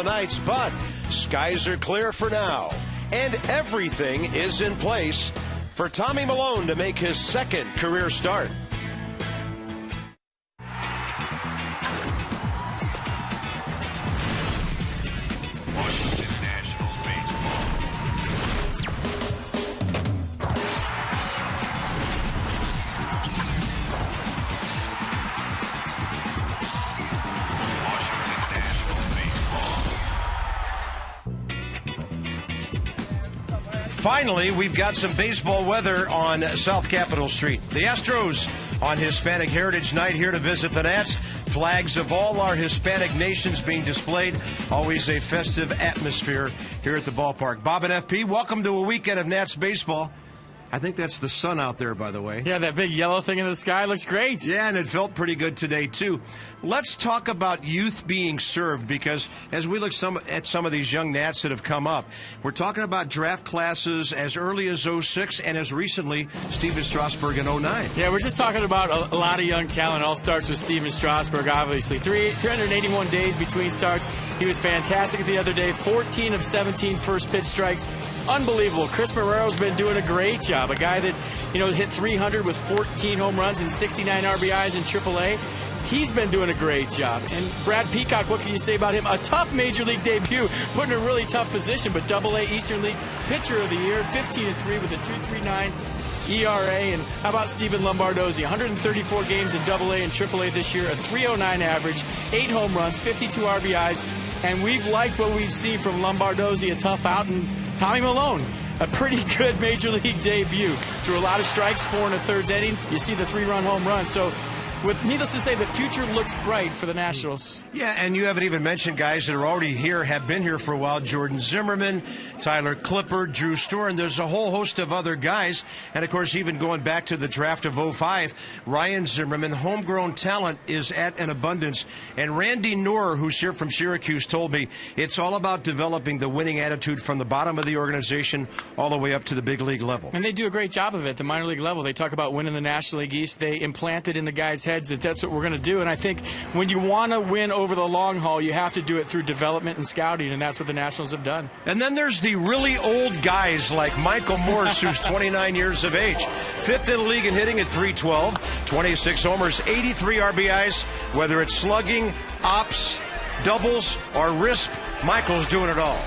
nights, but skies are clear for now, and everything is in place for Tommy Malone to make his second career start. Washington Nationals baseball. Washington Nationals baseball. Finally, we've got some baseball weather on South Capitol Street. The Astros on Hispanic Heritage Night here to visit the Nats. Flags of all our Hispanic nations being displayed. Always a festive atmosphere here at the ballpark. Bob and FP, welcome to a weekend of Nats baseball. I think that's the sun out there, by the way. Yeah, that big yellow thing in the sky looks great. Yeah, and it felt pretty good today, too. Let's talk about youth being served, because as we look at some of these young Nats that have come up, we're talking about draft classes as early as 06 and as recently Steven Strasburg in 09. Yeah, we're just talking about a lot of young talent. It all starts with Steven Strasburg, obviously. 381 days between starts. He was fantastic the other day. 14 of 17 first pitch strikes. Unbelievable. Chris Marrero's been doing a great job. A guy that, hit 300 with 14 home runs and 69 RBIs in AAA. He's been doing a great job. And Brad Peacock, what can you say about him? A tough Major League debut, put in a really tough position, but AA Eastern League Pitcher of the Year, 15-3 with a 2.39 ERA. And how about Steven Lombardozzi? 134 games in AA and AAA this year, a 3.09 average, 8 home runs, 52 RBIs. And we've liked what we've seen from Lombardozzi, a tough out, and Tommy Malone, a pretty good Major League debut. Threw a lot of strikes, 4 1/3 inning. You see the 3-run home run. So, needless to say, the future looks bright for the Nationals. Yeah, and you haven't even mentioned guys that are already here, have been here for a while. Jordan Zimmerman, Tyler Clippard, Drew Storer, and there's a whole host of other guys. And, of course, even going back to the draft of 05, Ryan Zimmerman, homegrown talent, is at an abundance. And Randy Noor, who's here from Syracuse, told me it's all about developing the winning attitude from the bottom of the organization all the way up to the big league level. And they do a great job of it, the minor league level. They talk about winning the National League East. They implant it in the guys' heads that that's what we're going to do. And I think when you want to win over the long haul, you have to do it through development and scouting, and that's what the Nationals have done. And then there's the really old guys like Michael Morse, who's 29 years of age. 5th in the league in hitting at .312, 26 homers, 83 RBIs. Whether it's slugging, ops, doubles, or RISP, Michael's doing it all.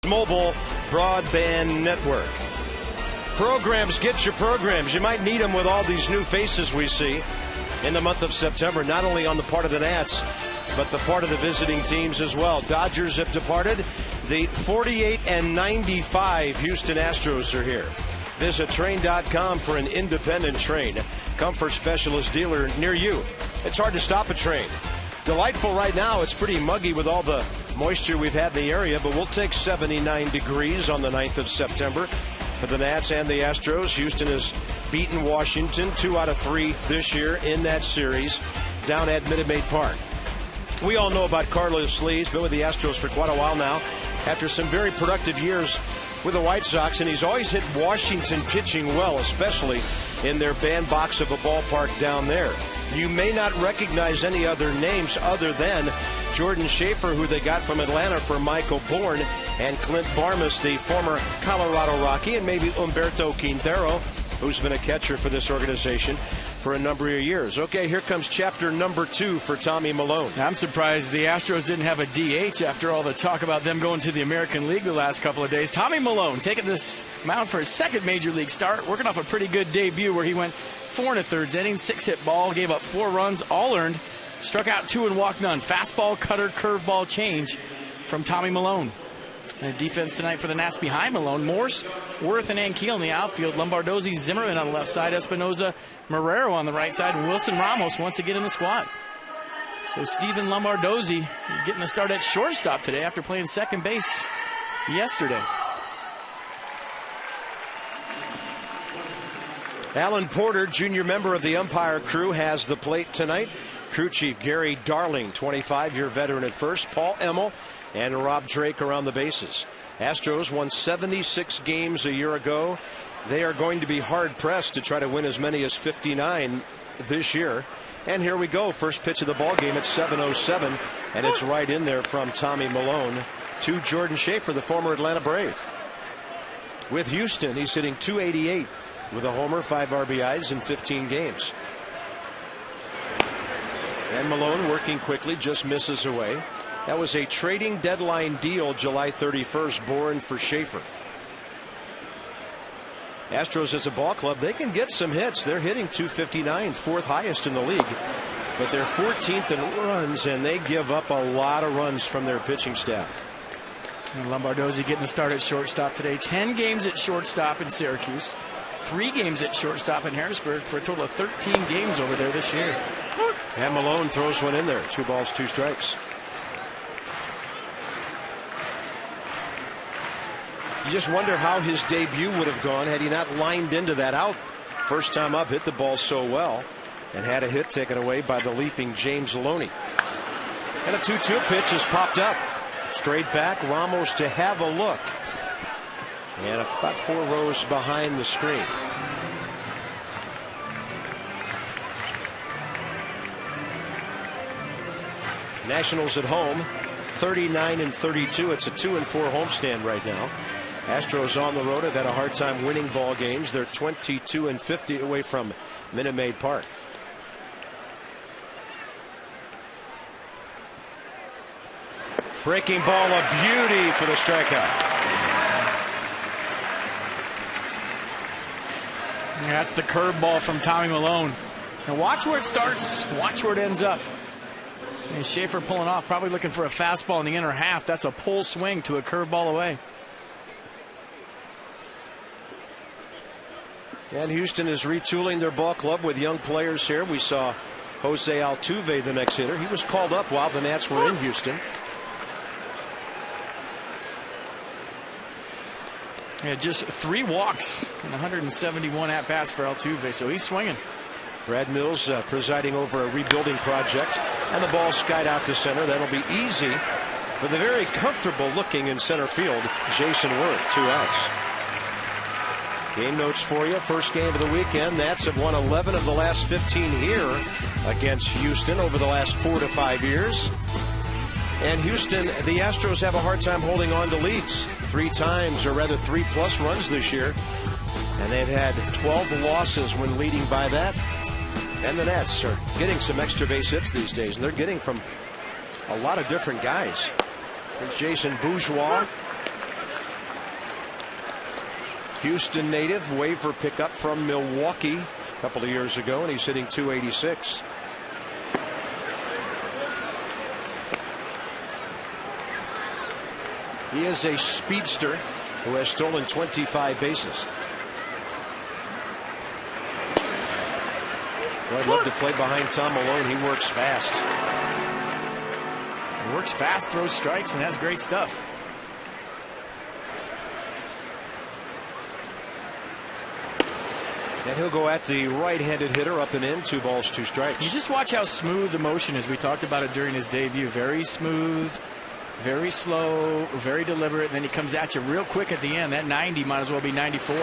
Mobile Broadband Network. Programs, get your programs. You might need them with all these new faces we see in the month of September, not only on the part of the Nats, but the part of the visiting teams as well. Dodgers have departed. The 48-95 Houston Astros are here. Visit train.com for an independent train comfort specialist dealer near you. It's hard to stop a train. Delightful right now. It's pretty muggy with all the moisture we've had in the area, but we'll take 79 degrees on the 9th of September for the Nats and the Astros. Houston has beaten Washington 2 out of 3 this year in that series down at Minute Maid Park. We all know about Carlos Lee. He's been with the Astros for quite a while now after some very productive years with the White Sox, and he's always hit Washington pitching well, especially in their bandbox of a ballpark down there. You may not recognize any other names other than Jordan Schaefer, who they got from Atlanta for Michael Bourne, and Clint Barmas, the former Colorado Rocky, and maybe Humberto Quintero, who's been a catcher for this organization for a number of years. Okay, here comes chapter number 2 for Tommy Milone. I'm surprised the Astros didn't have a DH after all the talk about them going to the American League the last couple of days. Tommy Milone taking this mound for his second major league start, working off a pretty good debut where he went 4 1/3 innings, 6-hit ball, gave up 4 runs, all earned, struck out 2 and walked none. Fastball, cutter, curveball change from Tommy Milone. And defense tonight for the Nats behind Milone. Morse, Worth, and Ankiel in the outfield. Lombardozzi, Zimmerman on the left side. Espinoza, Marrero on the right side. And Wilson Ramos once again in the squad. So Steven Lombardozzi getting the start at shortstop today after playing second base yesterday. Alan Porter, junior member of the umpire crew, has the plate tonight. Crew chief Gary Darling, 25-year veteran at first. Paul Emmel and Rob Drake around the bases. Astros won 76 games a year ago. They are going to be hard-pressed to try to win as many as 59 this year. And here we go. First pitch of the ball game at 7:07, and it's right in there from Tommy Milone to Jordan Schaefer, the former Atlanta Brave. With Houston, he's hitting .288 with a homer, 5 RBIs in 15 games. And Milone working quickly, just misses away. That was a trading deadline deal July 31st, Bourne for Schaefer. Astros as a ball club, they can get some hits. They're hitting .259, 4th highest in the league. But they're 14th in runs, and they give up a lot of runs from their pitching staff. And Lombardozzi getting the start at shortstop today. 10 games at shortstop in Syracuse. 3 games at shortstop in Harrisburg for a total of 13 games over there this year. And Milone throws one in there. 2 balls, 2 strikes. You just wonder how his debut would have gone had he not lined into that out. First time up, hit the ball so well, and had a hit taken away by the leaping James Loney. And a 2-2 pitch has popped up. Straight back, Ramos to have a look. And about 4 rows behind the screen. Nationals at home, 39-32. It's a 2-4 homestand right now. Astros on the road have had a hard time winning ball games. They're 22-50 away from Minute Maid Park. Breaking ball, a beauty for the strikeout. Yeah, that's the curveball from Tommy Milone. Now watch where it starts, watch where it ends up. And Schaefer pulling off, probably looking for a fastball in the inner half. That's a pull swing to a curveball away. And Houston is retooling their ball club with young players here. We saw Jose Altuve, the next hitter. He was called up while the Nats were in Houston. Yeah, just 3 walks and 171 at-bats for Altuve, so he's swinging. Brad Mills presiding over a rebuilding project, and the ball skied out to center. That'll be easy for the very comfortable looking in center field, Jason Worth. 2 outs. Game notes for you. First game of the weekend. Nats have won 11 of the last 15 here against Houston over the last 4 to 5 years. And Houston, the Astros have a hard time holding on to leads 3 times, or rather 3+ runs this year. And they've had 12 losses when leading by that. And the Nats are getting some extra base hits these days, and they're getting from a lot of different guys. There's Jason Bourgeois. Houston native, waiver pickup from Milwaukee a couple of years ago, and he's hitting .286. He is a speedster who has stolen 25 bases. Well, I'd love to play behind Tom Malone. He works fast. He works fast, throws strikes, and has great stuff. And he'll go at the right-handed hitter, up and in, 2 balls, 2 strikes. You just watch how smooth the motion is. We talked about it during his debut. Very smooth, very slow, very deliberate. And then he comes at you real quick at the end. That 90 might as well be 94.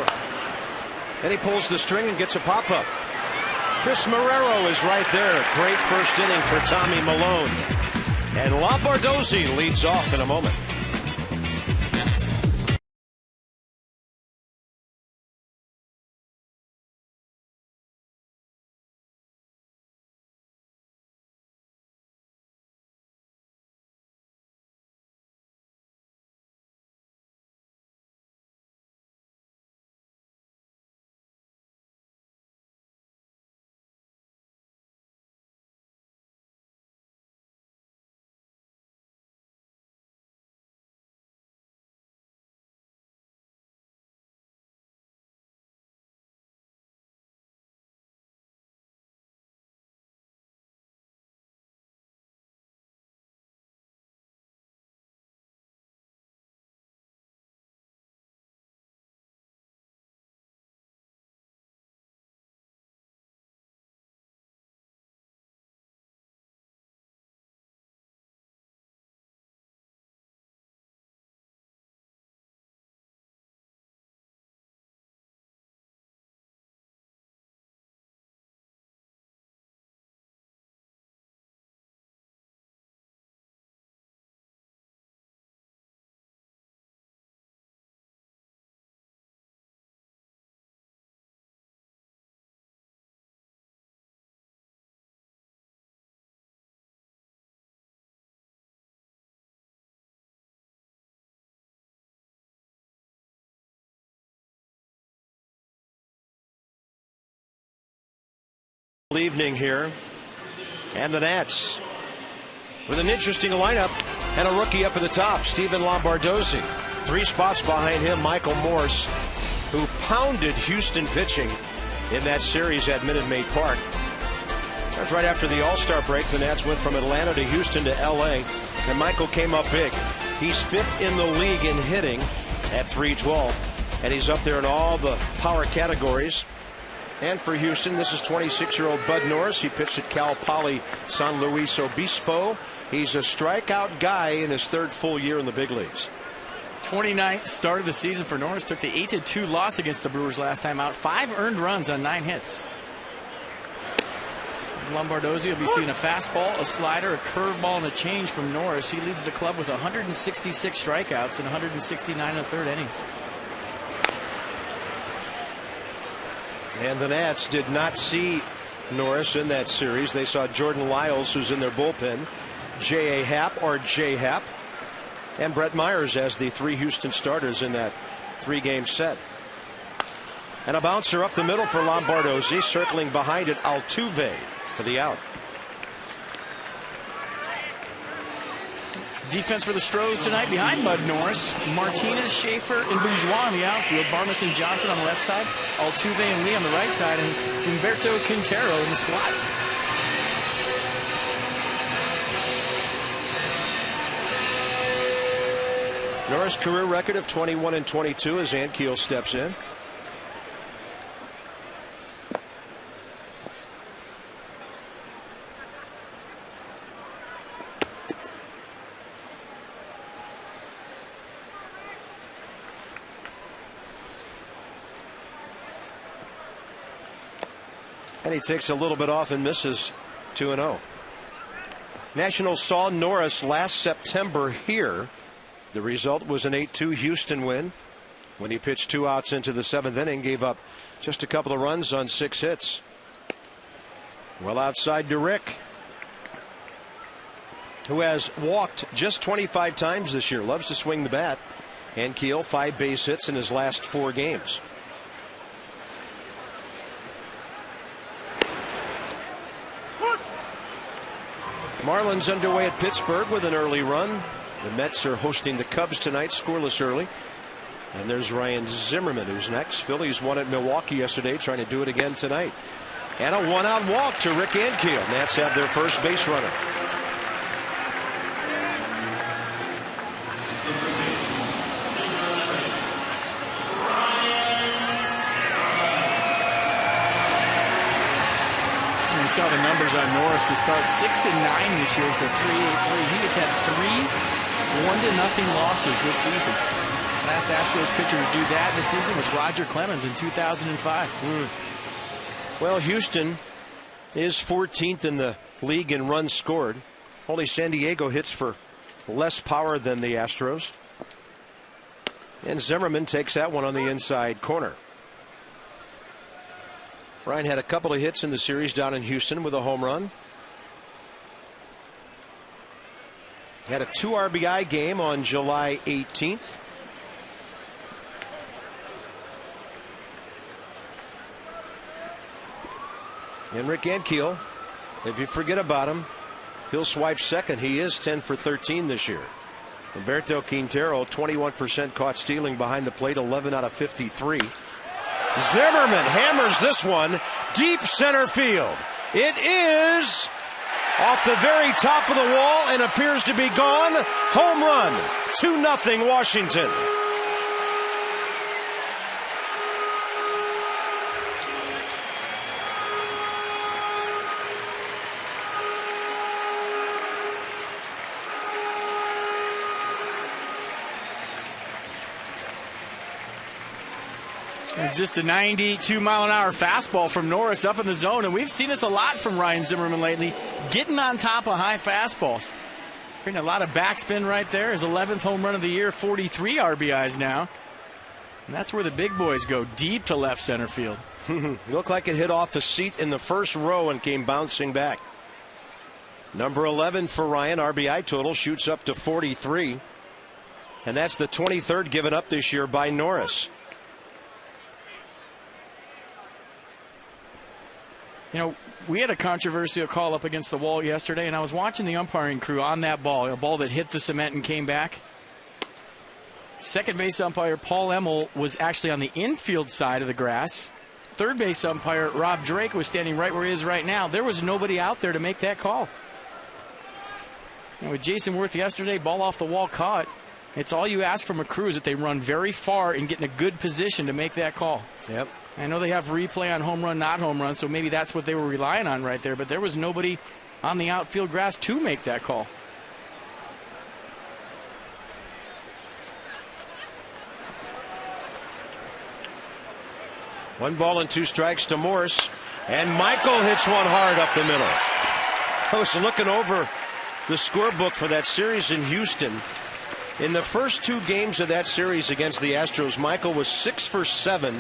And he pulls the string and gets a pop-up. Chris Marrero is right there. Great first inning for Tommy Malone. And Lombardozzi leads off in a moment. Evening here, and the Nats with an interesting lineup and a rookie up at the top, Steven Lombardozzi. 3 spots behind him, Michael Morse, who pounded Houston pitching in that series at Minute Maid Park. That was right after the All-Star break. The Nats went from Atlanta to Houston to LA, and Michael came up big. He's 5th in the league in hitting at .312, and he's up there in all the power categories. And for Houston, this is 26-year-old Bud Norris. He pitched at Cal Poly San Luis Obispo. He's a strikeout guy in his 3rd full year in the big leagues. 29th start of the season for Norris. Took the 8-2 loss against the Brewers last time out. 5 earned runs on 9 hits. Lombardozzi will be seeing a fastball, a slider, a curveball, and a change from Norris. He leads the club with 166 strikeouts and 169 in the 3rd innings. And the Nats did not see Norris in that series. They saw Jordan Lyles, who's in their bullpen, J.A. Happ or J. Happ, and Brett Myers as the 3 Houston starters in that 3-game set. And a bouncer up the middle for Lombardozzi, circling behind it, Altuve for the out. Defense for the Stros tonight behind Bud Norris. Martinez, Schaefer, and Bourgeois in the outfield. Barnes and Johnson on the left side. Altuve and Lee on the right side. And Humberto Quintero in the squad. Norris' career record of 21-22 as Ankiel steps in. And he takes a little bit off and misses 2-0. Nationals saw Norris last September here. The result was an 8-2 Houston win when he pitched 2 outs into the 7th inning, gave up just a couple of runs on 6 hits. Well outside to Rick, who has walked just 25 times this year, loves to swing the bat. And Keel, 5 base hits in his last 4 games. Marlins underway at Pittsburgh with an early run. The Mets are hosting the Cubs tonight, scoreless early. And there's Ryan Zimmerman, who's next. Phillies won at Milwaukee yesterday, trying to do it again tonight. And a 1-out walk to Rick Ankiel. Nats have their first base runner. You saw the numbers on Norris to start 6-9 this year for 3.83. He has had 3 1-0 losses this season. Last Astros pitcher to do that this season was Roger Clemens in 2005. Well, Houston is 14th in the league in runs scored. Only San Diego hits for less power than the Astros. And Zimmerman takes that one on the inside corner. Ryan had a couple of hits in the series down in Houston with a home run. Had a 2 RBI game on July 18th. And Rick Ankiel, if you forget about him, he'll swipe second. He is 10 for 13 this year. Humberto Quintero, 21% caught stealing behind the plate, 11 out of 53. Zimmerman hammers this one deep center field. It is off the very top of the wall and appears to be gone. Home run, 2-0 Washington. Just a 92-mile-an-hour fastball from Norris up in the zone, and we've seen this a lot from Ryan Zimmerman lately, getting on top of high fastballs. Getting a lot of backspin right there. His 11th home run of the year, 43 RBIs now. And that's where the big boys go, deep to left center field. Looked like it hit off a seat in the first row and came bouncing back. Number 11 for Ryan, RBI total shoots up to 43. And that's the 23rd given up this year by Norris. You know, we had a controversial call up against the wall yesterday, and I was watching the umpiring crew on that ball, a ball that hit the cement and came back. Second base umpire Paul Emmel was actually on the infield side of the grass. Third base umpire Rob Drake was standing right where he is right now. There was nobody out there to make that call. And with Jason Worth yesterday, ball off the wall caught. It's all you ask from a crew is that they run very far and get in a good position to make that call. Yep. I know they have replay on home run, not home run, so maybe that's what they were relying on right there, but there was nobody on the outfield grass to make that call. One ball and 2 strikes to Morse, and Michael hits one hard up the middle. I was looking over the scorebook for that series in Houston. In the first 2 games of that series against the Astros, Michael was 6 for 7.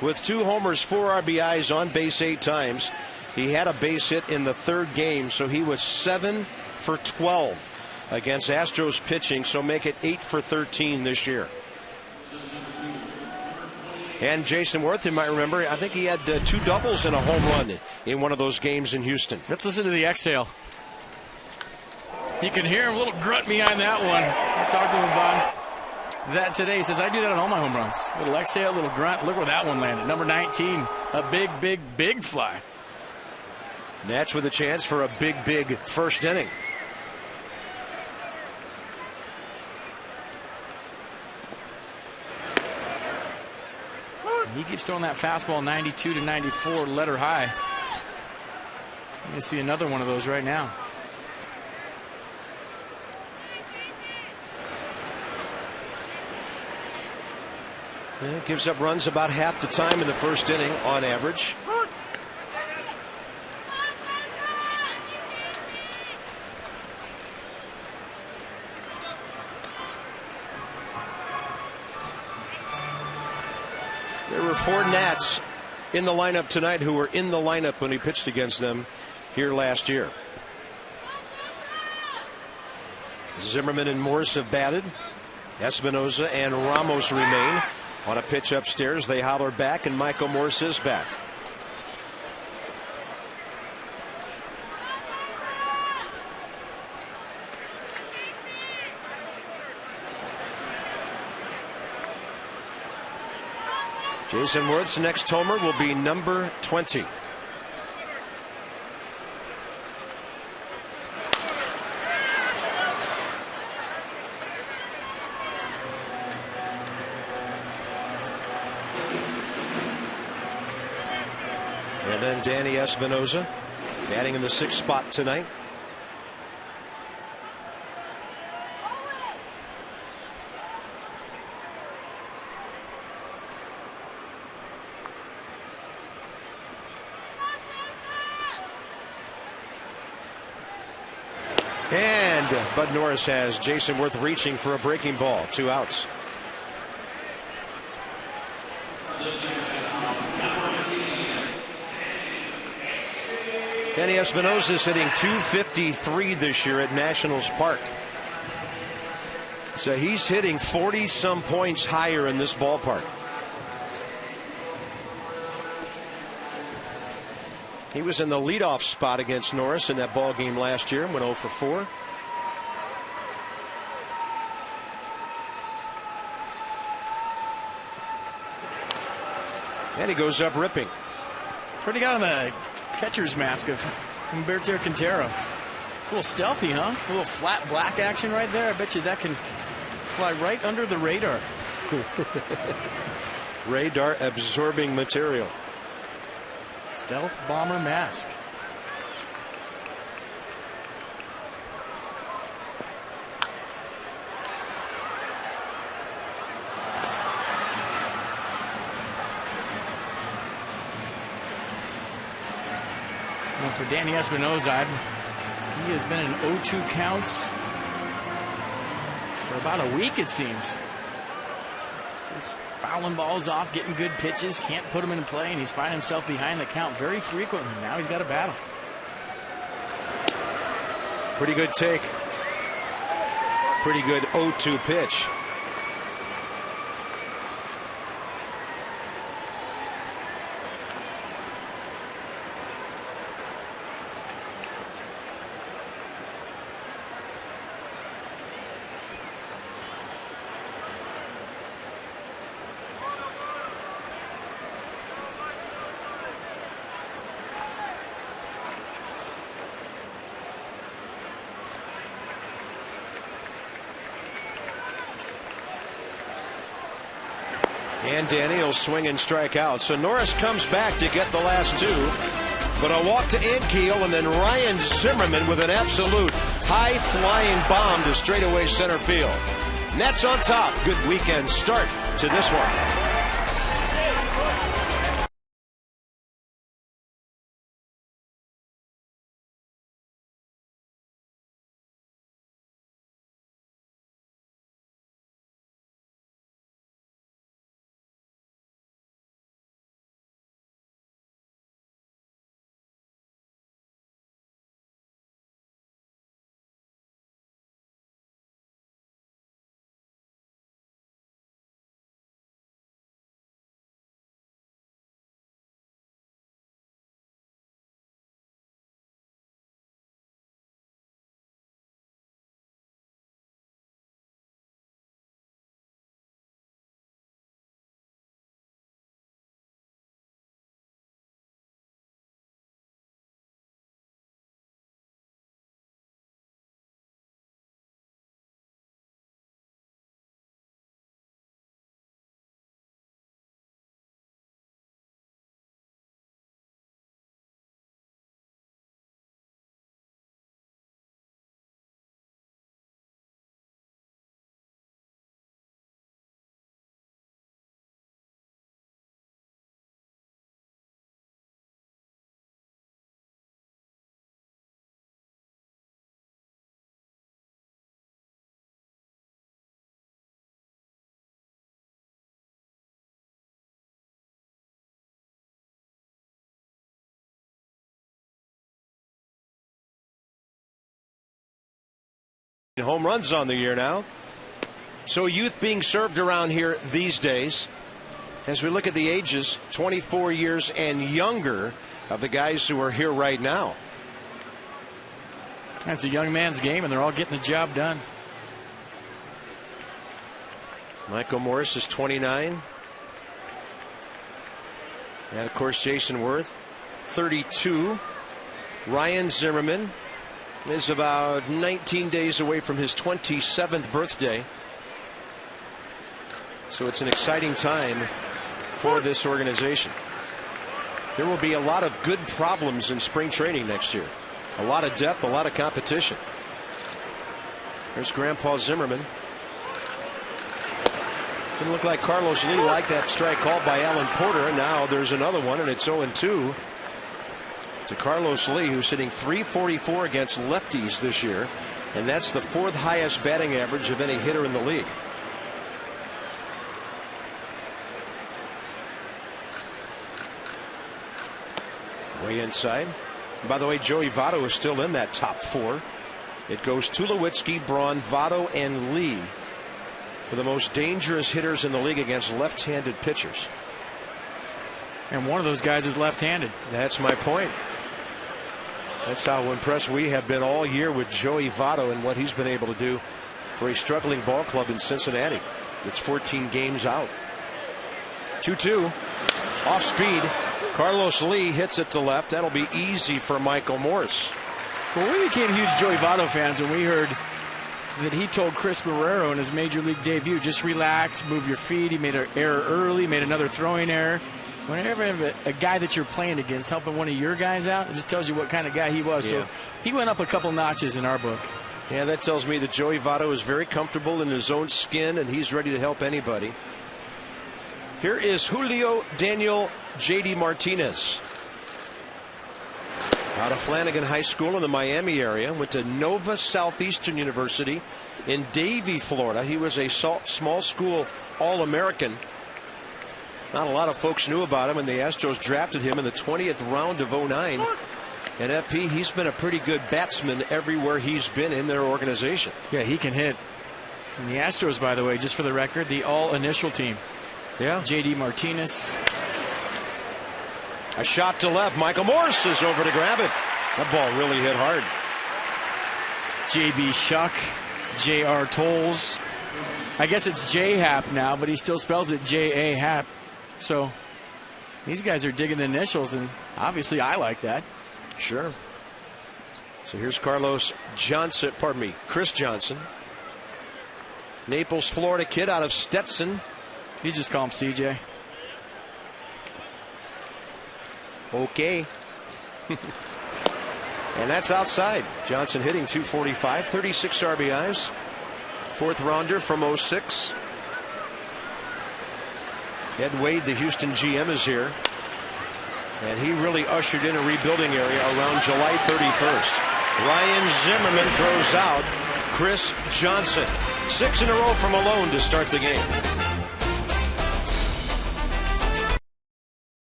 With 2 homers, 4 RBIs, on base 8 times. He had a base hit in the 3rd game, so he was 7 for 12 against Astros pitching, so make it 8 for 13 this year. And Jason Worth, you might remember, I think he had 2 doubles and a home run in one of those games in Houston. Let's listen to the exhale. You can hear him a little grunt behind that one. I talked to him about that today. He says, I do that on all my home runs. A little exhale, a little grunt. Look where that one landed. Number 19, a big, big, big fly. Nats with a chance for a big, big first inning. He keeps throwing that fastball 92 to 94, letter high. You're going to see another one of those right now. It gives up runs about half the time in the first inning on average. There were 4 Nats in the lineup tonight who were in the lineup when he pitched against them here last year. Zimmerman and Morse have batted. Espinoza and Ramos remain. On a pitch upstairs, they holler back, and Michael Morse is back. Jason Worth's next homer will be number 20. And then Danny Espinoza batting in the 6th spot tonight. And Bud Norris has Jason Worth reaching for a breaking ball. 2 outs. Danny Espinoza is hitting .253 this year at Nationals Park. So he's hitting 40-some points higher in this ballpark. He was in the leadoff spot against Norris in that ball game last year. Went 0 for 4. And he goes up ripping. Pretty got on the catcher's mask of Humberto Quintero. A little stealthy, huh? A little flat black action right there. I bet you that can fly right under the radar. Radar absorbing material. Stealth bomber mask. Well, for Danny Espinoza, he has been in 0-2 counts for about a week, it seems. Just fouling balls off, getting good pitches, can't put them in play, and he's finding himself behind the count very frequently. Now he's got a battle. Pretty good take. Pretty good 0-2 pitch. And Danny will swing and strike out. So Norris comes back to get the last 2. But a walk to Ankiel, and then Ryan Zimmerman with an absolute high-flying bomb to straightaway center field. Nets on top. Good weekend start to this one. Home runs on the year now. So youth being served around here these days, as we look at the ages, 24 years and younger of the guys who are here right now. That's a young man's game, and they're all getting the job done. Michael Morris is 29. And, of course, Jason Worth, 32. Ryan Zimmerman is about 19 days away from his 27th birthday. So it's an exciting time for this organization. There will be a lot of good problems in spring training next year. A lot of depth, a lot of competition. There's Grandpa Zimmerman. Didn't look like Carlos Lee liked that strike called by Alan Porter. And now there's another one, and it's 0-2 to Carlos Lee, who's hitting .344 against lefties this year. And that's the 4th highest batting average of any hitter in the league. Way inside. By the way, Joey Votto is still in that top 4. It goes Tulowitzki, Braun, Votto, and Lee for the most dangerous hitters in the league against left-handed pitchers. And one of those guys is left-handed. That's my point. That's how impressed we have been all year with Joey Votto and what he's been able to do for a struggling ball club in Cincinnati. It's 14 games out. 2-2. Off speed. Carlos Lee hits it to left. That'll be easy for Michael Morse. Well, we became huge Joey Votto fans when we heard that he told Chris Barrero in his major league debut, just relax, move your feet. He made an error early, made another throwing error. Whenever you have a guy that you're playing against helping one of your guys out, it just tells you what kind of guy he was. Yeah. So he went up a couple notches in our book. Yeah, that tells me that Joey Votto is very comfortable in his own skin, and he's ready to help anybody. Here is Julio Daniel J.D. Martinez. Out of Flanagan High School in the Miami area. Went to Nova Southeastern University in Davie, Florida. He was a small school All-American. Not a lot of folks knew about him, and the Astros drafted him in the 20th round of '09. And FP, he's been a pretty good batsman everywhere he's been in their organization. Yeah, he can hit. And the Astros, by the way, just for the record, the all-initial team. Yeah. J.D. Martinez. A shot to left. Michael Morse is over to grab it. That ball really hit hard. J.B. Shuck. J.R. Tolles. I guess it's J-Hap now, but he still spells it J.A. Hap. So these guys are digging the initials, and obviously I like that. Sure. So here's Chris Johnson. Naples, Florida kid out of Stetson. You just call him CJ. Okay. And that's outside. Johnson hitting .245, 36 RBIs. 4th rounder from '06. Ed Wade, the Houston GM, is here. And he really ushered in a rebuilding area around July 31st. Ryan Zimmerman throws out Chris Johnson. 6 in a row from Malone to start the game.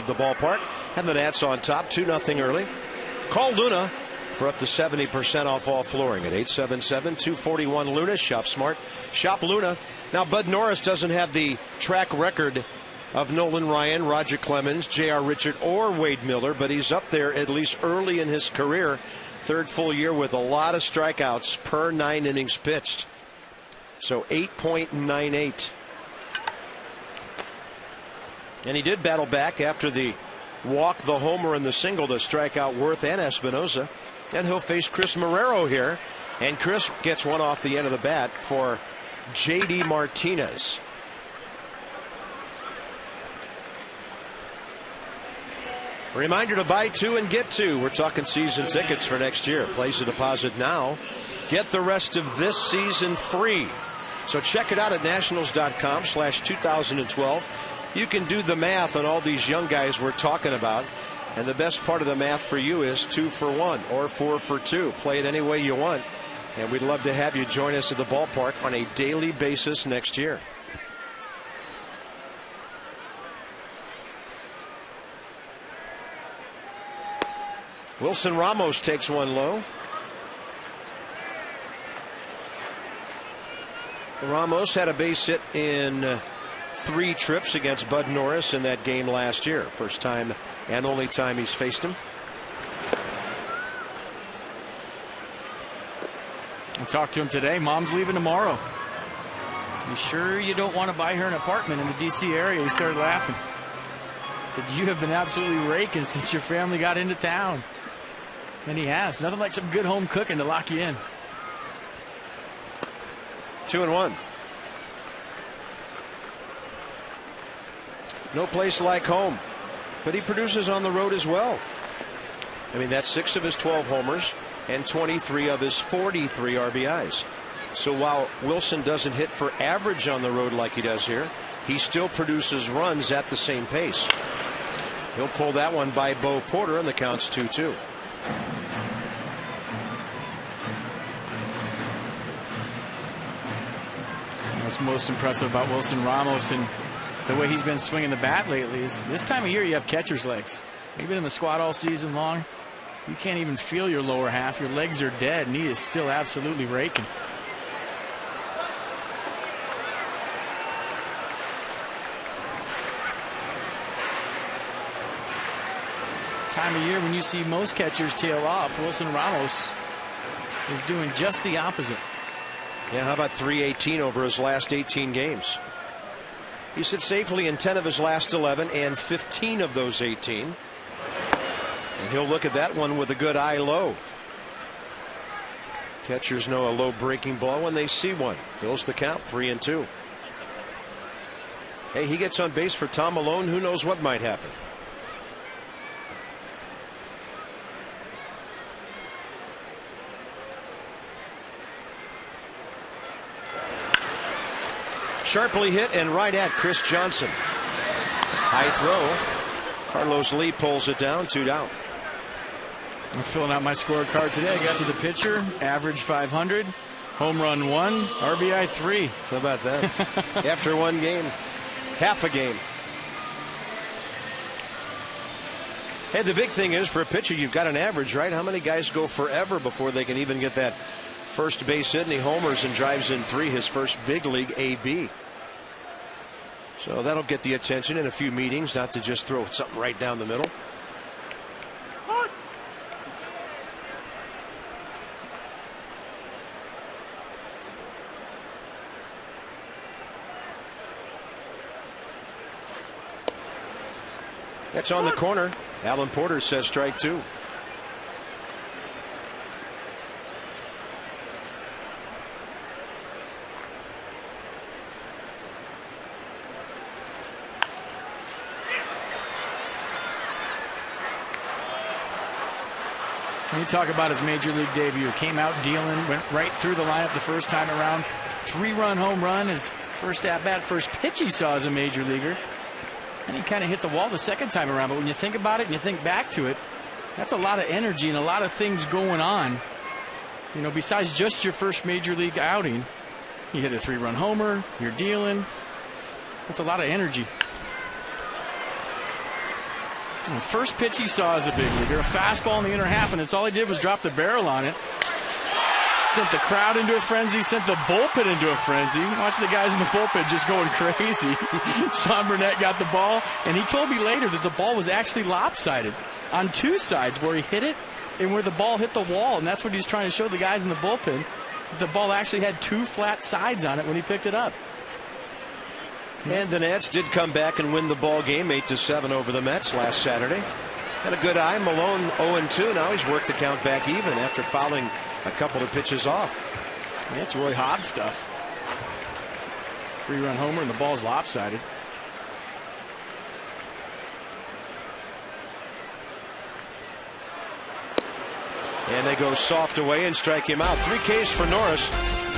the ballpark. And the Nats on top, 2-0 early. Call Luna for up to 70% off all flooring at 877-241-LUNA. Shop smart. Shop Luna. Now, Bud Norris doesn't have the track record of Nolan Ryan, Roger Clemens, J.R. Richard, or Wade Miller, but he's up there at least early in his career. Third full year with a lot of strikeouts per 9 innings pitched. So 8.98. And he did battle back after the walk, the homer, and the single to strike out Worth and Espinosa. And he'll face Chris Marrero here. And Chris gets one off the end of the bat for J.D. Martinez. Reminder to buy 2 and get 2. We're talking season tickets for next year. Place a deposit now. Get the rest of this season free. So check it out at nationals.com/2012. You can do the math on all these young guys we're talking about. And the best part of the math for you is 2 for 1 or 4 for 2. Play it any way you want. And we'd love to have you join us at the ballpark on a daily basis next year. Wilson Ramos takes one low. Ramos had a base hit in 3 trips against Bud Norris in that game last year. First time and only time he's faced him. I talked to him today. Mom's leaving tomorrow. So you sure you don't want to buy her an apartment in the D.C. area? He started laughing. He said, you have been absolutely raking since your family got into town. And he has. Nothing like some good home cooking to lock you in. 2-1. No place like home. But he produces on the road as well. I mean, that's 6 of his 12 homers and 23 of his 43 RBIs. So while Wilson doesn't hit for average on the road like he does here, he still produces runs at the same pace. He'll pull that one by Bo Porter, and the count's 2-2. What's most impressive about Wilson Ramos and the way he's been swinging the bat lately is this time of year you have catcher's legs. You've been in the squad all season long. You can't even feel your lower half. Your legs are dead, and he is still absolutely raking. Time of year when you see most catchers tail off, Wilson Ramos is doing just the opposite. Yeah, how about 318 over his last 18 games? He sits safely in 10 of his last 11 and 15 of those 18. And he'll look at that one with a good eye low. Catchers know a low breaking ball when they see one. Fills the count, 3-2. Hey, he gets on base for Tom Malone. Who knows what might happen? Sharply hit and right at Chris Johnson. High throw. Carlos Lee pulls it down, 2 down. I'm filling out my scorecard today. I got to the pitcher, average 500, home run 1, RBI 3. How about that? After one game, half a game. Hey, the big thing is for a pitcher, you've got an average, right? How many guys go forever before they can even get that first base hit, and he homers and drives in 3, his first big league AB. So that'll get the attention in a few meetings, not to just throw something right down the middle. That's on the corner. Alan Porter says strike 2. When you talk about his major league debut, came out dealing, went right through the lineup the first time around. 3-run home run, his first at-bat, first pitch he saw as a major leaguer. And he kind of hit the wall the second time around. But when you think about it and you think back to it, that's a lot of energy and a lot of things going on. You know, besides just your first major league outing, you hit a 3-run homer, you're dealing. That's a lot of energy. The first pitch he saw as a big leaguer, a fastball in the inner half, and it's all he did was drop the barrel on it. Sent the crowd into a frenzy, sent the bullpen into a frenzy. Watch the guys in the bullpen just going crazy. Sean Burnett got the ball, and he told me later that the ball was actually lopsided on two sides, where he hit it and where the ball hit the wall, and that's what he was trying to show the guys in the bullpen. The ball actually had two flat sides on it when he picked it up. And the Nats did come back and win the ball game 8-7 over the Mets last Saturday. Had a good eye. Malone 0-2. Now he's worked the count back even after fouling a couple of pitches off. That's Roy Hobbs stuff. 3-run homer and the ball's lopsided. And they go soft away and strike him out. 3 Ks for Norris.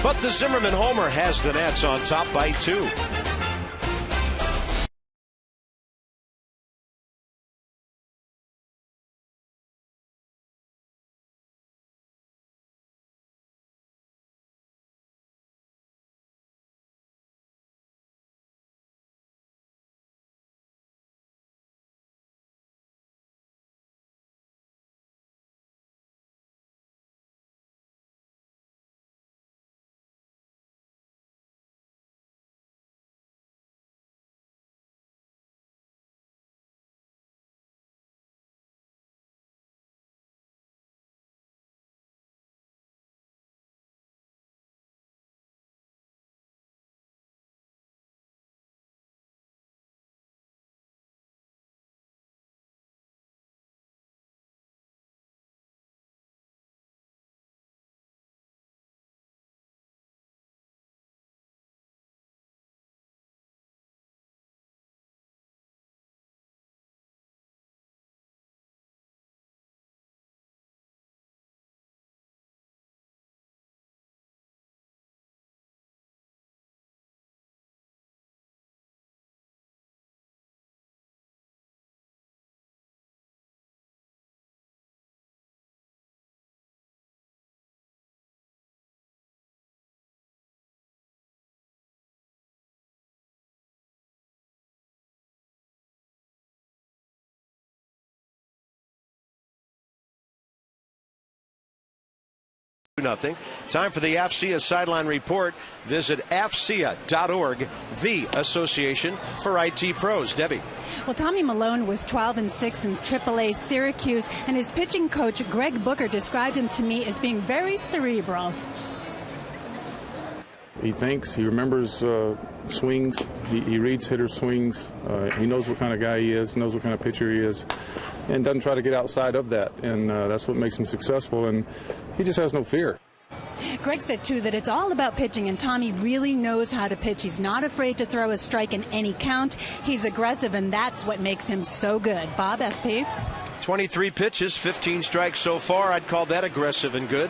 But the Zimmerman homer has the Nats on top by 2. Nothing. Time for the AFCEA sideline report. Visit AFCEA.org, the association for IT pros. Debbie. Well, Tommy Malone was 12-6 in AAA Syracuse, and his pitching coach, Greg Booker, described him to me as being very cerebral. He thinks, he remembers swings, he reads hitter swings, he knows what kind of guy he is, knows what kind of pitcher he is, and doesn't try to get outside of that, and that's what makes him successful, and he just has no fear. Greg said, too, that it's all about pitching, and Tommy really knows how to pitch. He's not afraid to throw a strike in any count. He's aggressive, and that's what makes him so good. Bob, FP? 23 pitches, 15 strikes so far. I'd call that aggressive and good.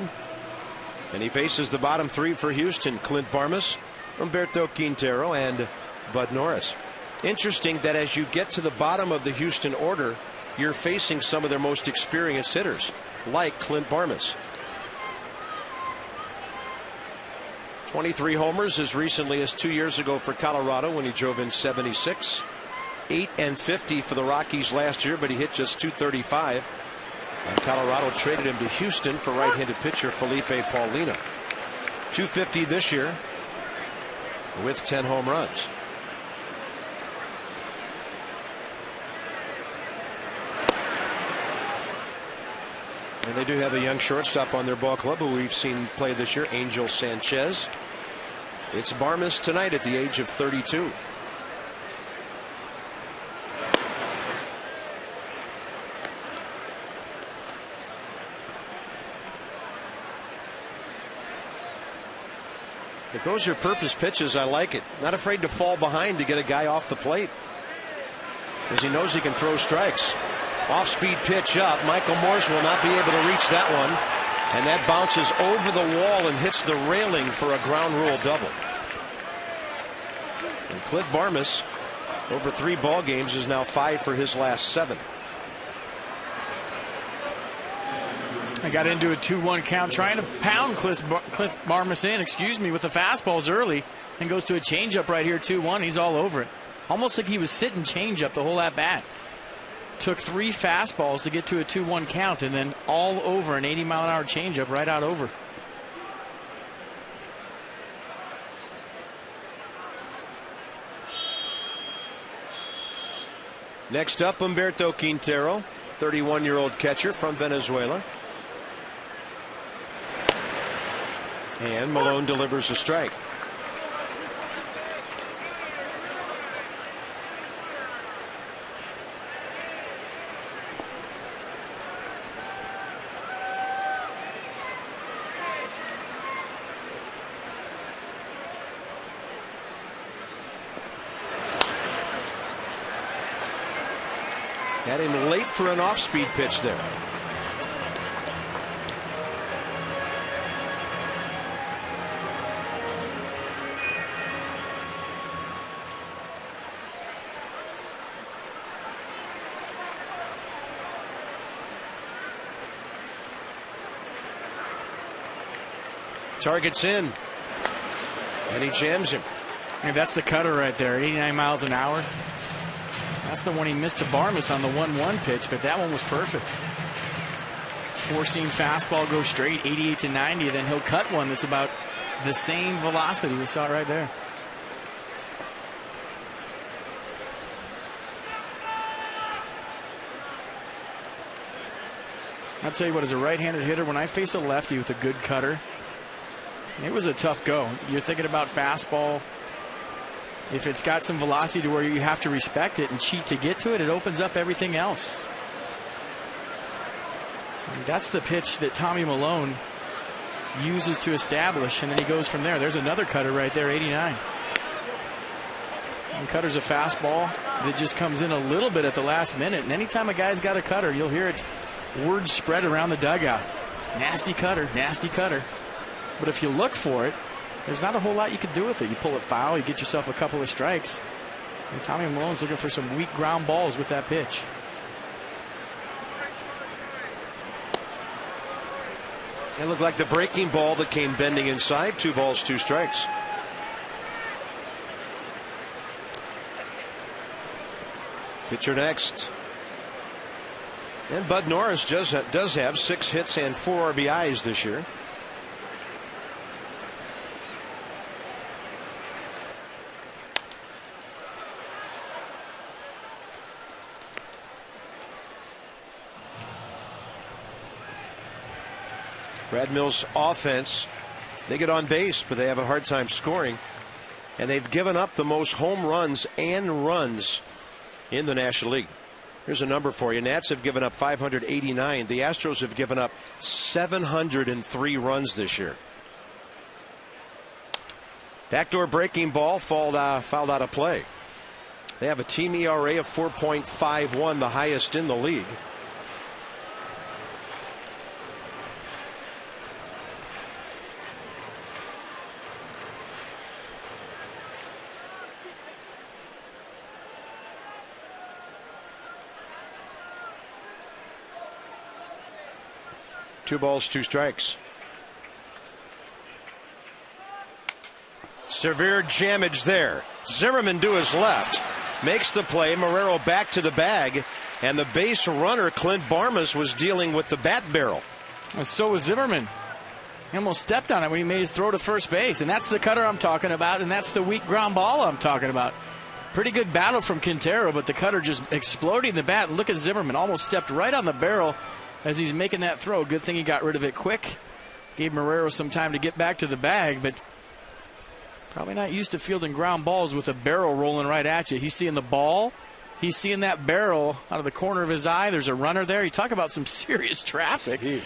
And he faces the bottom 3 for Houston: Clint Barmas, Humberto Quintero, and Bud Norris. Interesting that as you get to the bottom of the Houston order, you're facing some of their most experienced hitters, like Clint Barmas. 23 homers as recently as 2 years ago for Colorado when he drove in 76. 8-50 for the Rockies last year, but he hit just .235. And Colorado traded him to Houston for right-handed pitcher Felipe Paulino. .250 this year with 10 home runs. And they do have a young shortstop on their ball club who we've seen play this year, Angel Sanchez. It's Barmas tonight at the age of 32. If those are purpose pitches, I like it. Not afraid to fall behind to get a guy off the plate, because he knows he can throw strikes. Off-speed pitch up. Michael Morse will not be able to reach that one. And that bounces over the wall and hits the railing for a ground rule double. And Clint Barmas, over 3 ball games, is now 5 for his last 7. I got into a 2-1 count trying to pound Cliff Barmas in, with the fastballs early, and goes to a changeup right here, 2-1. He's all over it. Almost like he was sitting changeup the whole at bat. took 3 fastballs to get to a 2-1 count, and then all over an 80-mile-an-hour changeup right out over. Next up, Humberto Quintero, 31-year-old catcher from Venezuela. And Malone delivers a strike. Had him late for an off-speed pitch there. Targets in, and he jams him. And that's the cutter right there, 89 miles an hour. That's the one he missed to Barmes on the 1-1 pitch, but that one was perfect. 4-seam fastball goes straight, 88 to 90, then he'll cut one that's about the same velocity. We saw it right there. I'll tell you what, as a right-handed hitter, when I face a lefty with a good cutter, it was a tough go. You're thinking about fastball. If it's got some velocity to where you have to respect it and cheat to get to it, it opens up everything else. And that's the pitch that Tommy Malone uses to establish, and then he goes from there. There's another cutter right there, 89. And cutter's a fastball that just comes in a little bit at the last minute. And anytime a guy's got a cutter, you'll hear it word spread around the dugout. Nasty cutter, nasty cutter. But if you look for it, there's not a whole lot you can do with it. You pull it foul, you get yourself a couple of strikes. And Tommy Malone's looking for some weak ground balls with that pitch. It looked like the breaking ball that came bending inside. 2 balls, 2 strikes. Pitcher next. And Bud Norris does have 6 hits and 4 RBIs this year. Brad Mills' offense, they get on base, but they have a hard time scoring. And they've given up the most home runs and runs in the National League. Here's a number for you. Nats have given up 589. The Astros have given up 703 runs this year. Backdoor breaking ball fouled out of play. They have a team ERA of 4.51, the highest in the league. Two balls, 2 strikes. Severe jamage there. Zimmerman to his left. Makes the play. Marrero back to the bag. And the base runner, Clint Barmes, was dealing with the bat barrel. And so was Zimmerman. He almost stepped on it when he made his throw to first base. And that's the cutter I'm talking about. And that's the weak ground ball I'm talking about. Pretty good battle from Quintero, but the cutter just exploding the bat. And look at Zimmerman. Almost stepped right on the barrel as he's making that throw. Good thing he got rid of it quick. Gave Marrero some time to get back to the bag, but probably not used to fielding ground balls with a barrel rolling right at you. He's seeing the ball. He's seeing that barrel out of the corner of his eye. There's a runner there. You talk about some serious traffic. And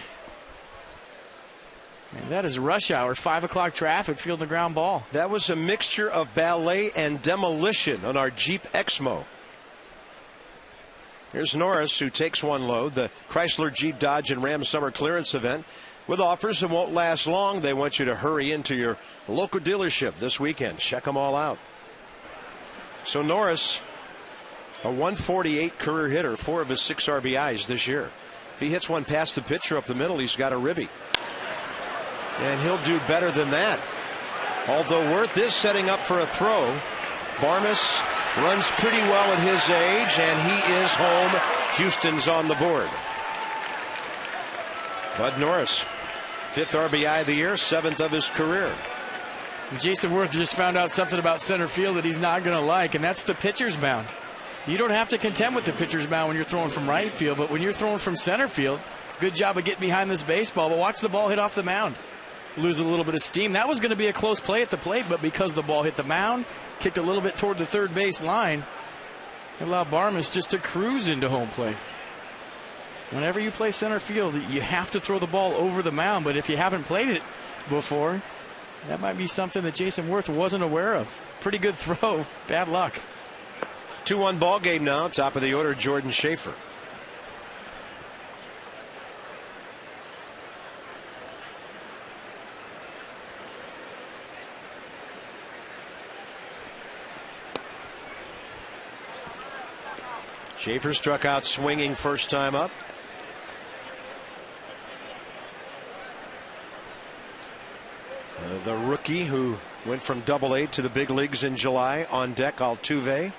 that is rush hour, 5 o'clock traffic, fielding the ground ball. That was a mixture of ballet and demolition on our Jeep Exmo. Here's Norris, who takes one load. The Chrysler, Jeep, Dodge, and Ram Summer Clearance event with offers that won't last long. They want you to hurry into your local dealership this weekend. Check them all out. So Norris, a 148 career hitter, 4 of his 6 RBIs this year. If he hits one past the pitcher up the middle, he's got a ribby. And he'll do better than that. Although Worth is setting up for a throw. Barmes Runs pretty well at his age, and he is home. Houston's on the board. Bud Norris, 5th RBI of the year, 7th of his career. Jason Worth just found out something about center field that he's not going to like, and that's the pitcher's mound. You don't have to contend with the pitcher's mound when you're throwing from right field, but when you're throwing from center field, good job of getting behind this baseball, but watch the ball hit off the mound. Lose a little bit of steam. That was going to be a close play at the plate, but because the ball hit the mound, kicked a little bit toward the third base line, it allowed Barmas just to cruise into home plate. Whenever you play center field, you have to throw the ball over the mound, but if you haven't played it before, that might be something that Jason Worth wasn't aware of. Pretty good throw. Bad luck. 2-1 ball game now. Top of the order, Jordan Schaefer. Schaefer struck out swinging first time up. The rookie who went from Double-A to the big leagues in July on deck, Altuve.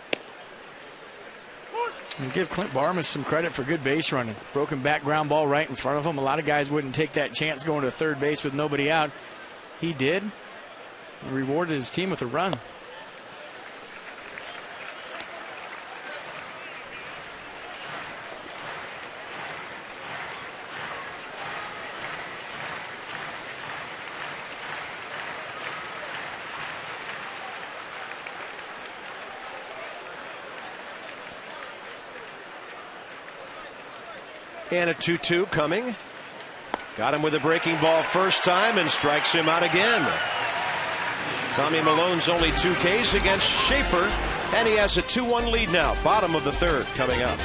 And give Clint Barmas some credit for good base running. Broken back ground ball right in front of him. A lot of guys wouldn't take that chance going to third base with nobody out. He did. And rewarded his team with a run. And a 2-2 coming. Got him with a breaking ball first time and strikes him out again. Tommy Milone's only 2 Ks against Schaefer, and he has a 2-1 lead now. Bottom of the third coming up.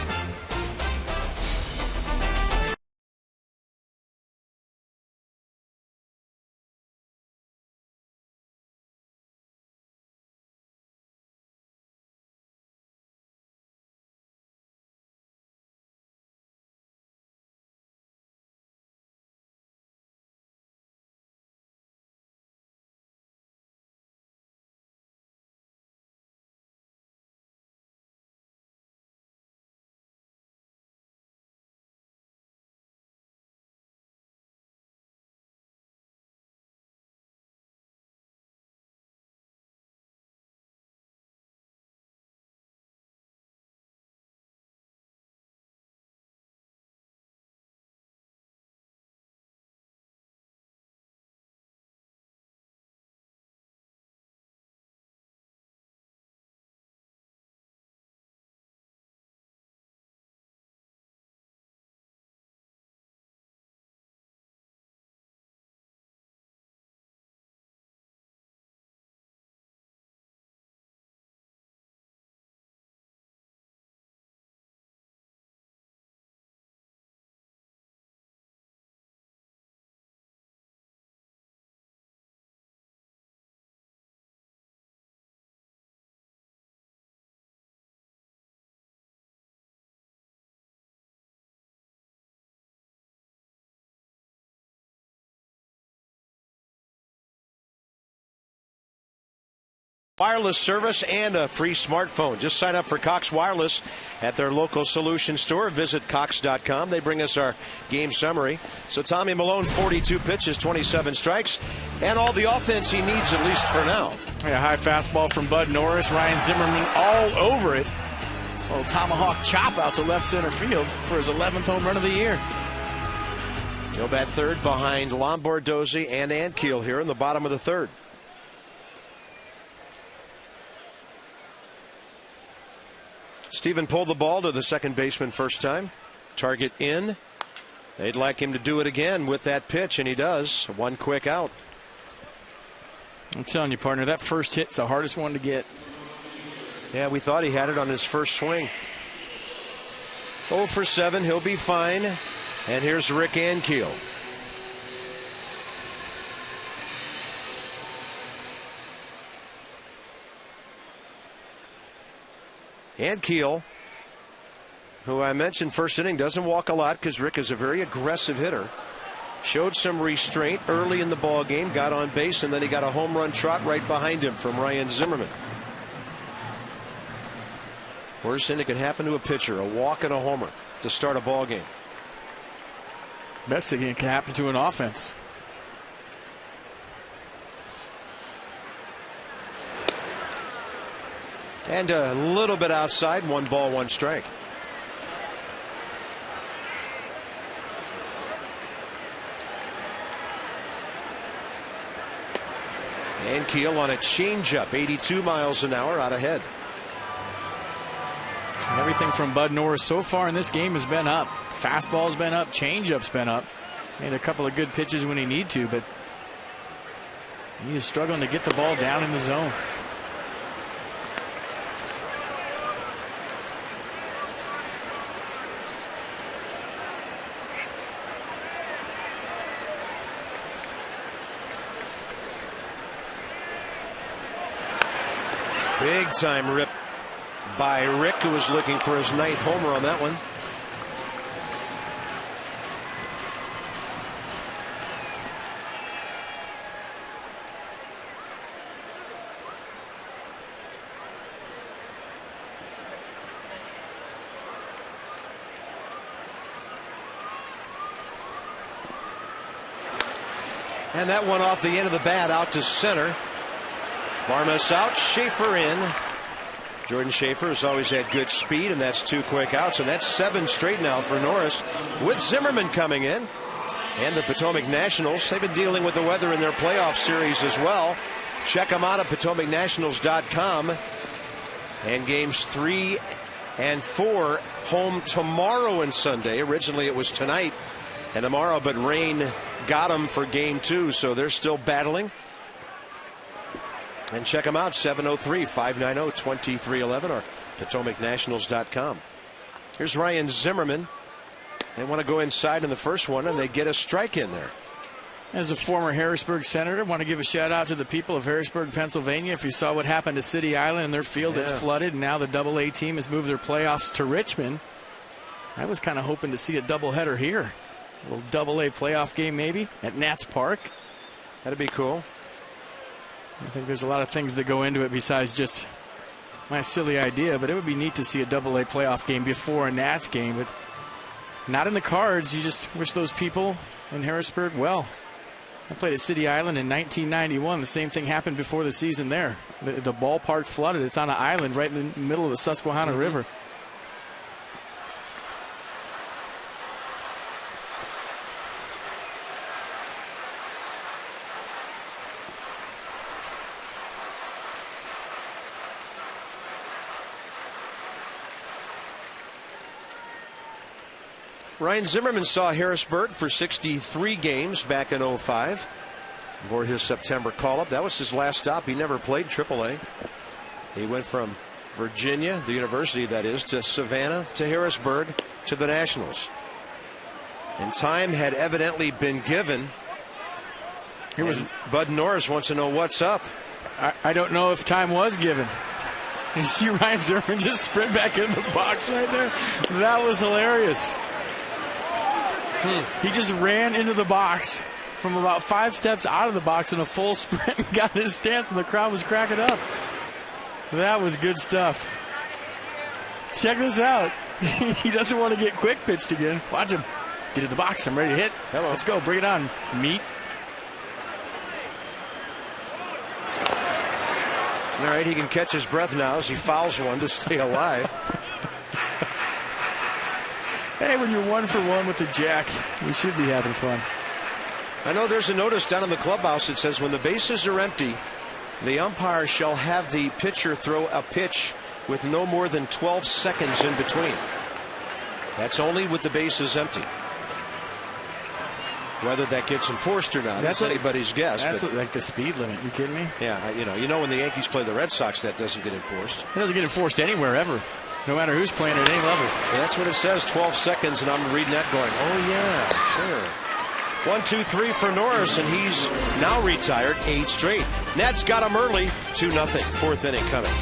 Wireless service and a free smartphone. Just sign up for Cox Wireless at their local solution store. Visit Cox.com. They bring us our game summary. So Tommy Milone, 42 pitches, 27 strikes, and all the offense he needs, at least for now. Yeah, high fastball from Bud Norris. Ryan Zimmerman all over it. Well, tomahawk chop out to left center field for his 11th home run of the year. He'll bat third behind Lombardozzi and Ankiel here in the bottom of the third. Steven pulled the ball to the second baseman first time. Target in. They'd like him to do it again with that pitch, and he does. One quick out. I'm telling you, partner, that first hit's the hardest one to get. Yeah, we thought he had it on his first swing. 0 for 7. He'll be fine. And here's Rick Ankiel. Ankiel, who I mentioned first inning, doesn't walk a lot because Rick is a very aggressive hitter. Showed some restraint early in the ball game, got on base, and then he got a home run trot right behind him from Ryan Zimmerman. Worst thing that can happen to a pitcher, a walk and a homer to start a ball game. Best thing that can happen to an offense. And a little bit outside, 1 ball, 1 strike. And Keel on a changeup, 82 miles an hour out ahead. Everything from Bud Norris so far in this game has been up. Fastball's been up, changeup's been up. Made a couple of good pitches when he need to, but he is struggling to get the ball down in the zone. Big time rip by Rick, who was looking for his 9th homer on that one. And that one off the end of the bat out to center. Barmes out, Schaefer in. Jordan Schaefer has always had good speed, and that's 2 quick outs, and that's 7 straight now for Norris, with Zimmerman coming in. And the Potomac Nationals, they've been dealing with the weather in their playoff series as well. Check them out at PotomacNationals.com. And games 3 and 4 home tomorrow and Sunday. Originally it was tonight and tomorrow, but rain got them for game 2, so they're still battling. And check them out, 703-590-2311 or PotomacNationals.com. Here's Ryan Zimmerman. They want to go inside in the first one, and they get a strike in there. As a former Harrisburg Senator, I want to give a shout out to the people of Harrisburg, Pennsylvania. If you saw what happened to City Island and their field, it flooded, and now the AA team has moved their playoffs to Richmond. I was kind of hoping to see a doubleheader here. A little AA playoff game maybe at Nats Park. That'd be cool. I think there's a lot of things that go into it besides just my silly idea, but it would be neat to see a AA playoff game before a Nats game, but not in the cards. You just wish those people in Harrisburg well. I played at City Island in 1991. The same thing happened before the season there. The ballpark flooded. It's on an island right in the middle of the Susquehanna River. Ryan Zimmerman saw Harrisburg for 63 games back in 05 before his September call-up. That was his last stop. He never played AAA. He went from Virginia, the university that is, to Savannah, to Harrisburg, to the Nationals. And time had evidently been given. Here was Bud Norris wants to know what's up. I don't know if time was given. You see Ryan Zimmerman just sprint back in the box right there? That was hilarious. He just ran into the box from about 5 steps out of the box in a full sprint and got his stance, and the crowd was cracking up. That was good stuff. Check this out. He doesn't want to get quick pitched again. Watch him. Get in the box. I'm ready to hit. Hello. Let's go. Bring it on, meat. All right, he can catch his breath now as he fouls one to stay alive. Hey, when you're 1 for 1 with the jack, you should be having fun. I know there's a notice down in the clubhouse that says when the bases are empty, the umpire shall have the pitcher throw a pitch with no more than 12 seconds in between. That's only with the bases empty. Whether that gets enforced or not, that's anybody's guess. That's like the speed limit. You kidding me? Yeah, you know when the Yankees play the Red Sox, that doesn't get enforced. It doesn't get enforced anywhere ever. No matter who's playing at any level. And that's what it says, 12 seconds, and I'm reading that going, oh, yeah, sure. 1, 2, 3 for Norris, and he's now retired 8 straight. Nats got him early, 2-0, 4th inning coming.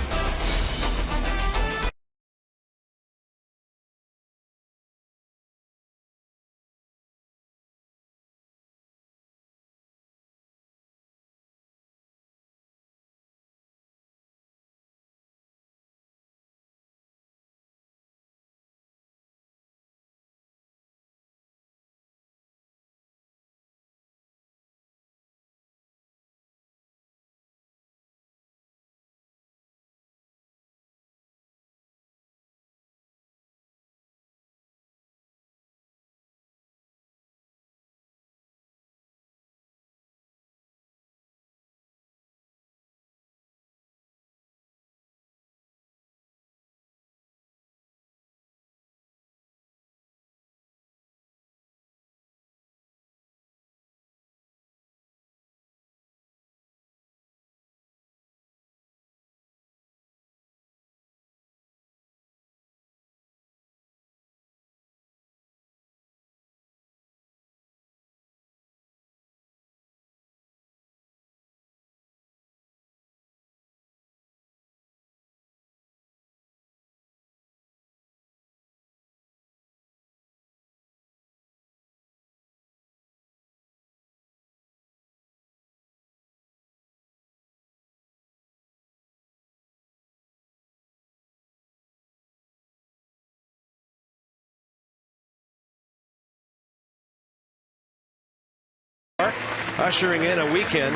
ushering in a weekend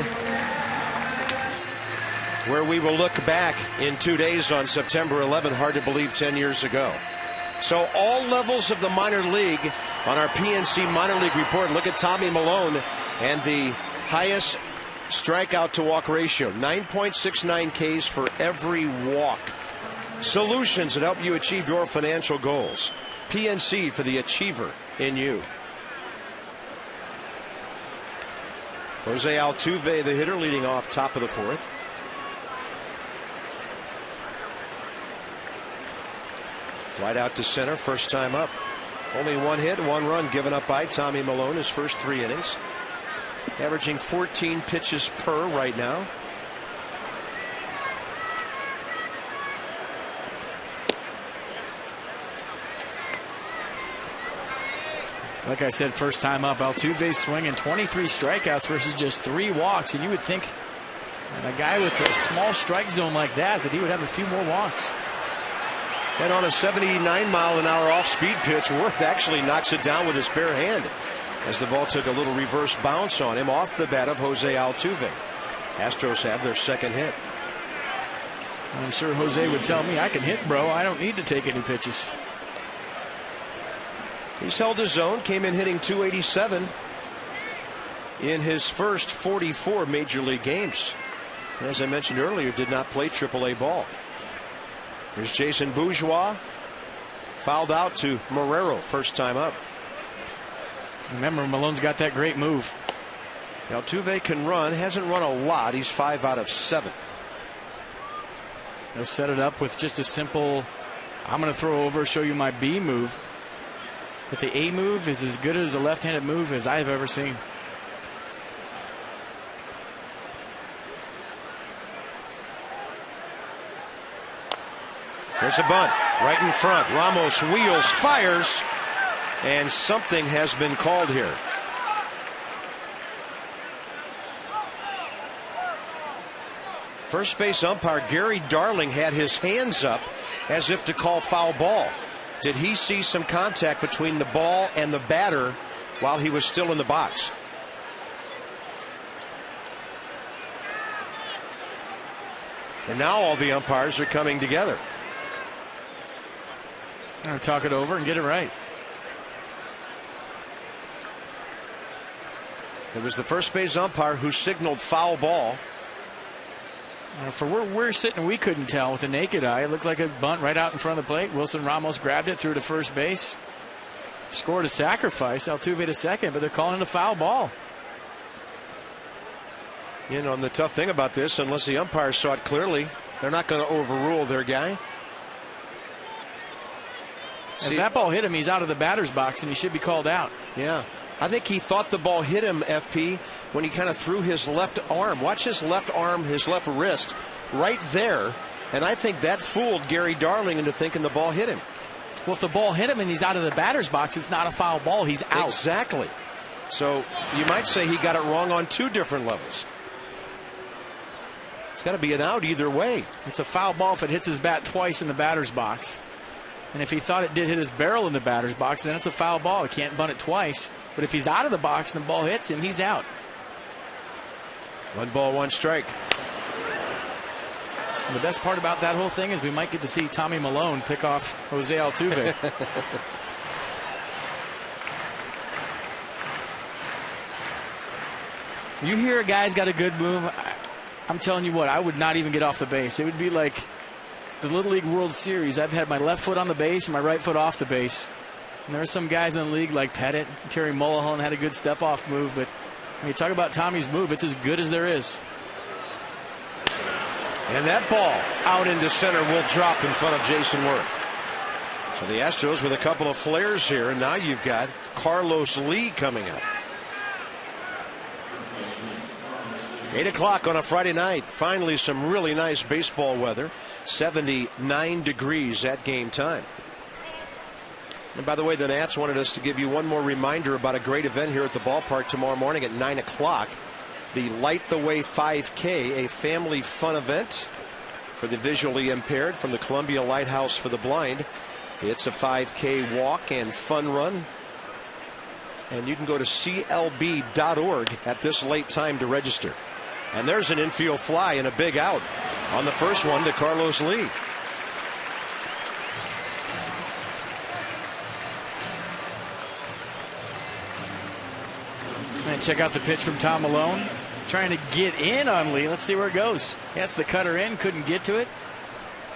where we will look back in 2 days on September 11. Hard to believe 10 years ago. So all levels of the minor league on our PNC minor league report. Look at Tommy Milone and the highest strikeout to walk ratio, 9.69 Ks for every walk. Solutions that help you achieve your financial goals. PNC, for the achiever in you. Jose Altuve, the hitter, leading off top of the fourth. Flight out to center, first time up. Only one hit, one run given up by Tommy Milone his first 3 innings. Averaging 14 pitches per right now. Like I said, first time up. Altuve swinging 23 strikeouts versus just 3 walks. And you would think that a guy with a small strike zone like that he would have a few more walks. And on a 79-mile-an-hour off-speed pitch, Worth actually knocks it down with his bare hand as the ball took a little reverse bounce on him off the bat of Jose Altuve. Astros have their second hit. I'm sure Jose would tell me, I can hit, bro. I don't need to take any pitches. He's held his own, came in hitting .287 in his first 44 major league games. As I mentioned earlier, did not play AAA ball. Here's Jason Bourgeois, fouled out to Marrero, first time up. Remember, Malone's got that great move. Altuve can run, hasn't run a lot. He's 5 out of 7. They'll set it up with just a simple, I'm going to throw over, show you my B move. But the A move is as good as a left-handed move as I've ever seen. There's a bunt right in front. Ramos wheels, fires, and something has been called here. First base umpire Gary Darling had his hands up as if to call foul ball. Did he see some contact between the ball and the batter while he was still in the box? And now all the umpires are coming together. I'm going to talk it over and get it right. It was the first base umpire who signaled foul ball. For where we're sitting, we couldn't tell with the naked eye. It looked like a bunt right out in front of the plate. Wilson Ramos grabbed it, threw to first base, scored a sacrifice. Altuve to second, but they're calling it a foul ball. You know, and the tough thing about this, unless the umpires saw it clearly, they're not going to overrule their guy. If that ball hit him, he's out of the batter's box, and he should be called out. Yeah. I think he thought the ball hit him, FP, when he kind of threw his left arm. Watch his left arm, his left wrist right there. And I think that fooled Gary Darling into thinking the ball hit him. Well, if the ball hit him and he's out of the batter's box, it's not a foul ball. He's out. Exactly. So you might say he got it wrong on 2 different levels. It's got to be an out either way. It's a foul ball if it hits his bat twice in the batter's box. And if he thought it did hit his barrel in the batter's box, then it's a foul ball. He can't bunt it twice. But if he's out of the box and the ball hits him, he's out. 1 ball, 1 strike. And the best part about that whole thing is we might get to see Tommy Milone pick off Jose Altuve. You hear a guy's got a good move, I'm telling you what, I would not even get off the base. It would be like the Little League World Series. I've had my left foot on the base and my right foot off the base. And there are some guys in the league like Pettit, Terry Mulholland had a good step-off move, but when you talk about Tommy's move, it's as good as there is. And that ball out into center will drop in front of Jason Worth. So the Astros with a couple of flares here, and now you've got Carlos Lee coming up. 8 o'clock on a Friday night. Finally some really nice baseball weather. 79 degrees at game time. And by the way, the Nats wanted us to give you one more reminder about a great event here at the ballpark tomorrow morning at 9 o'clock. The Light the Way 5K, a family fun event for the visually impaired from the Columbia Lighthouse for the Blind. It's a 5K walk and fun run And you can go to clb.org at this late time to register. And there's an infield fly and a big out on the first one to Carlos Lee. And check out the pitch from Tom Malone. Trying to get in on Lee. Let's see where it goes. That's the cutter in. Couldn't get to it.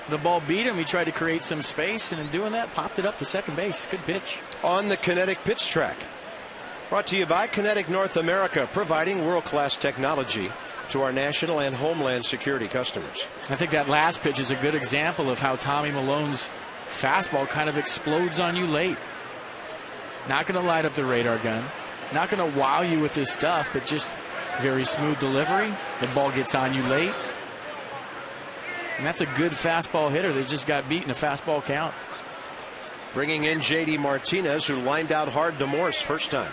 The ball beat him. He tried to create some space, and in doing that, popped it up to second base. Good pitch. On the Kinetic Pitch Track. Brought to you by Kinetic North America, providing world-class technology to our national and homeland security customers. I think that last pitch is a good example of how Tommy Malone's fastball kind of explodes on you late. Not going to light up the radar gun. Not going to wow you with this stuff, but just very smooth delivery. The ball gets on you late. And that's a good fastball hitter that just got beat in a fastball count. Bringing in J.D. Martinez, who lined out hard to Morse first time.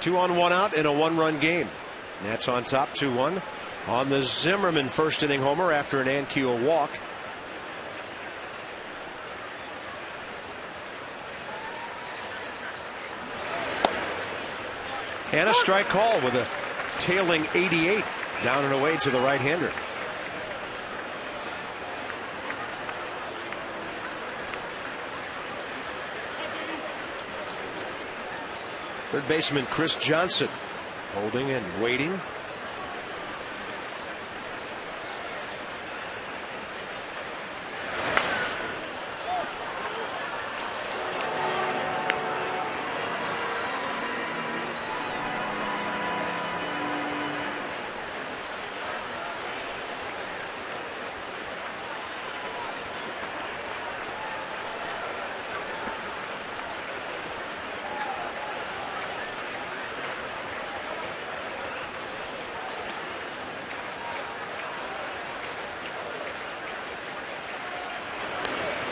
Two on, one out in a one-run game. Nats on top, 2-1 on the Zimmerman first inning homer after an Ankiel walk. And a strike call with a tailing 88 down and away to the right-hander. Third baseman Chris Johnson holding and waiting.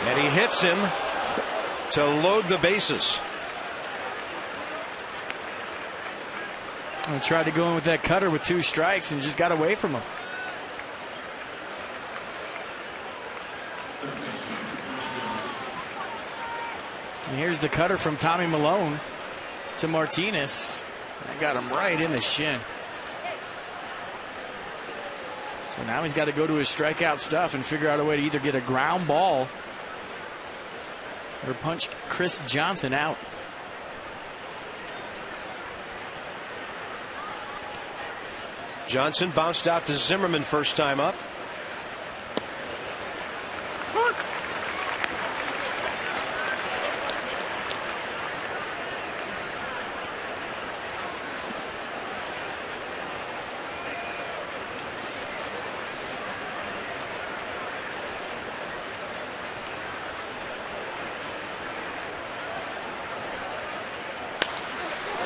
And he hits him to load the bases. I tried to go in with that cutter with 2 strikes and just got away from him. And here's the cutter from Tommy Malone to Martinez. That got him right in the shin. So now he's got to go to his strikeout stuff and figure out a way to either get a ground ball or punch Chris Johnson out. Johnson bounced out to Zimmerman first time up.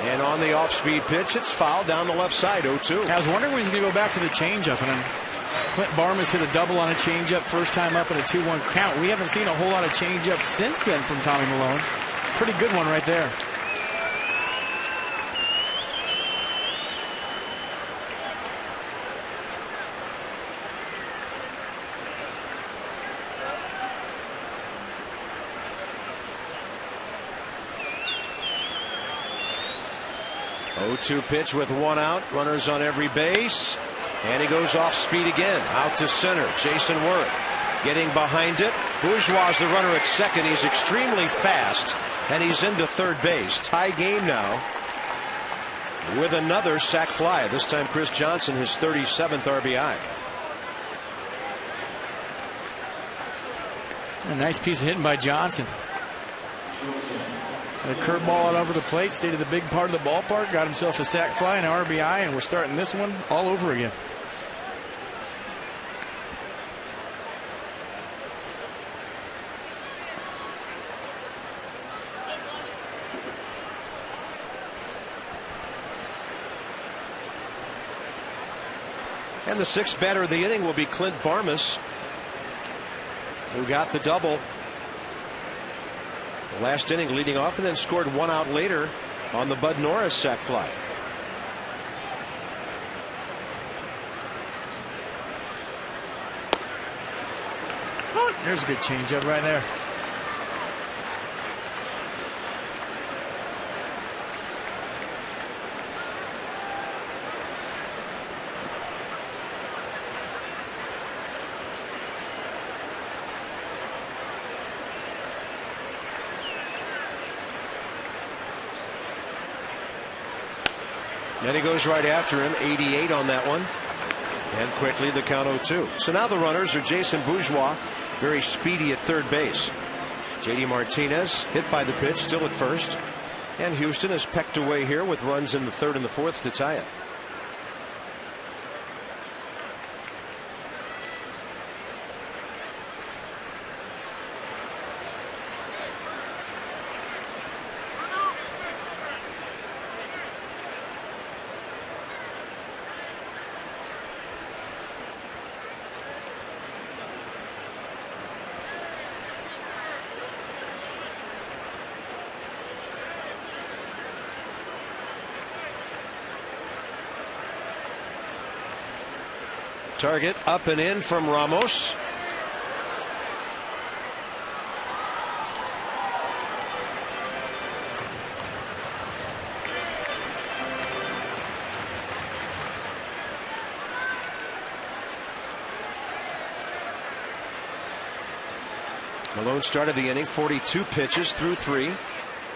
And on the off-speed pitch, it's foul down the left side, 0-2. I was wondering when he's going to go back to the changeup. And Clint Barmas hit a double on a changeup first time up in a 2-1 count. We haven't seen a whole lot of changeup since then from Tommy Malone. Pretty good one right there. Two pitch with 1 out, runners on every base, and he goes off speed again, out to center. Jason Worth getting behind it. Bourgeois the runner at second. He's extremely fast, and he's into third base. Tie game now with another sac fly. This time Chris Johnson, his 37th RBI. A nice piece of hitting by Johnson. A curveball out over the plate, stayed at the big part of the ballpark, got himself a sac fly and an RBI, and we're starting this one all over again. And the sixth batter of the inning will be Clint Barmas, who got the double the last inning leading off, and then scored one out later on the Bud Norris sac fly. There's a good changeup right there. Then he goes right after him, 88 on that one. And quickly the count 0-2. So now the runners are Jason Bourgeois, very speedy at third base. JD Martinez hit by the pitch, still at first. And Houston has pecked away here with runs in the third and the fourth to tie it. Target up and in from Ramos. Malone started the inning, 42 pitches through 3.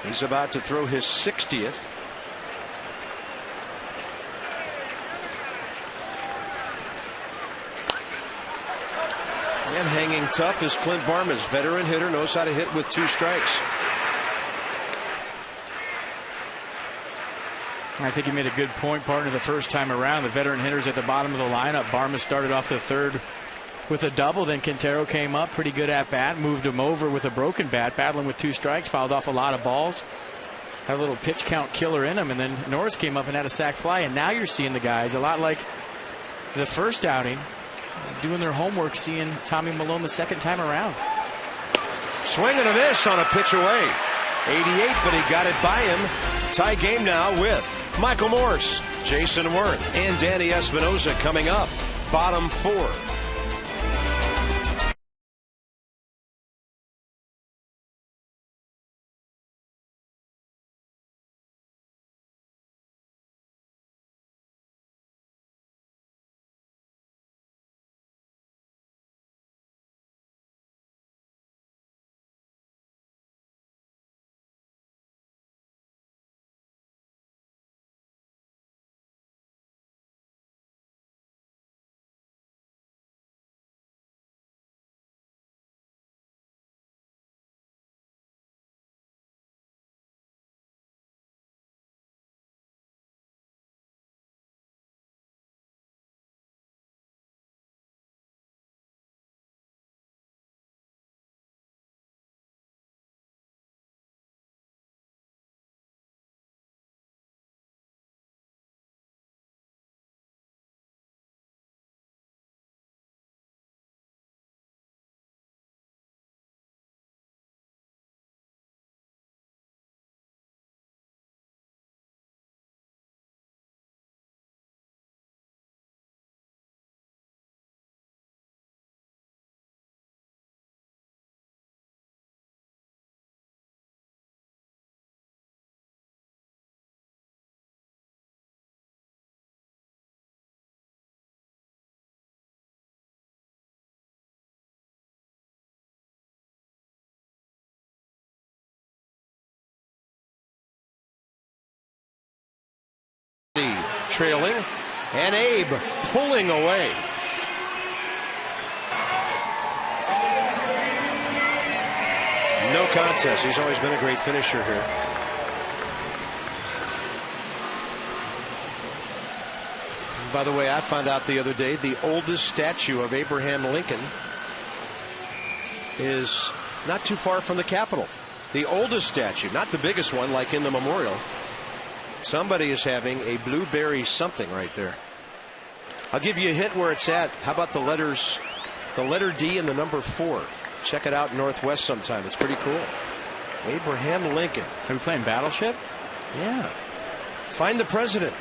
He's about to throw his 60th. And hanging tough is Clint Barmas, veteran hitter, knows how to hit with 2 strikes. I think he made a good point, partner, the first time around. The veteran hitters at the bottom of the lineup. Barmas started off the third with a double. Then Quintero came up, pretty good at bat, moved him over with a broken bat, battling with 2 strikes, fouled off a lot of balls. Had a little pitch count killer in him, and then Norris came up and had a sac fly. And now you're seeing the guys a lot like the first outing, doing their homework, seeing Tommy Malone the second time around. Swing and a miss on a pitch away. 88, but he got it by him. Tie game now with Michael Morse, Jason Worth, and Danny Espinosa coming up. Bottom 4. Trailing, and Abe pulling away. No contest. He's always been a great finisher here. By the way, I found out the other day the oldest statue of Abraham Lincoln is not too far from the Capitol. The oldest statue, not the biggest one like in the memorial. Somebody is having a blueberry something right there. I'll give you a hint where it's at. How about the letter D and the number 4? Check it out in Northwest sometime. It's pretty cool. Abraham Lincoln. Are we playing Battleship? Yeah. Find the president.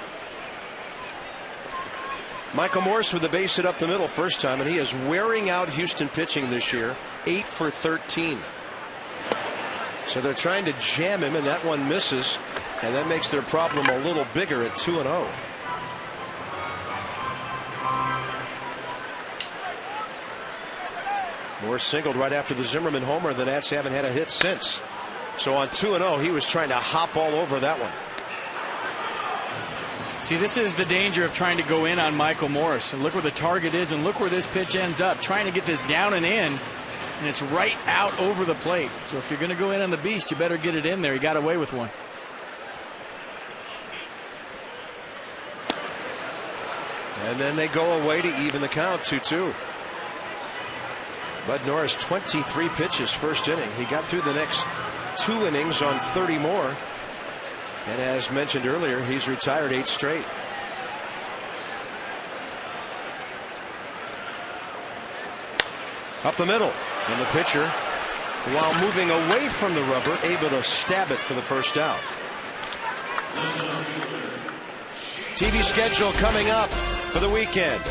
Michael Morse with the base hit up the middle first time, and he is wearing out Houston pitching this year. 8 for 13. So they're trying to jam him, and that one misses, and that makes their problem a little bigger at 2-0. Morse singled right after the Zimmerman homer. The Nats haven't had a hit since. So on 2-0, he was trying to hop all over that one. See, this is the danger of trying to go in on Michael Morse. And look where the target is, and look where this pitch ends up. Trying to get this down and in, and it's right out over the plate. So if you're going to go in on the beast, you better get it in there. He got away with one. And then they go away to even the count, 2-2. Bud Norris, 23 pitches first inning. He got through the next 2 innings on 30 more. And as mentioned earlier, he's retired 8 straight. Up the middle. And the pitcher, while moving away from the rubber, able to stab it for the first out. TV schedule coming up for the weekend.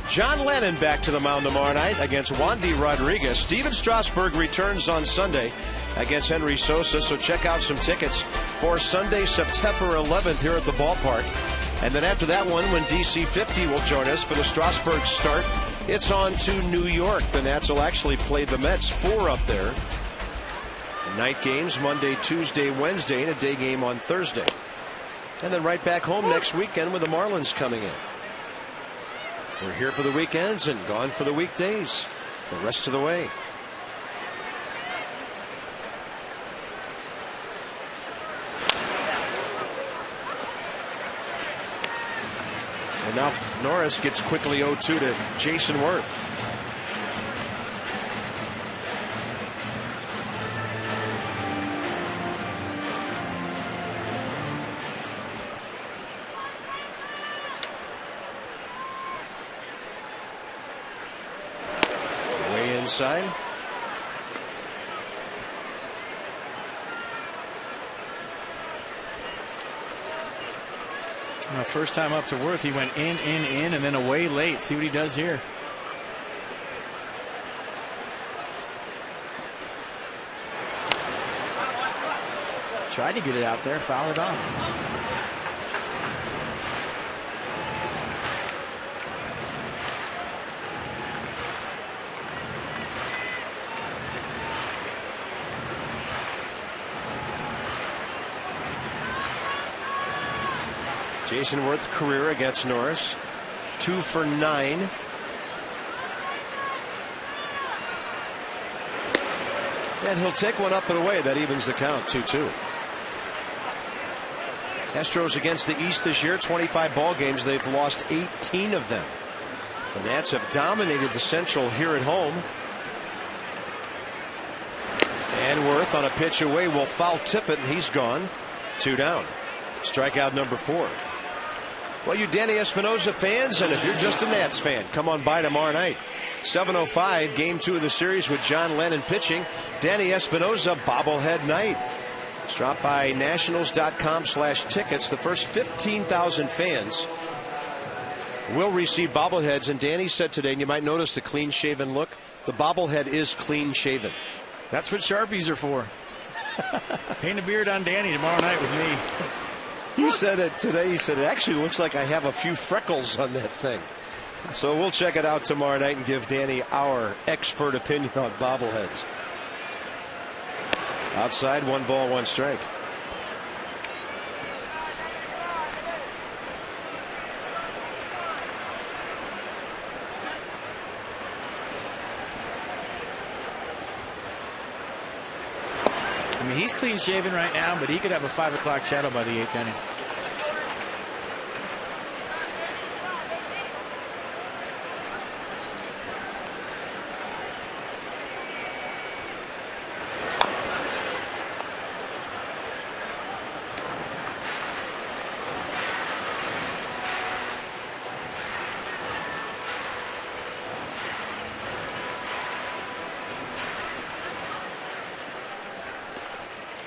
John Lennon back to the mound tomorrow night against Wandy Rodriguez. Steven Strasburg returns on Sunday against Henry Sosa. So check out some tickets for Sunday, September 11th here at the ballpark. And then after that one, when DC 50 will join us for the Strasburg start, it's on to New York. The Nats will actually play the Mets, 4 up there. Night games Monday, Tuesday, Wednesday, and a day game on Thursday. And then right back home next weekend with the Marlins coming in. We're here for the weekends and gone for the weekdays the rest of the way. And now Norris gets quickly 0-2 to Jason Worth. Inside. First time up to Worth, he went in, and then away late. See what he does here. Tried to get it out there, fouled it off. Jason Worth career against Norris, 2 for 9. And he'll take one up and away. That evens the count, 2-2. Astros against the East this year, 25 ball games. They've lost 18 of them. The Nats have dominated the Central here at home. And Worth on a pitch away will foul tip it, and he's gone. 2 down. Strikeout number 4. Well, you Danny Espinosa fans, and if you're just a Nats fan, come on by tomorrow night. 7:05, game 2 of the series with John Lennon pitching. Danny Espinosa, bobblehead night. Drop by nationals.com/tickets. The first 15,000 fans will receive bobbleheads. And Danny said today, and you might notice the clean-shaven look, the bobblehead is clean-shaven. That's what Sharpies are for. Paint a beard on Danny tomorrow night with me. He said it today. He said it actually looks like I have a few freckles on that thing. So we'll check it out tomorrow night and give Danny our expert opinion on bobbleheads. Outside, 1 ball, 1 strike. I mean, he's clean shaven right now, but he could have a 5 o'clock shadow by the 8th inning.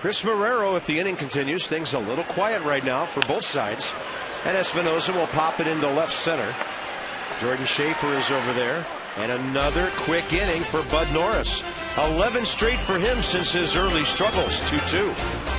Chris Marrero, if the inning continues, things a little quiet right now for both sides. And Espinosa will pop it into left center. Jordan Schaefer is over there. And another quick inning for Bud Norris. 11 straight for him since his early struggles. 2-2.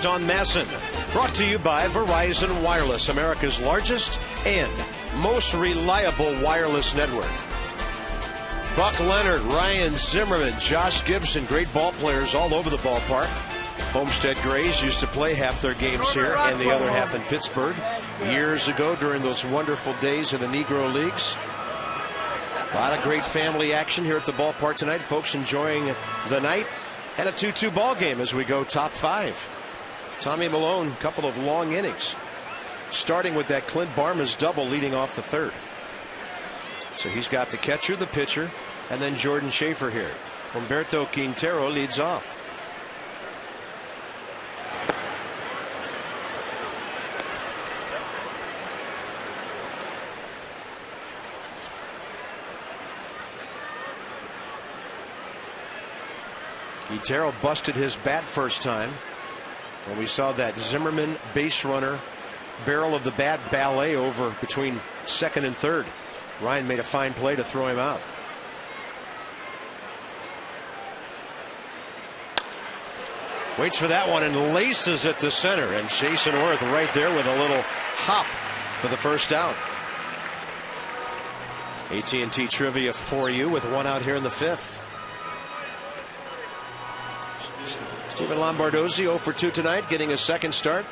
On Masson, brought to you by Verizon Wireless, America's largest and most reliable wireless network. Buck Leonard, Ryan Zimmerman, Josh Gibson, great ball players all over the ballpark. Homestead Grays used to play half their games here and the other half in Pittsburgh years ago during those wonderful days of the Negro Leagues. A lot of great family action here at the ballpark tonight. Folks enjoying the night and a 2-2 ball game as we go top five. Tommy Malone, a couple of long innings, starting with that Clint Barmas double leading off the third. So he's got the catcher, the pitcher, and then Jordan Schaefer here. Humberto Quintero leads off. Quintero busted his bat first time. And we saw that Zimmerman base runner barrel of the bat ballet over between second and third. Ryan made a fine play to throw him out. Waits for that one and laces it to center. And Jason Worth right there with a little hop for the first out. AT&T trivia for you with one out here in the fifth. Stephen Lombardozzi 0 for 2 tonight, getting a second start.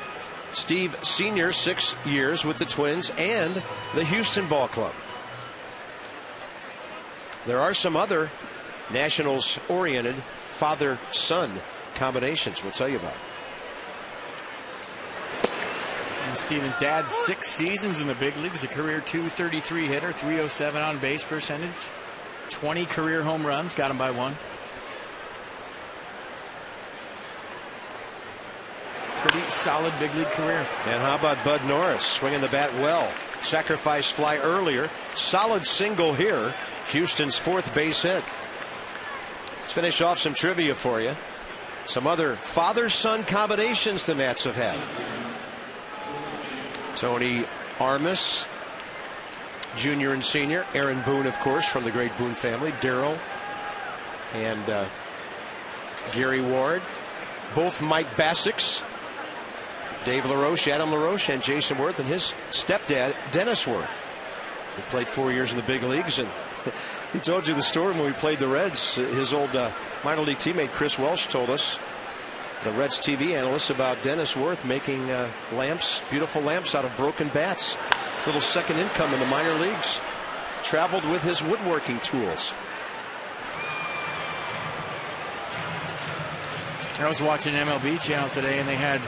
Steve Sr., 6 years with the Twins and the Houston Ball Club. There are some other Nationals-oriented father-son combinations we'll tell you about. And Stephen's dad, 6 seasons in the big leagues, a career .233 hitter, .307 on base percentage, 20 career home runs, got him by 1. Pretty solid big league career. And how about Bud Norris swinging the bat well? Sacrifice fly earlier. Solid single here. Houston's 4th base hit. Let's finish off some trivia for you. Some other father-son combinations the Nats have had. Tony Armas, Jr. and Sr. Aaron Boone, of course, from the great Boone family. Darryl and Gary Ward. Both Mike Bassics. Dave LaRoche, Adam LaRoche, and Jason Worth, and his stepdad, Dennis Worth. He played 4 years in the big leagues, and he told you the story when we played the Reds. His old minor league teammate Chris Welsh told us, the Reds TV analyst, about Dennis Worth making lamps, beautiful lamps out of broken bats. Little second income in the minor leagues. Traveled with his woodworking tools. I was watching MLB channel today, and they had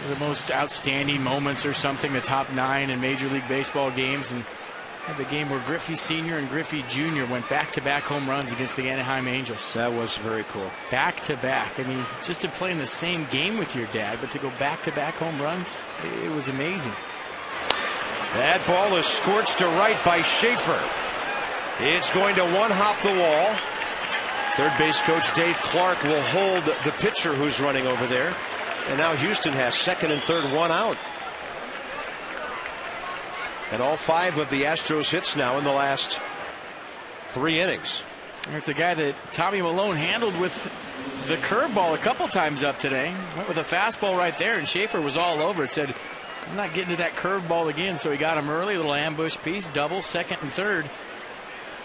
the most outstanding moments or something, the top 9 in Major League Baseball games, and Had the game where Griffey Sr. and Griffey Jr. went back-to-back home runs against the Anaheim Angels. That was very cool. Back-to-back. I mean, just to play in the same game with your dad, but to go back-to-back home runs, it was amazing. That ball is scorched to right by Schaefer. It's going to one-hop the wall. Third base coach Dave Clark will hold the pitcher who's running over there. And now Houston has second and third, one out. And all 5 of the Astros hits now in the last 3 innings. It's a guy that Tommy Malone handled with the curveball a couple times up today. Went with a fastball right there, and Schaefer was all over it. Said, I'm not getting to that curveball again. So he got him early, a little ambush piece, double, second and third.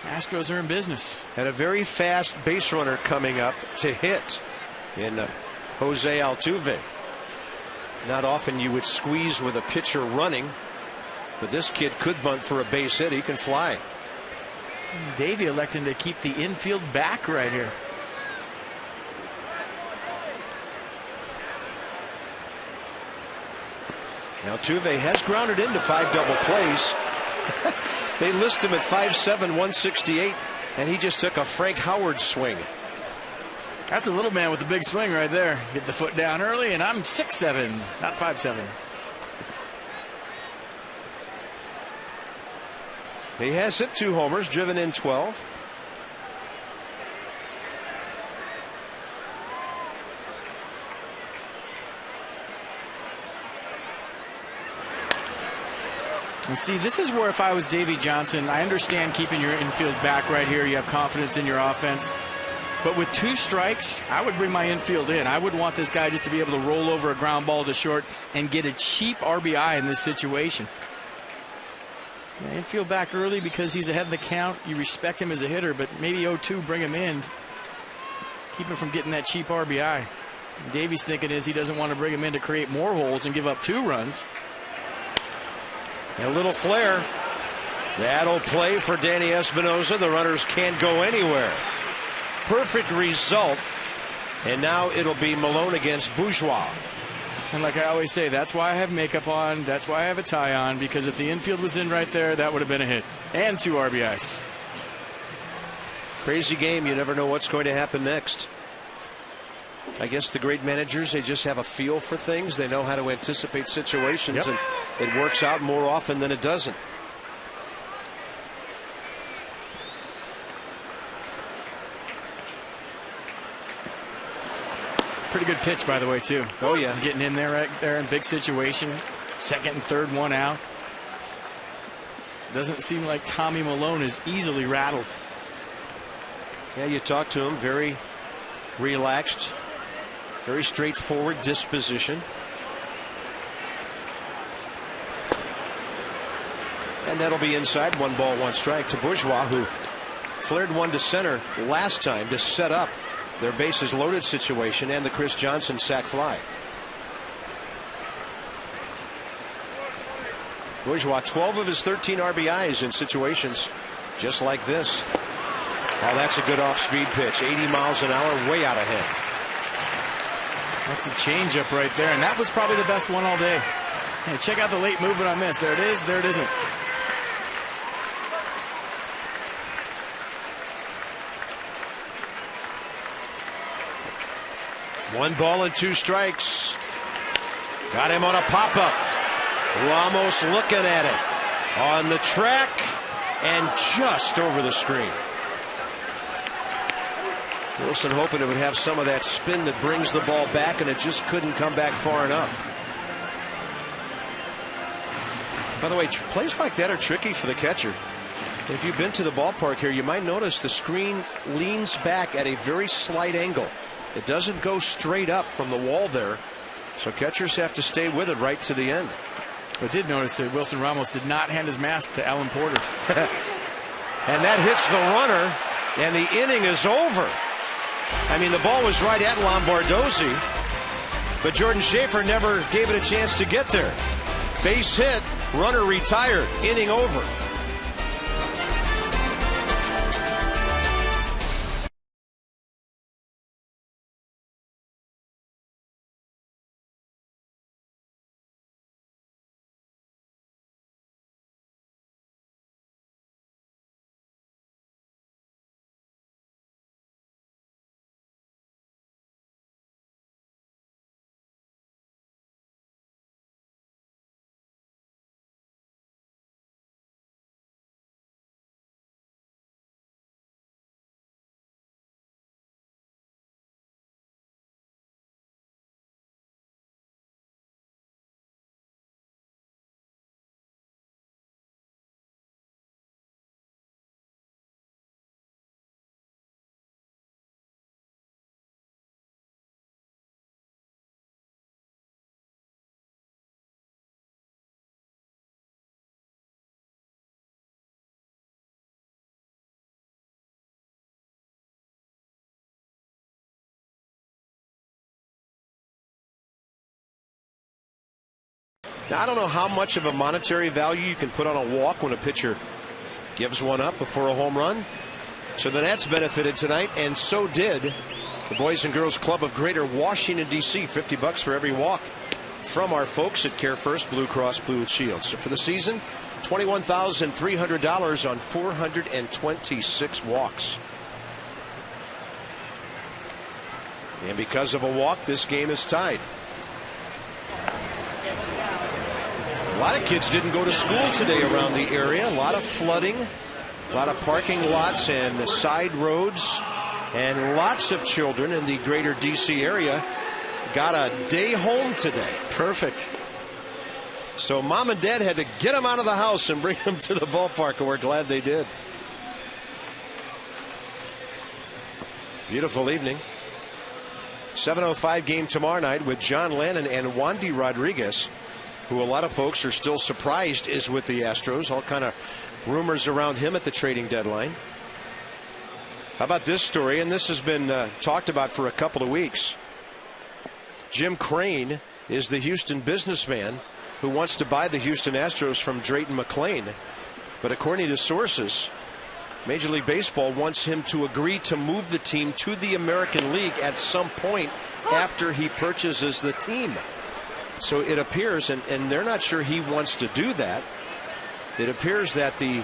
Astros are in business. And a very fast base runner coming up to hit in Jose Altuve. Not often you would squeeze with a pitcher running, but this kid could bunt for a base hit. He can fly. Davey electing to keep the infield back right here. Now Altuve has grounded into 5 double plays. They list him at 5'7", 168, and he just took a Frank Howard swing. That's a little man with a big swing right there. Get the foot down early, and I'm 6'7", not 5'7". He has hit 2 homers, driven in 12. And see, this is where if I was Davey Johnson, I understand keeping your infield back right here. You have confidence in your offense. But with 2 strikes, I would bring my infield in. I would want this guy just to be able to roll over a ground ball to short and get a cheap RBI in this situation. Yeah, infield back early because he's ahead in the count. You respect him as a hitter, but maybe 0-2, bring him in. Keep him from getting that cheap RBI. And Davey's thinking is he doesn't want to bring him in to create more holes and give up 2 runs. A little flare. That'll play for Danny Espinosa. The runners can't go anywhere. Perfect result. And now it'll be Malone against Bourgeois. And like I always say, that's why I have makeup on. That's why I have a tie on. Because if the infield was in right there, that would have been a hit. And 2 RBIs. Crazy game. You never know what's going to happen next. I guess the great managers, they just have a feel for things. They know how to anticipate situations, and it works out more often than it doesn't. Pretty good pitch, by the way, too. Oh, yeah. Getting in there right there in big situation. Second and third, 1 out. Doesn't seem like Tommy Malone is easily rattled. Yeah, you talk to him, very relaxed. Very straightforward disposition. And that'll be inside. 1 ball, 1 strike to Bourgeois, who flared one to center last time to set up their bases loaded situation and the Chris Johnson sac fly. Bourgeois, 12 of his 13 RBIs in situations just like this. Oh, that's a good off-speed pitch. 80 miles an hour, way out ahead. That's a changeup right there, and that was probably the best one all day. Hey, check out the late movement on this. There it is. There it isn't. One ball and 2 strikes. Got him on a pop-up. Ramos looking at it. On the track and just over the screen. Wilson hoping it would have some of that spin that brings the ball back, and it just couldn't come back far enough. By the way, plays like that are tricky for the catcher. If you've been to the ballpark here, you might notice the screen leans back at a very slight angle. It doesn't go straight up from the wall there, so catchers have to stay with it right to the end. I did notice that Wilson Ramos did not hand his mask to Alan Porter. And that hits the runner, and the inning is over. I mean, the ball was right at Lombardozzi, but Jordan Schaefer never gave it a chance to get there. Base hit, runner retired, inning over. Now, I don't know how much of a monetary value you can put on a walk when a pitcher gives one up before a home run. So the Nats benefited tonight, and so did the Boys and Girls Club of Greater Washington, D.C. $50 for every walk from our folks at Care First Blue Cross Blue Shield. So for the season, $21,300 on 426 walks. And because of a walk, this game is tied. A lot of kids didn't go to school today around the area. A lot of flooding, a lot of parking lots and the side roads, and lots of children in the greater D.C. area got a day home today. Perfect. So mom and dad had to get them out of the house and bring them to the ballpark, and we're glad they did. Beautiful evening. 7:05 game tomorrow night with John Lannon and Wandy Rodriguez, who a lot of folks are still surprised is with the Astros. All kind of rumors around him at the trading deadline. How about this story? And this has been talked about for a couple of weeks. Jim Crane is the Houston businessman who wants to buy the Houston Astros from Drayton McClain. But according to sources, Major League Baseball wants him to agree to move the team to the American League at some point after he purchases the team. So it appears, and they're not sure he wants to do that, it appears that the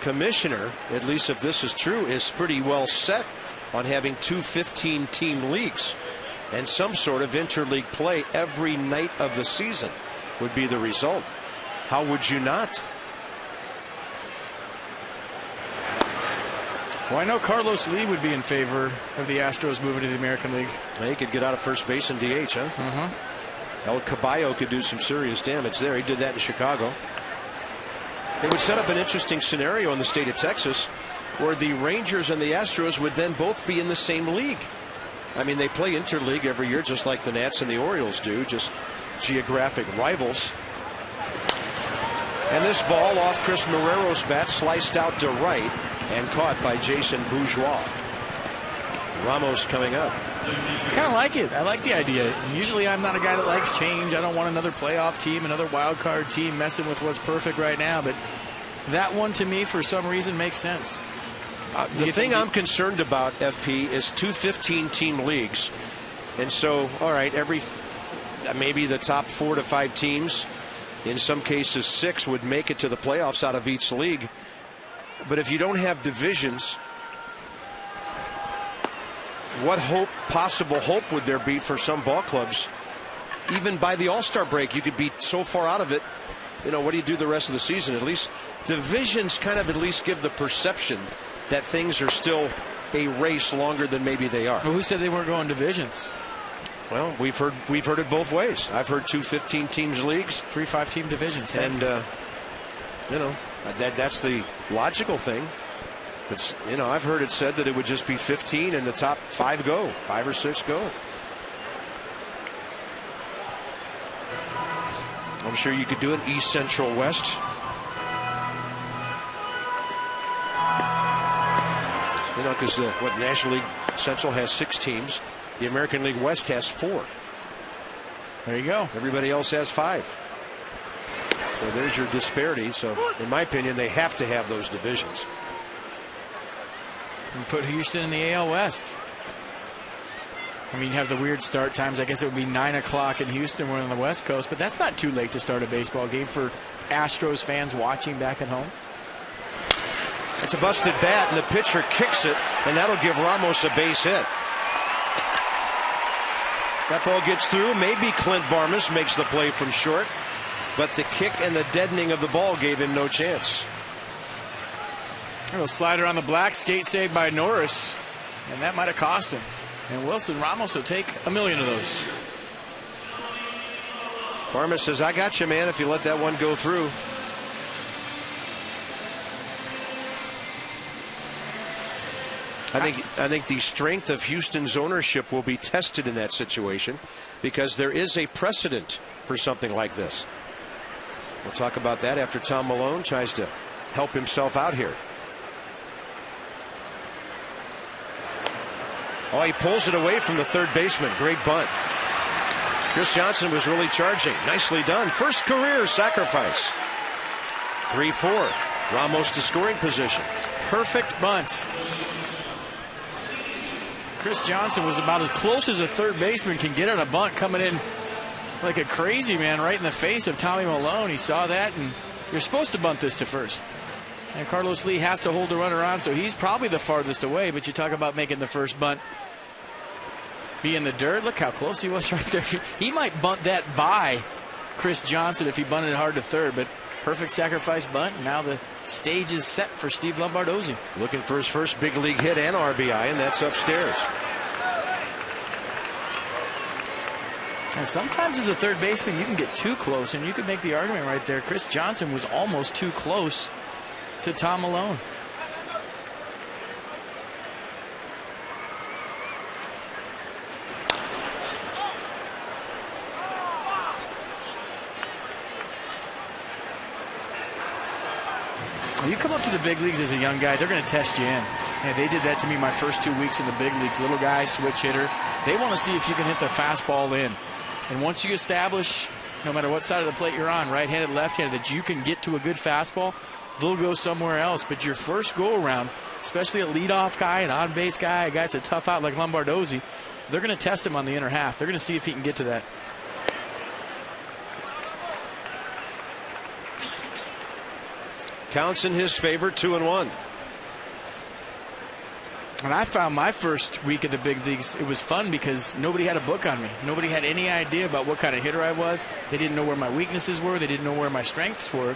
commissioner, at least if this is true, is pretty well set on having two 15-team leagues, and some sort of interleague play every night of the season would be the result. How would you not? Well, I know Carlos Lee would be in favor of the Astros moving to the American League. He could get out of first base and DH, huh? Mm-hmm. El Caballo could do some serious damage there. He did that in Chicago. It would set up an interesting scenario in the state of Texas where the Rangers and the Astros would then both be in the same league. I mean, they play interleague every year just like the Nats and the Orioles do, just geographic rivals. And this ball off Chris Marrero's bat, sliced out to right and caught by Jason Bourgeois. Ramos coming up. I kind of like it. I like the idea. Usually I'm not a guy that likes change. I don't want another playoff team, another wild card team messing with what's perfect right now. But that one, to me, for some reason, makes sense. The thing I'm concerned about, FP, is two 15-team leagues. And so, all right, maybe the top 4 to 5 teams, in some cases 6, would make it to the playoffs out of each league. But if you don't have divisions, what possible hope would there be for some ball clubs? Even by the All-Star break, you could be so far out of it. You know, what do you do the rest of the season? At least divisions kind of at least give the perception that things are still a race longer than maybe they are. Well, who said they weren't going divisions? Well, we've heard it both ways. I've heard 2 15-team leagues, 3 5-team divisions, and you know, that's the logical thing. It's, you know, I've heard it said that it would just be 15 and the top 5 go, 5 or 6 go. I'm sure you could do it East, Central, West. You know, because what National League Central has 6 teams, the American League West has 4. There you go. Everybody else has 5. So there's your disparity. So in my opinion, they have to have those divisions. And put Houston in the AL West. I mean, you have the weird start times. I guess it would be 9 o'clock in Houston. We're on the West Coast, but that's not too late to start a baseball game for Astros fans watching back at home. It's a busted bat, and the pitcher kicks it, and that'll give Ramos a base hit. That ball gets through. Maybe Clint Barmas makes the play from short, but the kick and the deadening of the ball gave him no chance. A little slider on the black, skate saved by Norris, and that might have cost him. And Wilson Ramos will take $1 million of those. Barmas says, I got you, man, if you let that one go through. I think the strength of Houston's ownership will be tested in that situation, because there is a precedent for something like this. We'll talk about that after Tom Malone tries to help himself out here. Oh, he pulls it away from the third baseman. Great bunt. Chris Johnson was really charging. Nicely done. First career sacrifice. 3-4. Ramos to scoring position. Perfect bunt. Chris Johnson was about as close as a third baseman can get on a bunt, coming in like a crazy man right in the face of Tommy Malone. He saw that, and you're supposed to bunt this to first. And Carlos Lee has to hold the runner on, so he's probably the farthest away. But you talk about making the first bunt be in the dirt. Look how close he was right there. He might bunt that by Chris Johnson if he bunted it hard to third, but perfect sacrifice bunt. Now the stage is set for Steve Lombardozzi. Looking for his first big league hit and RBI, and that's upstairs. And sometimes as a third baseman, you can get too close, and you could make the argument right there. Chris Johnson was almost too close to Tom Malone. When you come up to the big leagues as a young guy, they're going to test you in. And they did that to me my first 2 weeks in the big leagues. Little guy, switch hitter. They want to see if you can hit their fastball in. And once you establish, no matter what side of the plate you're on, right-handed, left-handed, that you can get to a good fastball, they'll go somewhere else. But your first go-around, especially a leadoff guy, an on-base guy, a guy that's a tough out like Lombardozzi, they're going to test him on the inner half. They're going to see if he can get to that. Counts in his favor, 2-1. And I found my first week at the big leagues, it was fun because nobody had a book on me. Nobody had any idea about what kind of hitter I was. They didn't know where my weaknesses were. They didn't know where my strengths were.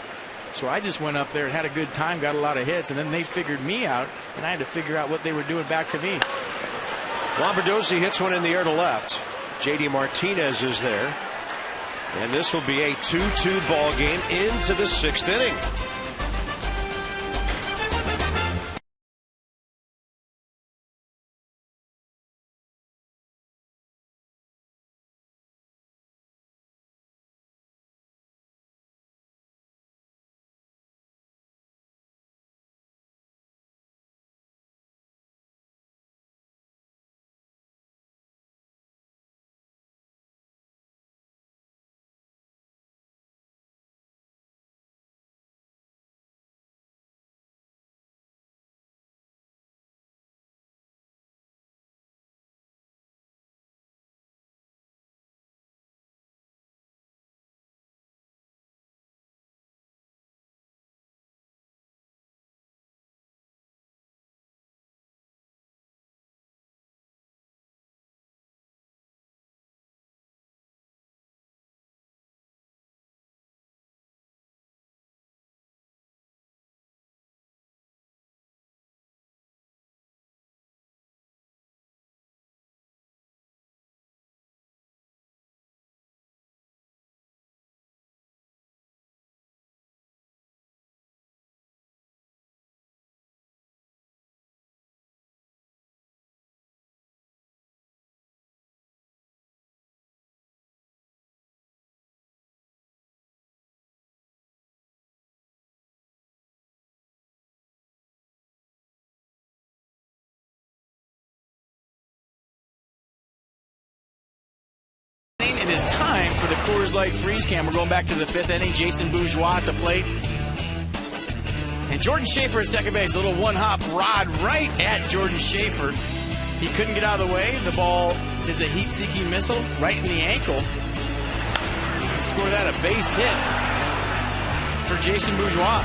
So I just went up there and had a good time, got a lot of hits, and then they figured me out, and I had to figure out what they were doing back to me. Lombardozzi hits one in the air to left. J.D. Martinez is there. And this will be a 2-2 ball game into the 6th inning. It is time for the Coors Light Freeze Cam. We're going back to the 5th inning. Jason Bourgeois at the plate. And Jordan Schaefer at second base. A little one-hop rod right at Jordan Schaefer. He couldn't get out of the way. The ball is a heat-seeking missile right in the ankle. Score that, a base hit for Jason Bourgeois.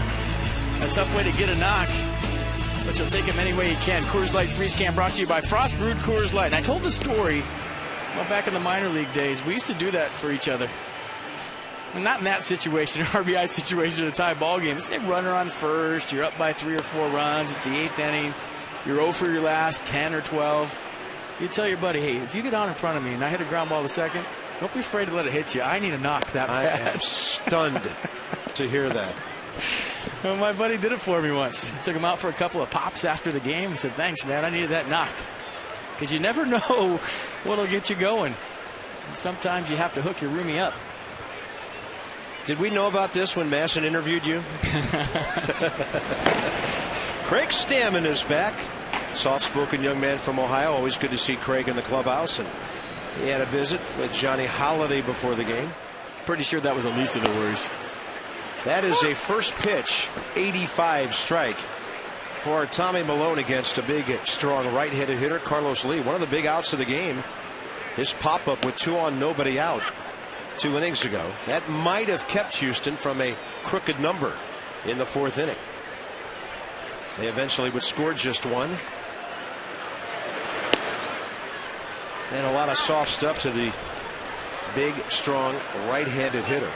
A tough way to get a knock, but you'll take him any way you can. Coors Light Freeze Cam brought to you by Frost Brewed Coors Light. And I told the story, well, back in the minor league days, we used to do that for each other. And not in that situation, an RBI situation, a tie ball game. It's a runner on first. You're up by 3 or 4 runs. It's the 8th inning. You're 0 for your last 10 or 12. You tell your buddy, hey, if you get on in front of me and I hit a ground ball to second, don't be afraid to let it hit you. I need a knock that bad. I am stunned to hear that. Well, my buddy did it for me once. Took him out for a couple of pops after the game and said, thanks, man. I needed that knock. Because you never know what'll get you going. And sometimes you have to hook your roomie up. Did we know about this when Masson interviewed you? Craig Stammen is back. Soft-spoken young man from Ohio. Always good to see Craig in the clubhouse. And He had a visit with Johnny Holiday before the game. Pretty sure that was the least of the worries. That is a first pitch 85 strike for Tommy Milone against a big, strong right-handed hitter, Carlos Lee. One of the big outs of the game. His pop-up with 2 on, nobody out 2 innings ago. That might have kept Houston from a crooked number in the 4th inning. They eventually would score just 1. And a lot of soft stuff to the big, strong right-handed hitter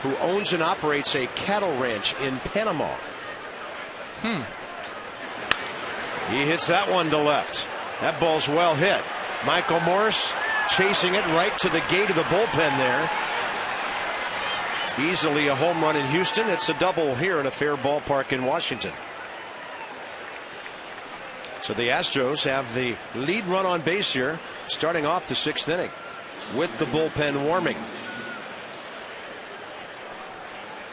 who owns and operates a cattle ranch in Panama. He hits that one to left. That ball's well hit. Michael Morse chasing it right to the gate of the bullpen there. Easily a home run in Houston. It's a double here in a fair ballpark in Washington. So the Astros have the lead run on base here, starting off the 6th inning with the bullpen warming.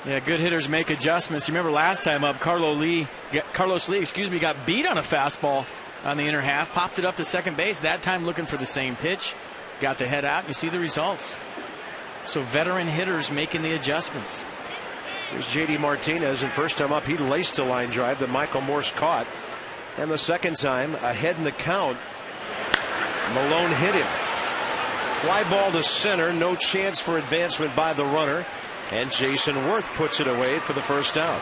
Yeah, good hitters make adjustments. You remember last time up, Carlos Lee, got beat on a fastball on the inner half, popped it up to second base. That time looking for the same pitch, got the head out, and you see the results. So veteran hitters making the adjustments. Here's J.D. Martinez, and first time up, he laced a line drive that Michael Morse caught. And the second time, ahead in the count, Milone hit him. Fly ball to center, no chance for advancement by the runner. And Jason Worth puts it away for the first out.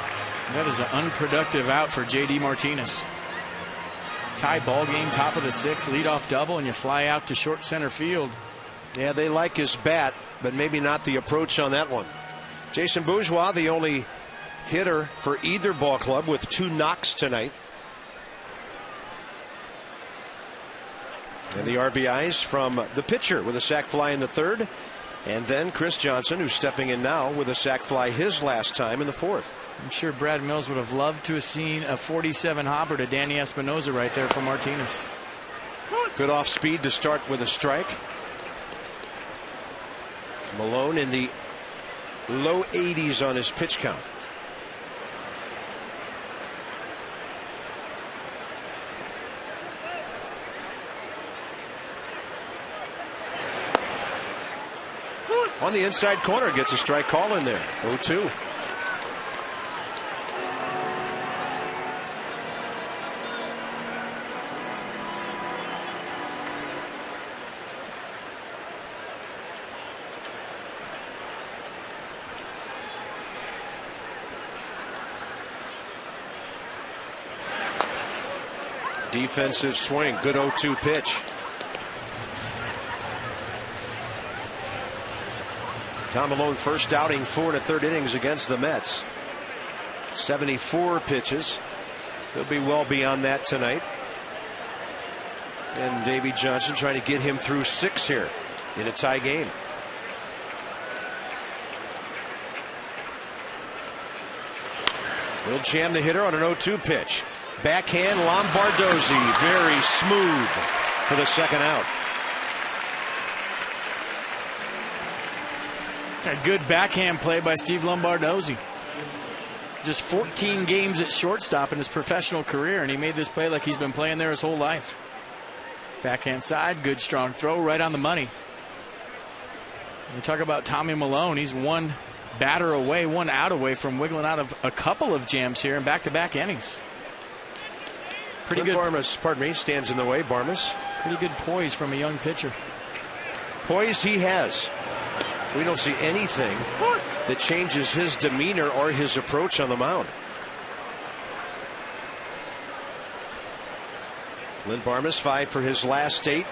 That is an unproductive out for J.D. Martinez. Tie ball game, top of the 6th, leadoff double, and you fly out to short center field. Yeah, they like his bat, but maybe not the approach on that one. Jason Bourgeois, the only hitter for either ball club with 2 knocks tonight. And the RBIs from the pitcher with a sac fly in the 3rd. And then Chris Johnson, who's stepping in now with a sac fly his last time in the 4th. I'm sure Brad Mills would have loved to have seen a 47 hopper to Danny Espinosa right there for Martinez. Good off speed to start with a strike. Milone in the low 80s on his pitch count. On the inside corner, gets a strike call in there. 0-2. Defensive swing, good 0-2 pitch. Tom Milone first outing 4 1/3 innings against the Mets. 74 pitches. He'll be well beyond that tonight. And Davey Johnson trying to get him through 6 here in a tie game. He'll jam the hitter on an 0-2 pitch. Backhand Lombardozzi, very smooth for the second out. A good backhand play by Steve Lombardozzi. Just 14 games at shortstop in his professional career, and he made this play like he's been playing there his whole life. Backhand side, good strong throw, right on the money. We talk about Tommy Milone. He's one batter away, 1 out away from wiggling out of a couple of jams here in back-to-back innings. Pretty good. Barmes, pardon me, stands in the way. Barmes. Pretty good poise from a young pitcher. Poise he has. We don't see anything that changes his demeanor or his approach on the mound. Clint Barmes 5 for his last 8.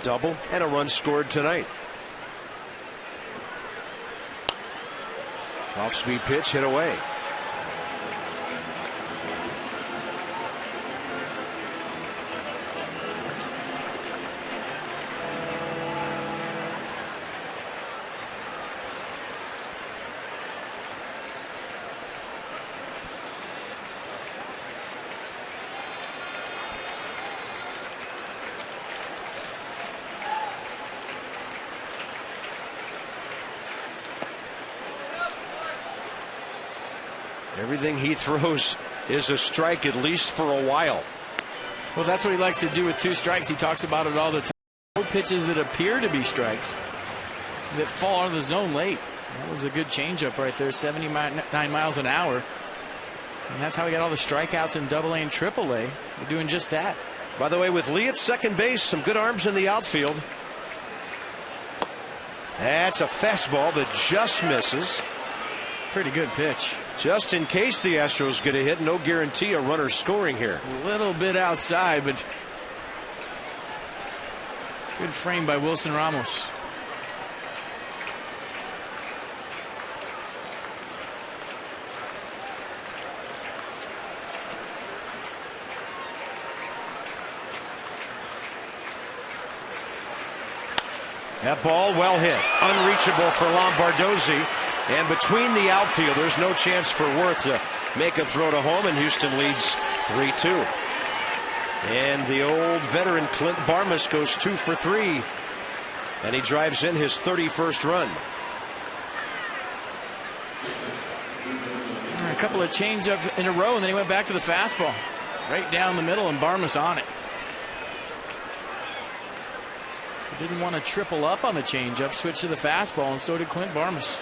Double and a run scored tonight. Off speed pitch hit away. Everything he throws is a strike, at least for a while. Well, that's what he likes to do with 2 strikes. He talks about it all the time. No pitches that appear to be strikes that fall out of the zone late. That was a good changeup right there, 79 miles an hour. And that's how he got all the strikeouts in AA and AAA. They're doing just that. By the way, with Lee at second base, some good arms in the outfield. That's a fastball that just misses. Pretty good pitch. Just in case the Astros get a hit, no guarantee a runner scoring here. A little bit outside, but good frame by Wilson Ramos. That ball well hit. Unreachable for Lombardozzi. And between the outfielders, no chance for Worth to make a throw to home, and Houston leads 3-2. And the old veteran Clint Barmas goes 2 for 3. And he drives in his 31st run. A couple of changeups in a row, and then he went back to the fastball. Right down the middle, and Barmas on it. So didn't want to triple up on the changeup, switched to the fastball, and so did Clint Barmas.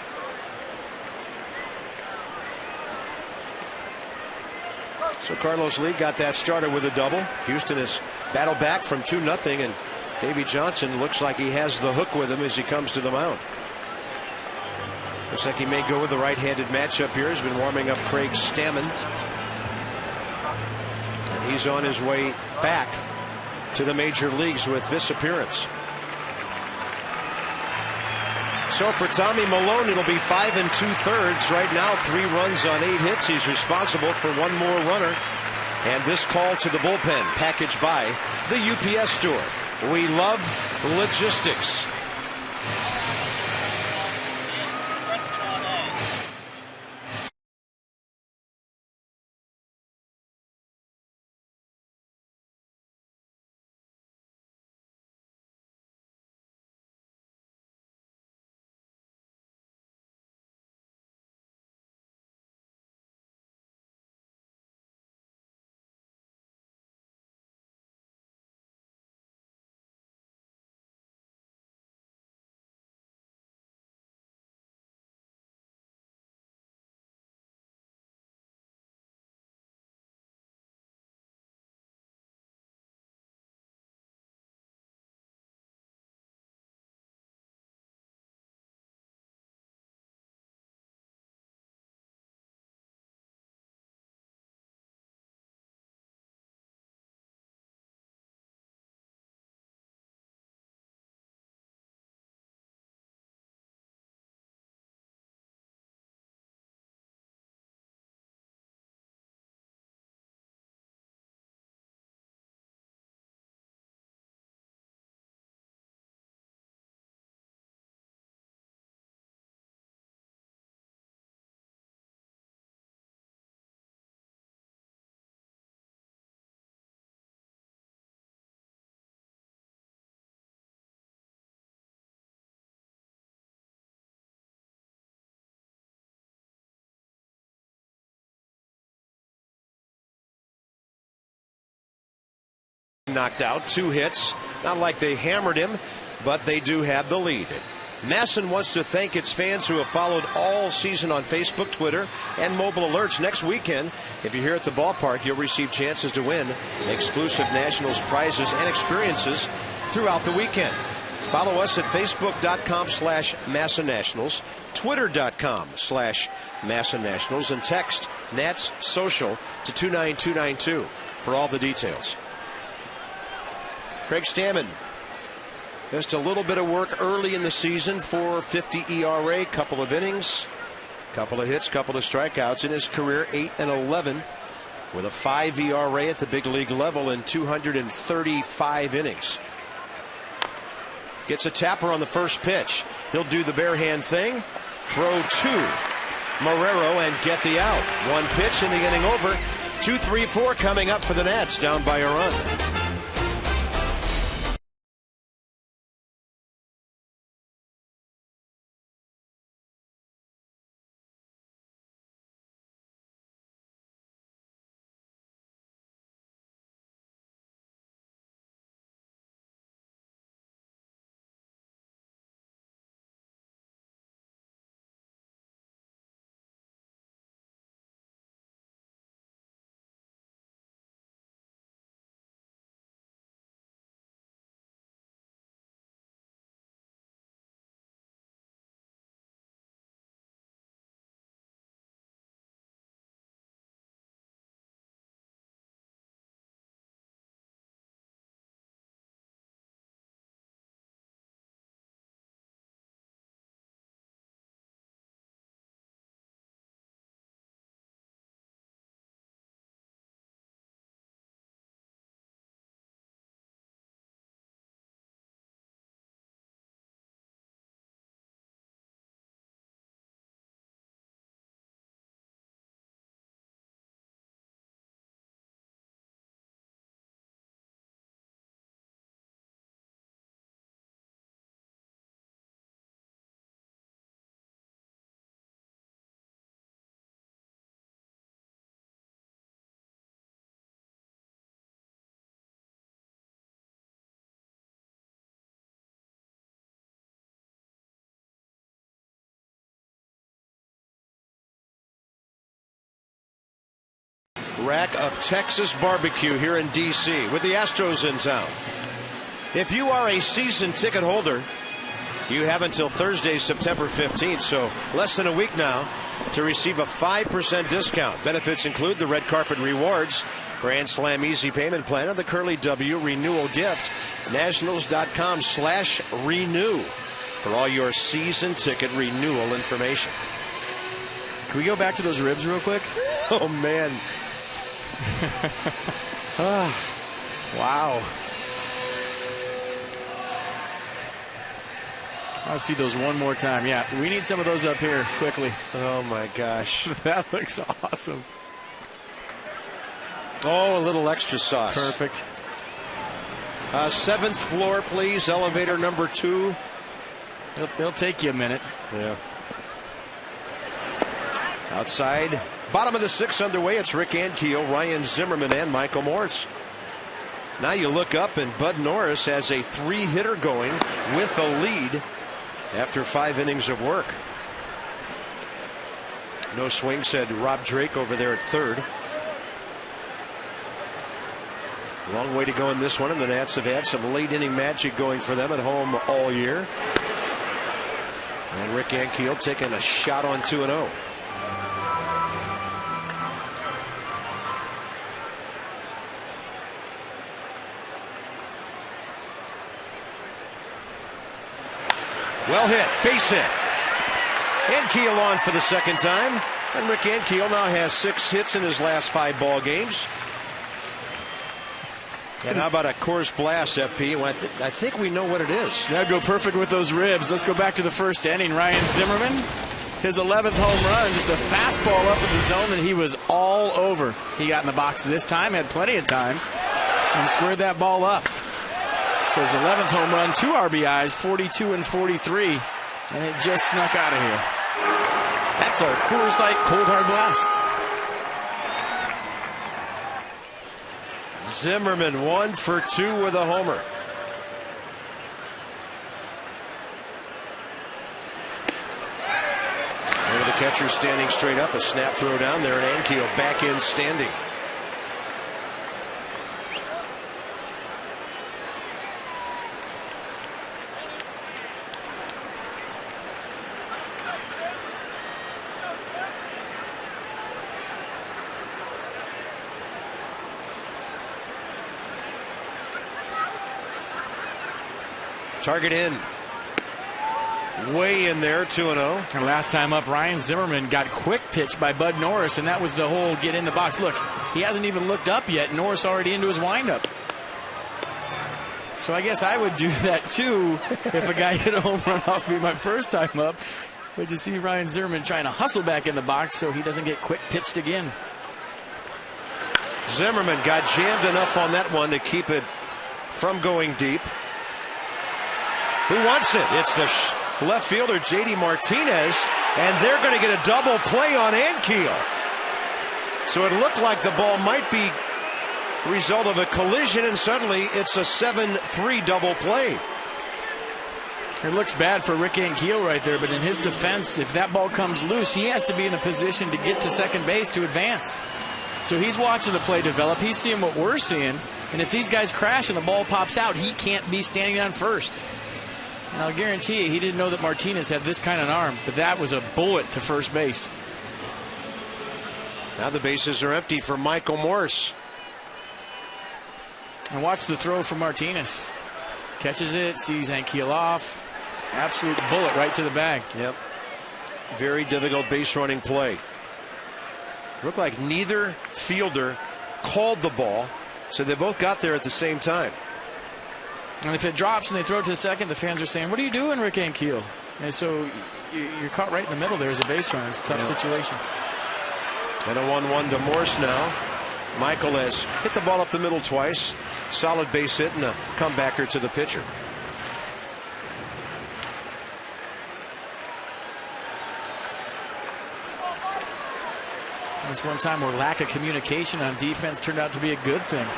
So Carlos Lee got that started with a double. Houston has battled back from 2-0, and Davey Johnson looks like he has the hook with him as he comes to the mound. Looks like he may go with the right-handed matchup here. He's been warming up Craig Stammen. And he's on his way back to the major leagues with this appearance. So for Tommy Milone, it'll be 5 2/3 right now. 3 runs on 8 hits. He's responsible for 1 more runner. And this call to the bullpen, packaged by the UPS store. We love logistics. Knocked out, 2 hits. Not like they hammered him, but they do have the lead. Masson wants to thank its fans who have followed all season on Facebook, Twitter, and mobile alerts. Next weekend, if you're here at the ballpark, you'll receive chances to win exclusive Nationals prizes and experiences throughout the weekend. Follow us at Facebook.com/Massa Nationals, Twitter.com/Massa Nationals, and text Nats Social to 29292 for all the details. Craig Stammen, just a little bit of work early in the season, 4.50 ERA, couple of innings, couple of hits, couple of strikeouts in his career, 8-11, with a 5 ERA at the big league level in 235 innings. Gets a tapper on the first pitch. He'll do the bare hand thing, throw to Marrero and get the out. 1 pitch in the inning over. 2-3-4 coming up for the Nats, down by a run. rack of Texas barbecue here in D.C. with the Astros in town. If you are a season ticket holder, you have until Thursday, September 15th, so less than a week now, to receive a 5% discount. Benefits include the Red Carpet Rewards, Grand Slam Easy Payment Plan, and the Curly W Renewal Gift. Nationals.com/renew for all your season ticket renewal information. Can we go back to those ribs real quick? Oh, man. Wow. I'll see those one more time. Yeah, we need some of those up here quickly. Oh, my gosh. That looks awesome. Oh, a little extra sauce. Perfect. 7th floor, please. Elevator number 2. It'll take you a minute. Yeah. Outside. Bottom of the 6th underway. It's Rick Ankiel, Ryan Zimmerman, and Michael Morse. Now you look up, and Bud Norris has a 3-hitter going with a lead after 5 innings of work. No swing, said Rob Drake over there at third. Long way to go in this one, and the Nats have had some late inning magic going for them at home all year. And Rick Ankiel taking a shot on 2-0. Well hit, base hit. Ankiel on for the second time. And Rick Ankiel now has 6 hits in his last 5 ball games. And how about a Coors Blast, FP? Well, I think we know what it is. That'd go perfect with those ribs. Let's go back to the first inning. Ryan Zimmerman, his 11th home run, just a fastball up in the zone, and he was all over. He got in the box this time, had plenty of time, and squared that ball up. So his 11th home run, 2 RBIs, 42 and 43, and it just snuck out of here. That's our Coors Light Cold Hard Blast. Zimmerman 1 for 2 with a homer. Over the catcher standing straight up. A snap throw down there, and Ankiel back in standing. Target in. Way in there, 2-0. And last time up, Ryan Zimmerman got quick pitched by Bud Norris, and that was the whole get in the box. Look, he hasn't even looked up yet. Norris already into his windup. So I guess I would do that too if a guy hit a home run off me my first time up. But you see Ryan Zimmerman trying to hustle back in the box so he doesn't get quick pitched again. Zimmerman got jammed enough on that one to keep it from going deep. Who wants it? It's the left fielder, J.D. Martinez, and they're going to get a double play on Ankiel. So it looked like the ball might be the result of a collision, and suddenly it's a 7-3 double play. It looks bad for Rick Ankiel right there, but in his defense, if that ball comes loose, he has to be in a position to get to second base to advance. So he's watching the play develop. He's seeing what we're seeing, and if these guys crash and the ball pops out, he can't be standing on first. And I'll guarantee you, he didn't know that Martinez had this kind of an arm, but that was a bullet to first base. Now the bases are empty for Michael Morse. And watch the throw from Martinez. Catches it, sees Ankiel off. Absolute bullet right to the bag. Yep. Very difficult base running play. Looked like neither fielder called the ball, so they both got there at the same time. And if it drops and they throw it to the second, the fans are saying, "What are you doing, Rick Ankiel?" And so you're caught right in the middle there as a base runner. It's a tough situation. And a 1-1 to Morse now. Michael has hit the ball up the middle twice. Solid base hit and a comebacker to the pitcher. That's one time where lack of communication on defense turned out to be a good thing.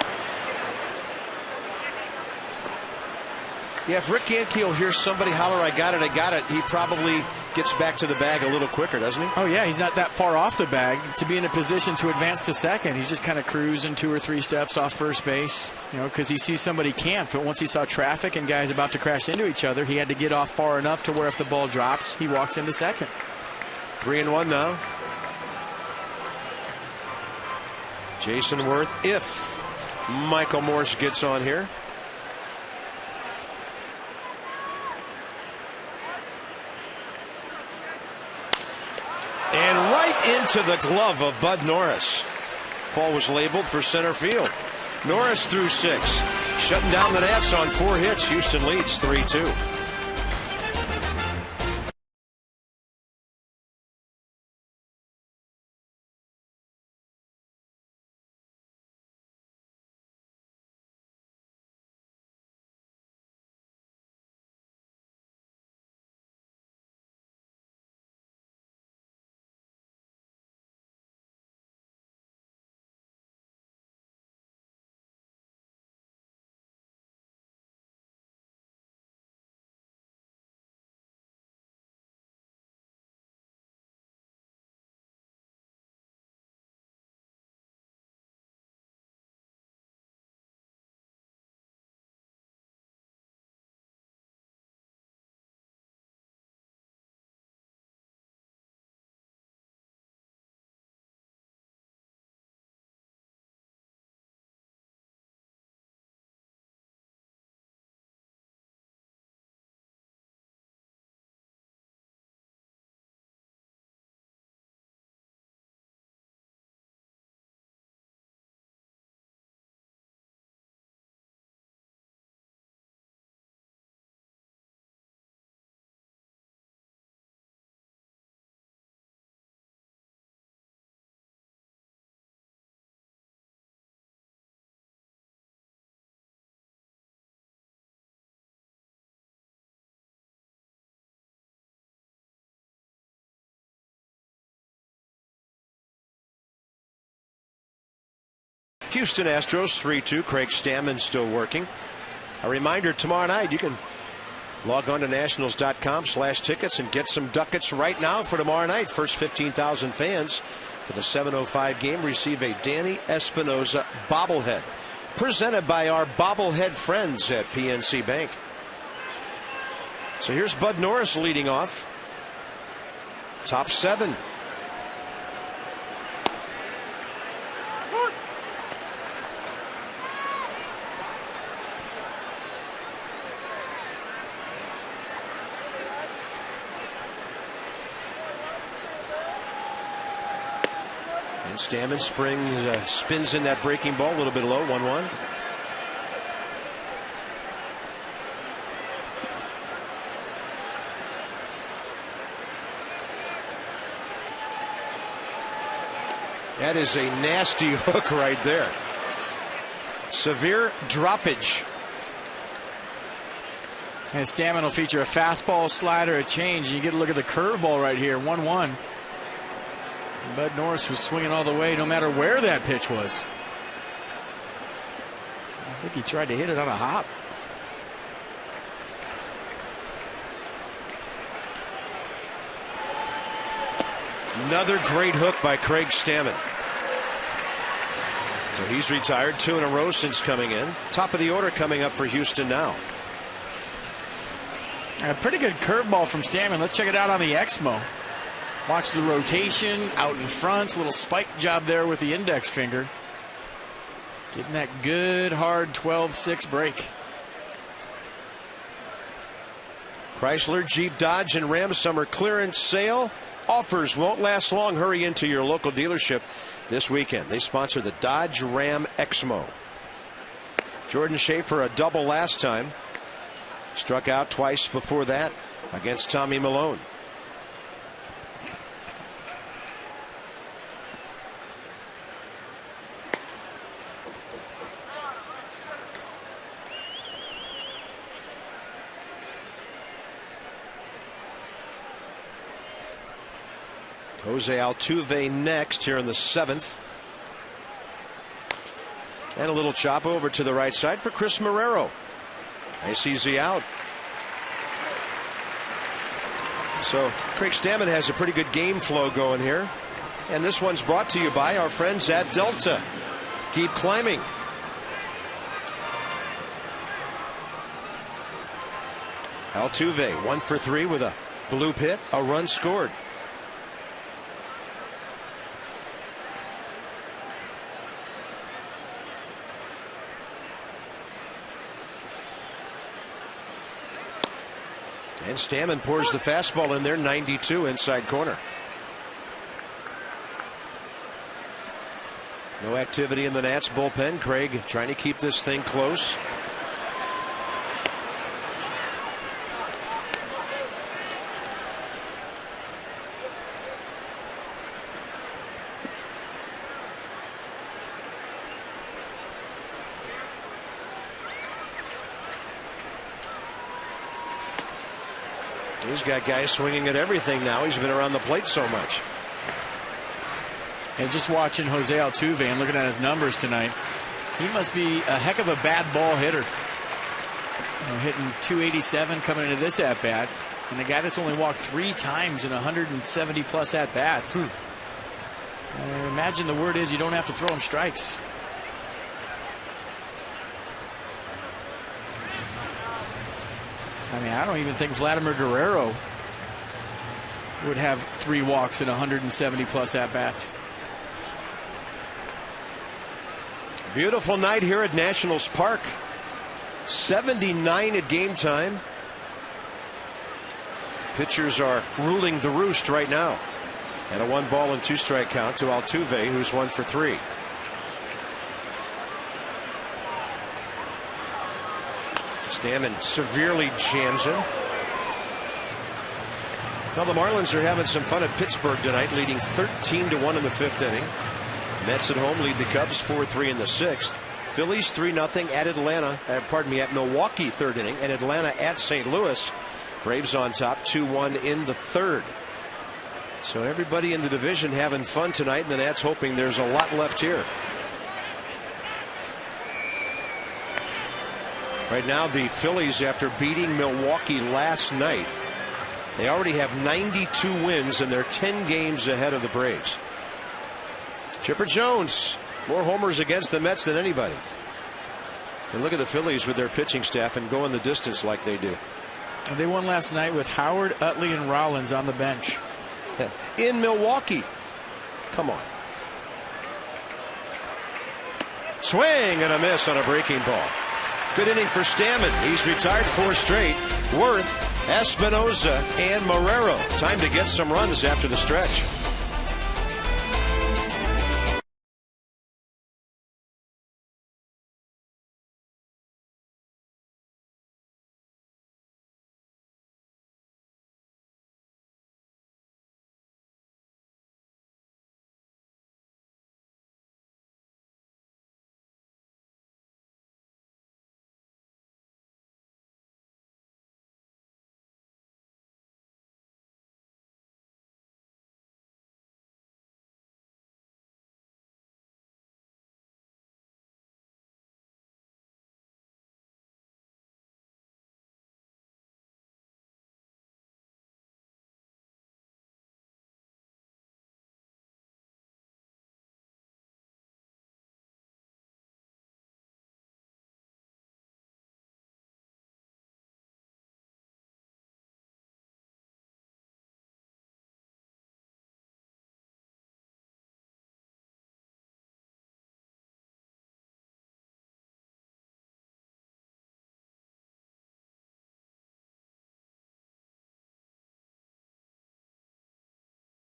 Yeah, if Rick Ankiel hears somebody holler, I got it, he probably gets back to the bag a little quicker, doesn't he? Oh, yeah, he's not that far off the bag to be in a position to advance to second. He's just kind of cruising 2 or 3 steps off first base, because he sees somebody camped. But once he saw traffic and guys about to crash into each other, he had to get off far enough to where if the ball drops, he walks into second. 3-1 now. Jason Worth, if Michael Morse gets on here. And right into the glove of Bud Norris. Ball was labeled for center field. Norris threw 6. Shutting down the Nats on 4 hits. Houston leads 3-2. Houston Astros 3-2. Craig Stammen still working. A reminder, tomorrow night you can log on to nationals.com/tickets and get some ducats right now for tomorrow night. First 15,000 fans for the 7:05 game receive a Danny Espinosa bobblehead, presented by our bobblehead friends at PNC Bank. So here's Bud Norris leading off. Top 7. And Stammen spins in that breaking ball a little bit low. 1-1. That is a nasty hook right there. Severe droppage. And Stammen will feature a fastball, slider, a change. You get a look at the curveball right here. 1-1. Bud Norris was swinging all the way no matter where that pitch was. I think he tried to hit it on a hop. Another great hook by Craig Stammen. So he's retired 2 in a row since coming in. Top of the order coming up for Houston now. A pretty good curveball from Stammen. Let's check it out on the Exmo. Watch the rotation out in front. Little spike job there with the index finger. Getting that good hard 12-6 break. Chrysler, Jeep, Dodge, and Ram summer clearance sale. Offers won't last long. Hurry into your local dealership this weekend. They sponsor the Dodge Ram Exmo. Jordan Schaefer a double last time. Struck out twice before that against Tommy Malone. Jose Altuve next here in the 7th. And a little chop over to the right side for Chris Marrero. Nice easy out. So Craig Stammen has a pretty good game flow going here. And this one's brought to you by our friends at Delta. Keep climbing. Altuve 1 for 3 with a bloop hit, a run scored. And Stammen pours the fastball in there, 92 inside corner. No activity in the Nats bullpen. Craig trying to keep this thing close. He's got guys swinging at everything now. He's been around the plate so much. And just watching Jose Altuve and looking at his numbers tonight, he must be a heck of a bad ball hitter. Hitting 287 coming into this at bat, and a guy that's only walked 3 times in 170 plus at bats. I imagine the word is you don't have to throw him strikes. I mean, I don't even think Vladimir Guerrero would have 3 walks in 170 plus at bats. Beautiful night here at Nationals Park. 79 at game time. Pitchers are ruling the roost right now. And a 1-ball and 2-strike count to Altuve, who's 1 for 3. Stammen severely jams him. Now the Marlins are having some fun at Pittsburgh tonight, leading 13-1 in the 5th inning. Mets at home lead the Cubs 4-3 in the 6th. Phillies 3-0 at Atlanta. At Milwaukee 3rd inning, and Atlanta at St. Louis. Braves on top 2-1 in the 3rd. So everybody in the division having fun tonight, and the Nats hoping there's a lot left here. Right now the Phillies, after beating Milwaukee last night, they already have 92 wins and they're 10 games ahead of the Braves. Chipper Jones, more homers against the Mets than anybody. And look at the Phillies with their pitching staff and going the distance like they do. And they won last night with Howard, Utley, and Rollins on the bench. In Milwaukee. Come on. Swing and a miss on a breaking ball. Good inning for Stammen. He's retired 4 straight. Worth, Espinoza, and Marrero. Time to get some runs after the stretch.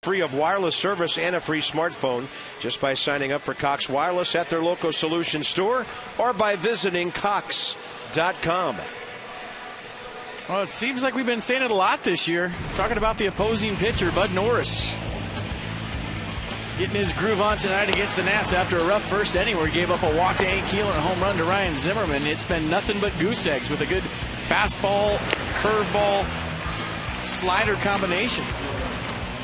Free of wireless service and a free smartphone just by signing up for Cox Wireless at their local solution store or by visiting Cox.com. Well, it seems like we've been saying it a lot this year. Talking about the opposing pitcher, Bud Norris. Getting his groove on tonight against the Nats after a rough first inning where he gave up a walk to Hank Keel and a home run to Ryan Zimmerman. It's been nothing but goose eggs with a good fastball, curveball, slider combination.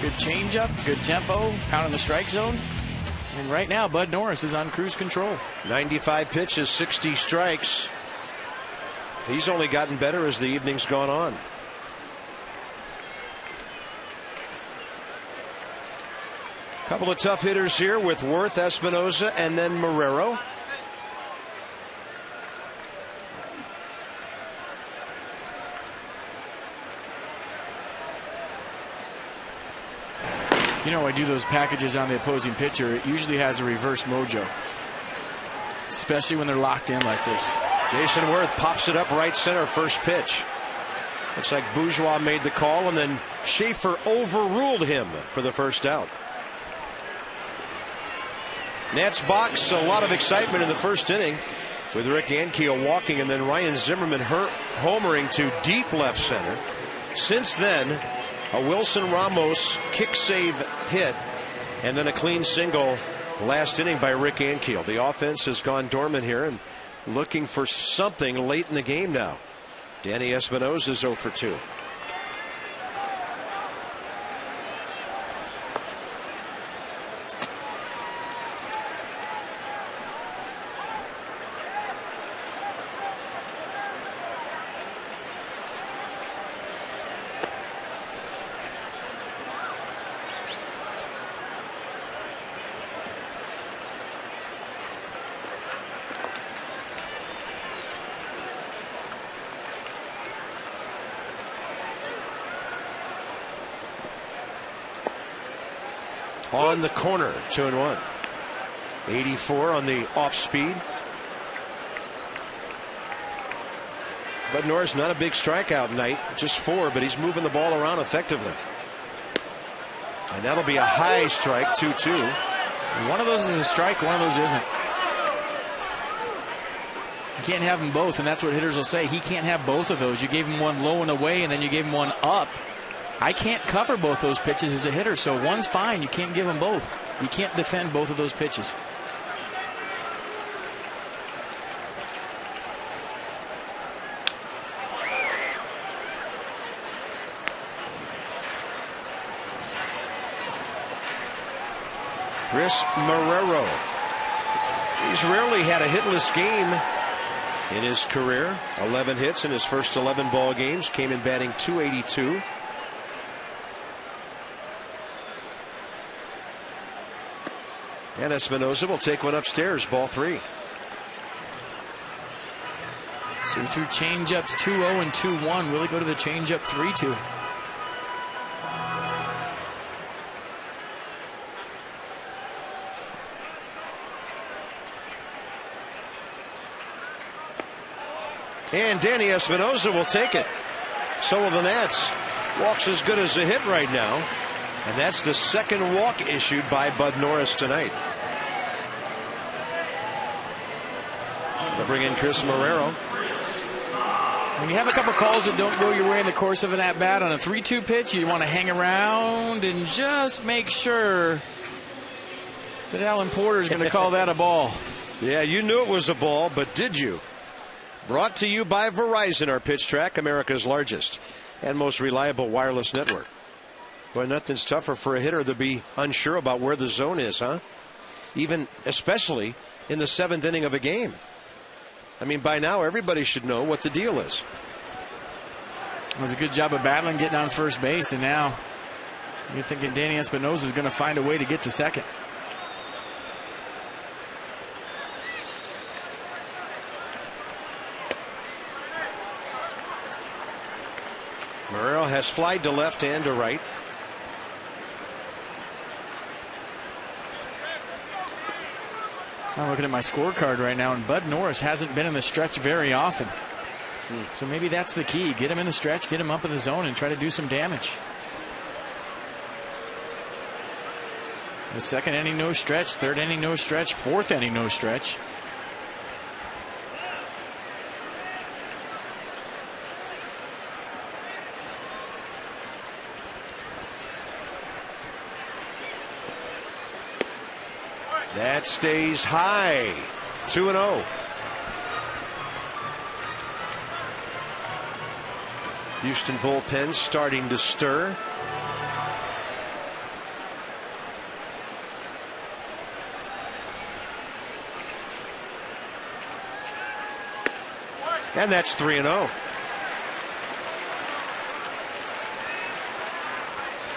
Good changeup, good tempo, pounding the strike zone. And right now, Bud Norris is on cruise control. 95 pitches, 60 strikes. He's only gotten better as the evening's gone on. Couple of tough hitters here with Worth, Espinoza, and then Marrero. You know, I do those packages on the opposing pitcher. It usually has a reverse mojo, especially when they're locked in like this. Jason Worth pops it up right center, first pitch. Looks like Bourgeois made the call, and then Schaefer overruled him for the first out. Nats box, a lot of excitement in the first inning with Rick Ankiel walking, and then Ryan Zimmerman homering to deep left center. Since then, a Wilson Ramos kick save hit, and then a clean single last inning by Rick Ankiel. The offense has gone dormant here and looking for something late in the game now. Danny Espinosa is 0 for 2. On the corner, 2-1. 84 on the off speed. Bud Norris, not a big strikeout night, just 4, but he's moving the ball around effectively. And that'll be a high strike, 2-2. One of those is a strike, one of those isn't. You can't have them both, and that's what hitters will say. He can't have both of those. You gave him one low and away, and then you gave him one up. I can't cover both those pitches as a hitter, so one's fine. You can't give them both. You can't defend both of those pitches. Chris Marrero. He's rarely had a hitless game in his career. 11 hits in his first 11 ball games. Came in batting .282. And Espinosa will take one upstairs, ball 3. So he threw changeups 2-0 and 2-1. Will he go to the changeup 3-2? And Danny Espinosa will take it. So will the Nats. Walks as good as a hit right now. And that's the second walk issued by Bud Norris tonight. They'll bring in Chris Marrero. When you have a couple calls that don't go your way in the course of an at-bat on a 3-2 pitch, you want to hang around and just make sure that Alan Porter is going to call that a ball. Yeah, you knew it was a ball, but did you? Brought to you by Verizon, our pitch track, America's largest and most reliable wireless network. Boy, nothing's tougher for a hitter to be unsure about where the zone is, huh? Even especially in the 7th inning of a game. I mean, by now everybody should know what the deal is. It was a good job of battling, getting on first base, and now you're thinking Danny Espinosa is going to find a way to get to second. Marrero has flied to left and to right. I'm looking at my scorecard right now, and Bud Norris hasn't been in the stretch very often. So maybe that's the key. Get him in the stretch, get him up in the zone, and try to do some damage. The second inning, no stretch. Third inning, no stretch. Fourth inning, no stretch. That stays high. 2-0. Houston bullpen starting to stir. And that's 3-0.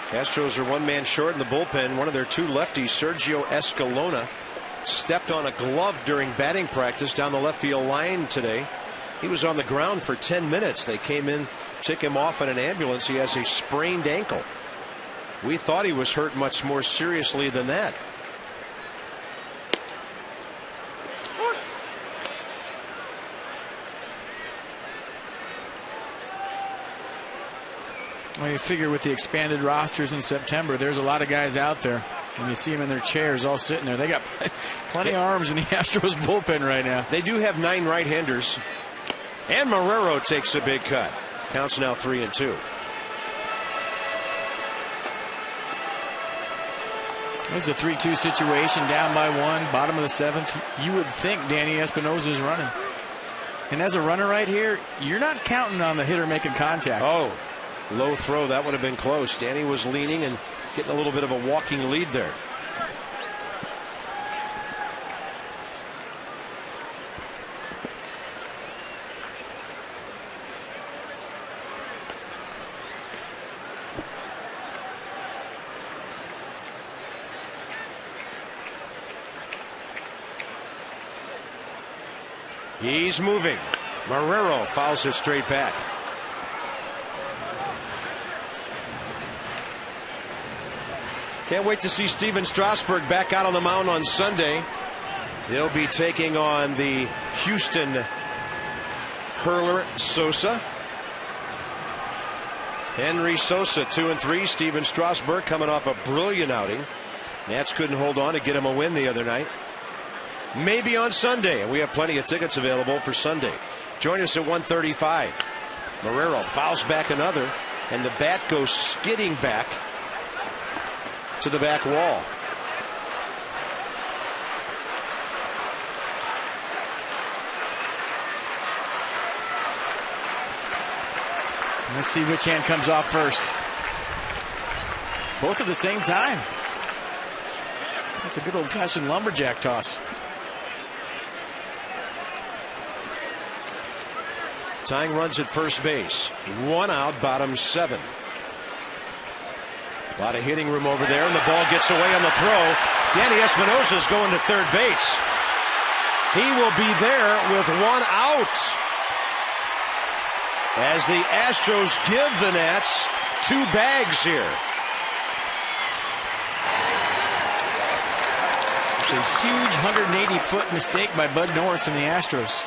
Astros are one man short in the bullpen. One of their two lefties, Sergio Escalona, stepped on a glove during batting practice down the left field line today. He was on the ground for 10 minutes. They came in, took him off in an ambulance. He has a sprained ankle. We thought he was hurt much more seriously than that. Well, you figure with the expanded rosters in September, there's a lot of guys out there. And you see them in their chairs all sitting there. They got plenty of arms in the Astros bullpen right now. They do have 9 right-handers. And Marrero takes a big cut. Counts now 3-2. This is a 3-2 situation, down by 1, bottom of the 7th. You would think Danny Espinosa is running. And as a runner right here, you're not counting on the hitter making contact. Oh, low throw. That would have been close. Danny was leaning and getting a little bit of a walking lead there. He's moving. Marrero fouls it straight back. Can't wait to see Steven Strasburg back out on the mound on Sunday. He'll be taking on the Houston hurler Sosa. Henry Sosa 2-3. Steven Strasburg coming off a brilliant outing. Nats couldn't hold on to get him a win the other night. Maybe on Sunday, and we have plenty of tickets available for Sunday. Join us at 1:35. Marrero fouls back another, and the bat goes skidding back to the back wall. Let's see which hand comes off first. Both at the same time. That's a good old-fashioned lumberjack toss. Tying runs at first base. 1 out, bottom 7. A lot of hitting room over there, and the ball gets away on the throw. Danny Espinosa is going to third base. He will be there with 1 out as the Astros give the Nats 2 bags here. It's a huge 180-foot mistake by Bud Norris and the Astros.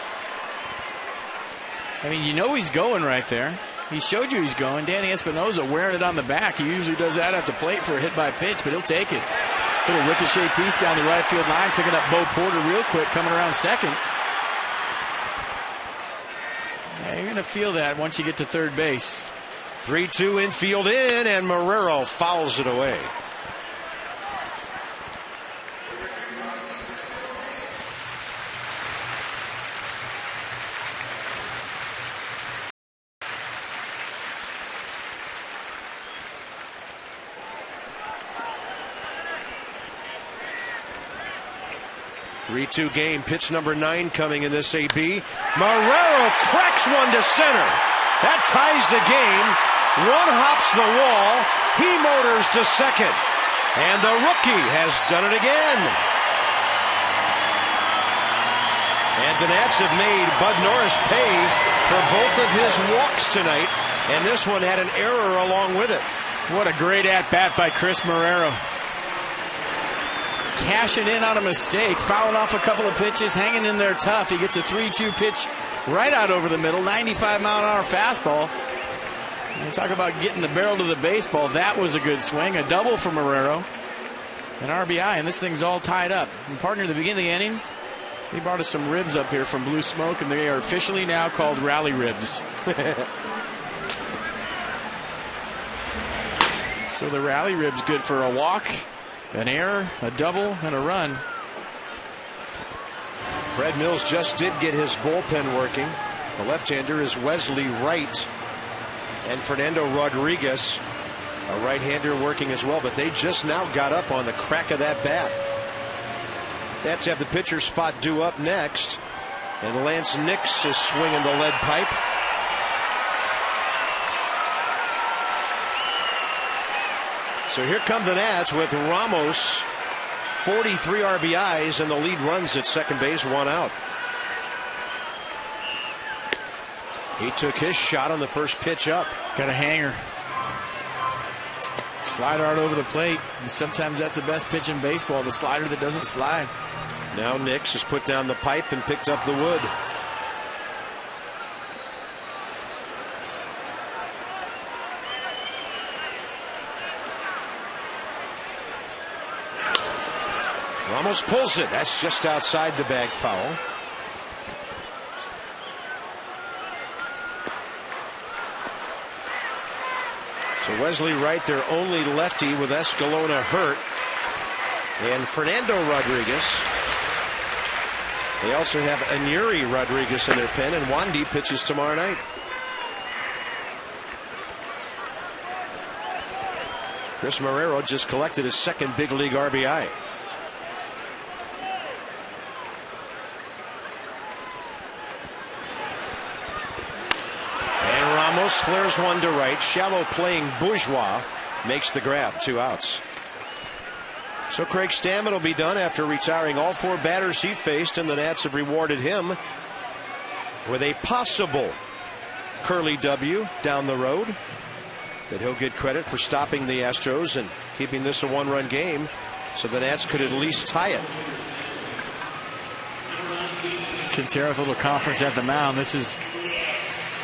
I mean, you know he's going right there. He showed you he's going. Danny Espinosa wearing it on the back. He usually does that at the plate for a hit by pitch, but he'll take it. Little ricochet piece down the right field line, picking up Bo Porter real quick, coming around second. Yeah, you're going to feel that once you get to third base. 3-2 infield in, and Marrero fouls it away. Game, pitch number 9 coming in this AB. Marrero cracks one to center. That ties the game. 1 hops the wall. He motors to second. And the rookie has done it again. And the Nats have made Bud Norris pay for both of his walks tonight. And this one had an error along with it. What a great at-bat by Chris Marrero. Cashing in on a mistake, fouling off a couple of pitches, hanging in there tough. He gets a 3-2 pitch right out over the middle, 95-mile-an-hour fastball. You talk about getting the barrel to the baseball. That was a good swing, a double for Marrero, an RBI, and this thing's all tied up. And partner, at the beginning of the inning, he brought us some ribs up here from Blue Smoke, and they are officially now called rally ribs. So the rally rib's good for a walk, an error, a double, and a run. Brad Mills just did get his bullpen working. The left-hander is Wesley Wright, and Fernando Rodriguez, a right-hander, working as well. But they just now got up on the crack of that bat. Nats have the pitcher spot due up next, and Lance Nix is swinging the lead pipe. So here come the Nats with Ramos, 43 RBIs, and the lead runs at second base, 1 out. He took his shot on the first pitch up. Got a hanger. Slider out over the plate. And sometimes that's the best pitch in baseball, the slider that doesn't slide. Now Nix has put down the pipe and picked up the wood. Ramos pulls it. That's just outside the bag foul. So Wesley Wright, their only lefty, with Escalona hurt. And Fernando Rodriguez. They also have Anuri Rodriguez in their pen, and Wandy pitches tomorrow night. Chris Marrero just collected his second big league RBI. And Ramos flares one to right. Shallow playing Bourgeois makes the grab. 2 outs. So Craig Stammen will be done after retiring all 4 batters he faced, and the Nats have rewarded him with a possible Curly W down the road. But he'll get credit for stopping the Astros and keeping this a 1-run game, so the Nats could at least tie it. Quintero's little conference at the mound. This is,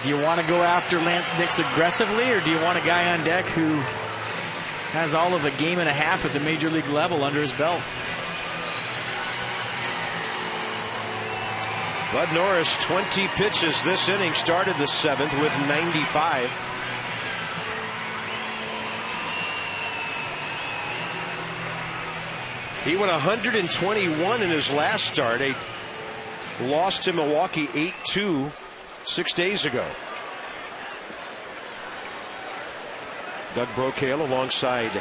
do you want to go after Lance Nix aggressively, or do you want a guy on deck who has all of a game and a half at the major league level under his belt? Bud Norris, 20 pitches this inning, started the 7th with 95. He went 121 in his last start. A loss to Milwaukee 8-2 6 days ago. Doug Brocail alongside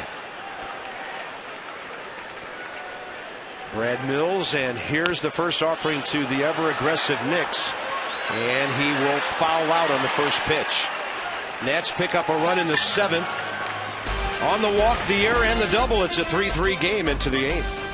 Brad Mills, and here's the first offering to the ever-aggressive Nix, and he will foul out on the first pitch. Nats pick up a run in the 7th. On the walk, the error, and the double. It's a 3-3 game into the 8th.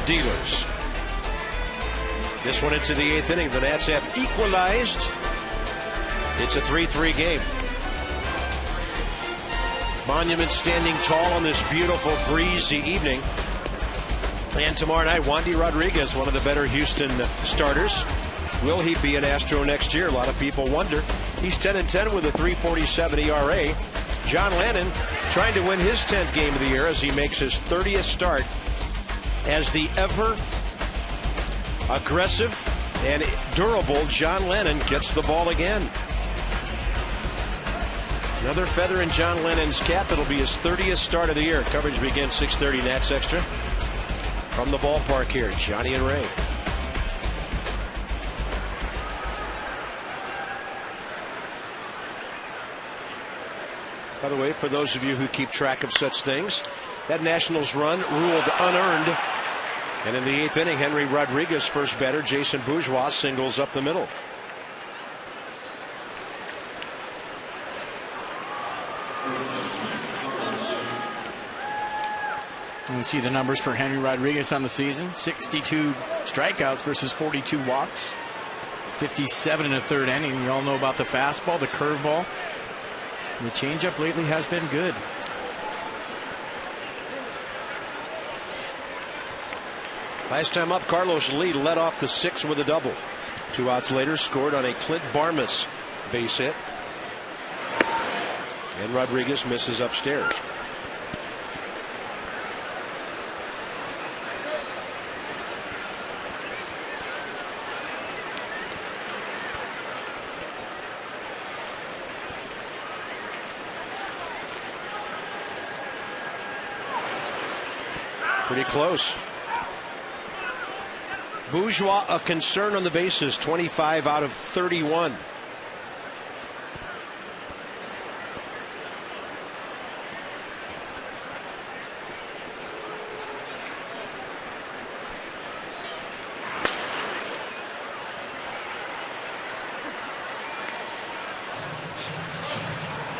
Dealers. This one into the 8th inning. The Nats have equalized. It's a 3-3 game. Monument standing tall on this beautiful breezy evening. And tomorrow night, Wandy Rodriguez, one of the better Houston starters. Will he be an Astro next year? A lot of people wonder. He's 10-10 with a 3.47 ERA. John Lennon trying to win his 10th game of the year as he makes his 30th start as the ever aggressive and durable John Lennon gets the ball again. Another feather in John Lennon's cap. It'll be his 30th start of the year. Coverage begins 6:30 Nats Extra. From the ballpark here, Johnny and Ray. By the way, for those of you who keep track of such things, that Nationals run ruled unearned. And in the 8th inning, Henry Rodriguez, first batter, Jason Bourgeois singles up the middle. And see the numbers for Henry Rodriguez on the season. 62 strikeouts versus 42 walks. 57 in the 3rd inning. You all know about the fastball, the curveball. The changeup lately has been good. Last time up, Carlos Lee led off the 6th with a double. 2 outs later, scored on a Clint Barmas base hit. And Rodriguez misses upstairs. Pretty close. Bourgeois a concern on the bases, 25 out of 31.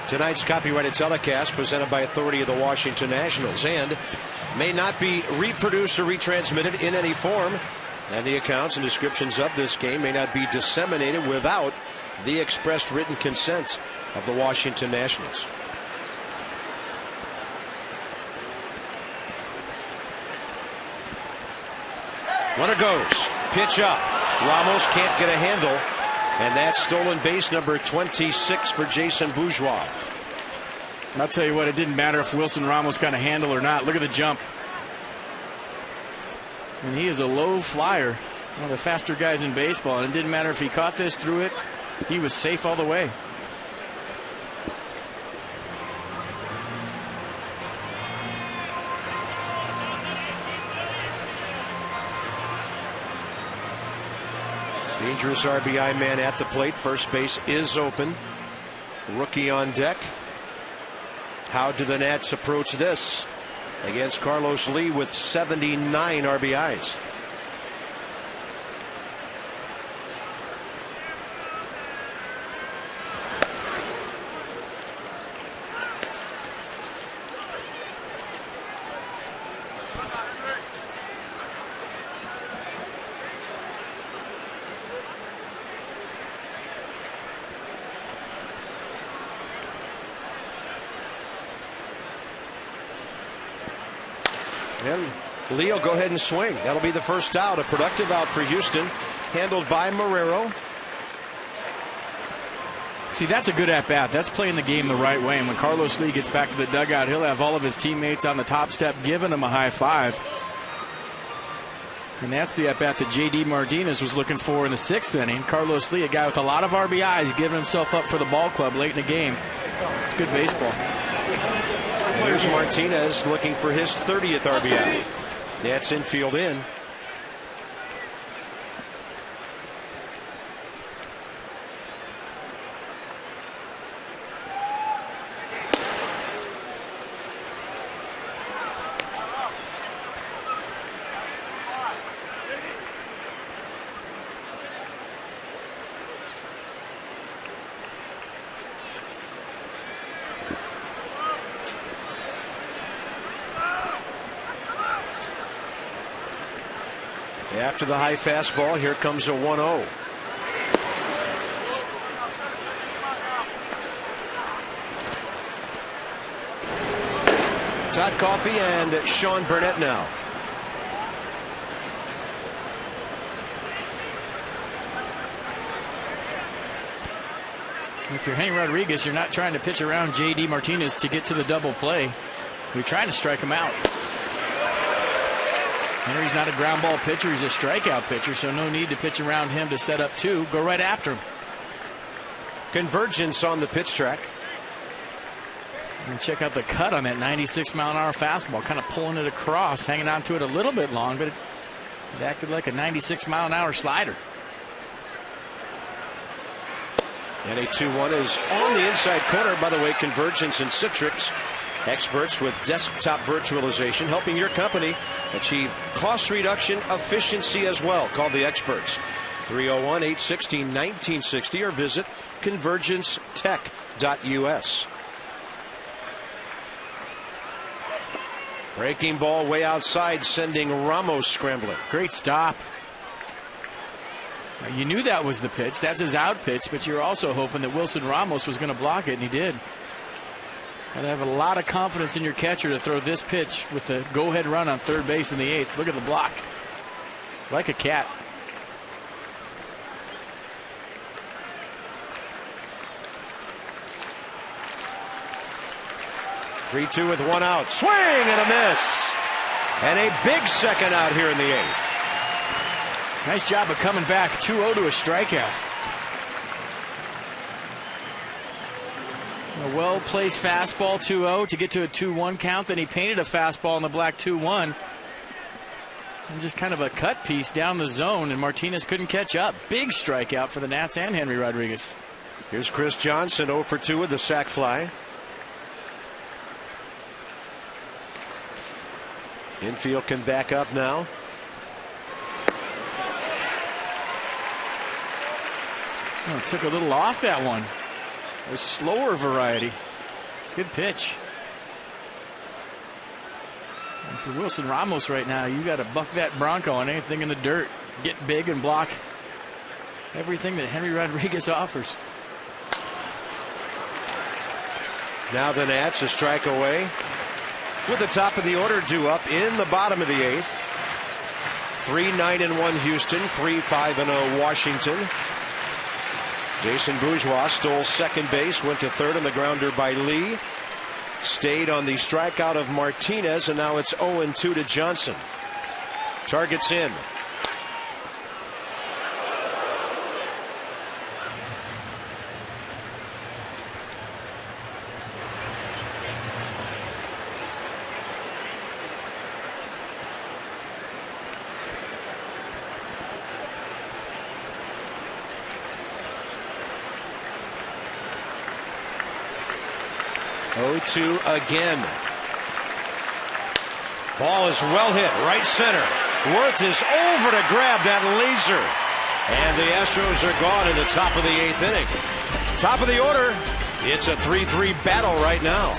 Tonight's copyrighted telecast presented by authority of the Washington Nationals and may not be reproduced or retransmitted in any form, and the accounts and descriptions of this game may not be disseminated without the expressed written consent of the Washington Nationals. Runner goes, pitch up. Ramos can't get a handle, and that's stolen base number 26 for Jason Bourgeois. I'll tell you what, it didn't matter if Wilson Ramos got a handle or not. Look at the jump. And he is a low flyer, one of the faster guys in baseball. And it didn't matter if he caught this, threw it, he was safe all the way. Dangerous RBI man at the plate. First base is open. Rookie on deck. How do the Nats approach this against Carlos Lee with 79 RBIs? And Leo, go ahead and swing. That'll be the first out, a productive out for Houston, handled by Marrero. See, that's a good at-bat. That's playing the game the right way. And when Carlos Lee gets back to the dugout, he'll have all of his teammates on the top step giving him a high five. And that's the at-bat that J.D. Martinez was looking for in the 6th inning. Carlos Lee, a guy with a lot of RBIs, giving himself up for the ball club late in the game. It's good baseball. Here's Martinez looking for his 30th RBI. That's infield in. After the high fastball, here comes a 1-0. Todd Coffey and Sean Burnett now. If you're Henry Rodriguez, you're not trying to pitch around J.D. Martinez to get to the double play. You're trying to strike him out. Henry's not a ground ball pitcher. He's a strikeout pitcher, so no need to pitch around him to set up 2. Go right after him. Convergence on the pitch track. And check out the cut on that 96-mile-an-hour fastball. Kind of pulling it across, hanging on to it a little bit long, but it acted like a 96-mile-an-hour slider. And a 2-1 is on the inside corner. By the way, Convergence and Citrix, experts with desktop virtualization, helping your company achieve cost reduction, efficiency as well. Call the experts. 301-860-1960 or visit convergencetech.us. Breaking ball way outside, sending Ramos scrambling. Great stop. Now, you knew that was the pitch. That's his out pitch, but you're also hoping that Wilson Ramos was going to block it, and he did. And have a lot of confidence in your catcher to throw this pitch with the go-ahead run on third base in the 8th. Look at the block. Like a cat. Three-two with one out. Swing and a miss. And a big second out here in the 8th. Nice job of coming back. 2-0 to a strikeout. A well-placed fastball, 2-0 to get to a 2-1 count. Then he painted a fastball in the black 2-1. And just kind of a cut piece down the zone, and Martinez couldn't catch up. Big strikeout for the Nats and Henry Rodriguez. Here's Chris Johnson, 0 for 2 with the sac fly. Infield can back up now. Oh, took a little off that one. A slower variety. Good pitch. And for Wilson Ramos right now, you got to buck that Bronco on anything in the dirt. Get big and block everything that Henry Rodriguez offers. Now the Nats a strike away with the top of the order due up in the bottom of the 8th. 3-9-1 Houston, 3-5-0 Washington. Jason Bourgeois stole second base, went to third on the grounder by Lee. Stayed on the strikeout of Martinez, and now it's 0-2 to Johnson. Targets in. Two again. Ball is well hit, right center. Worth is over to grab that laser. And the Astros are gone in the top of the 8th inning. Top of the order. It's a 3-3 battle right now.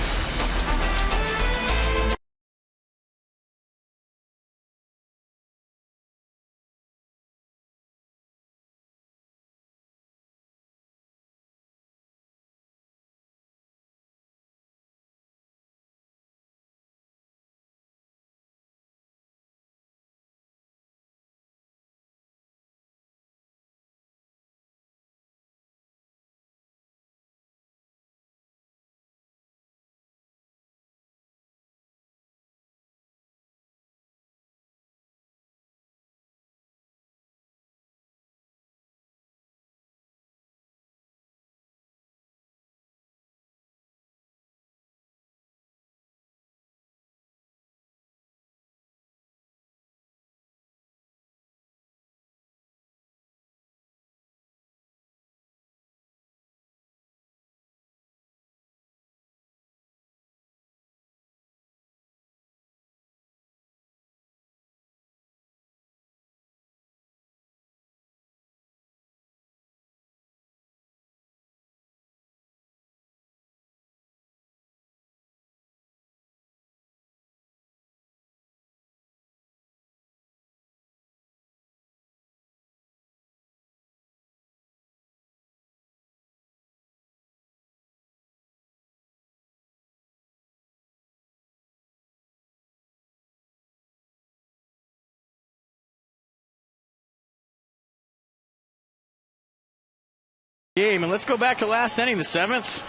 Game, and let's go back to last inning, the 7th.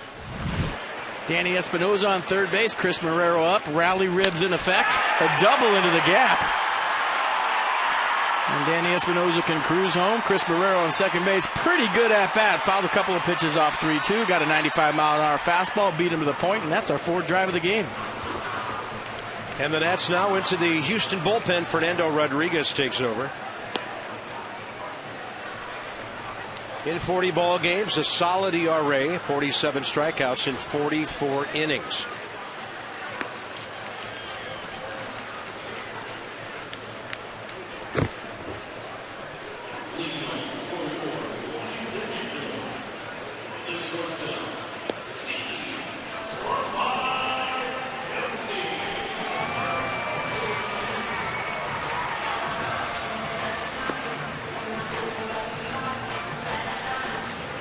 Danny Espinosa on third base, Chris Marrero up, rally ribs in effect, a double into the gap. And Danny Espinosa can cruise home. Chris Marrero on second base, pretty good at bat. Fouled a couple of pitches off 3-2, got a 95-mile-an-hour fastball, beat him to the point, and that's our fourth drive of the game. And the Nats now into the Houston bullpen. Fernando Rodriguez takes over. In 40 ball games, a solid ERA, 47 strikeouts in 44 innings.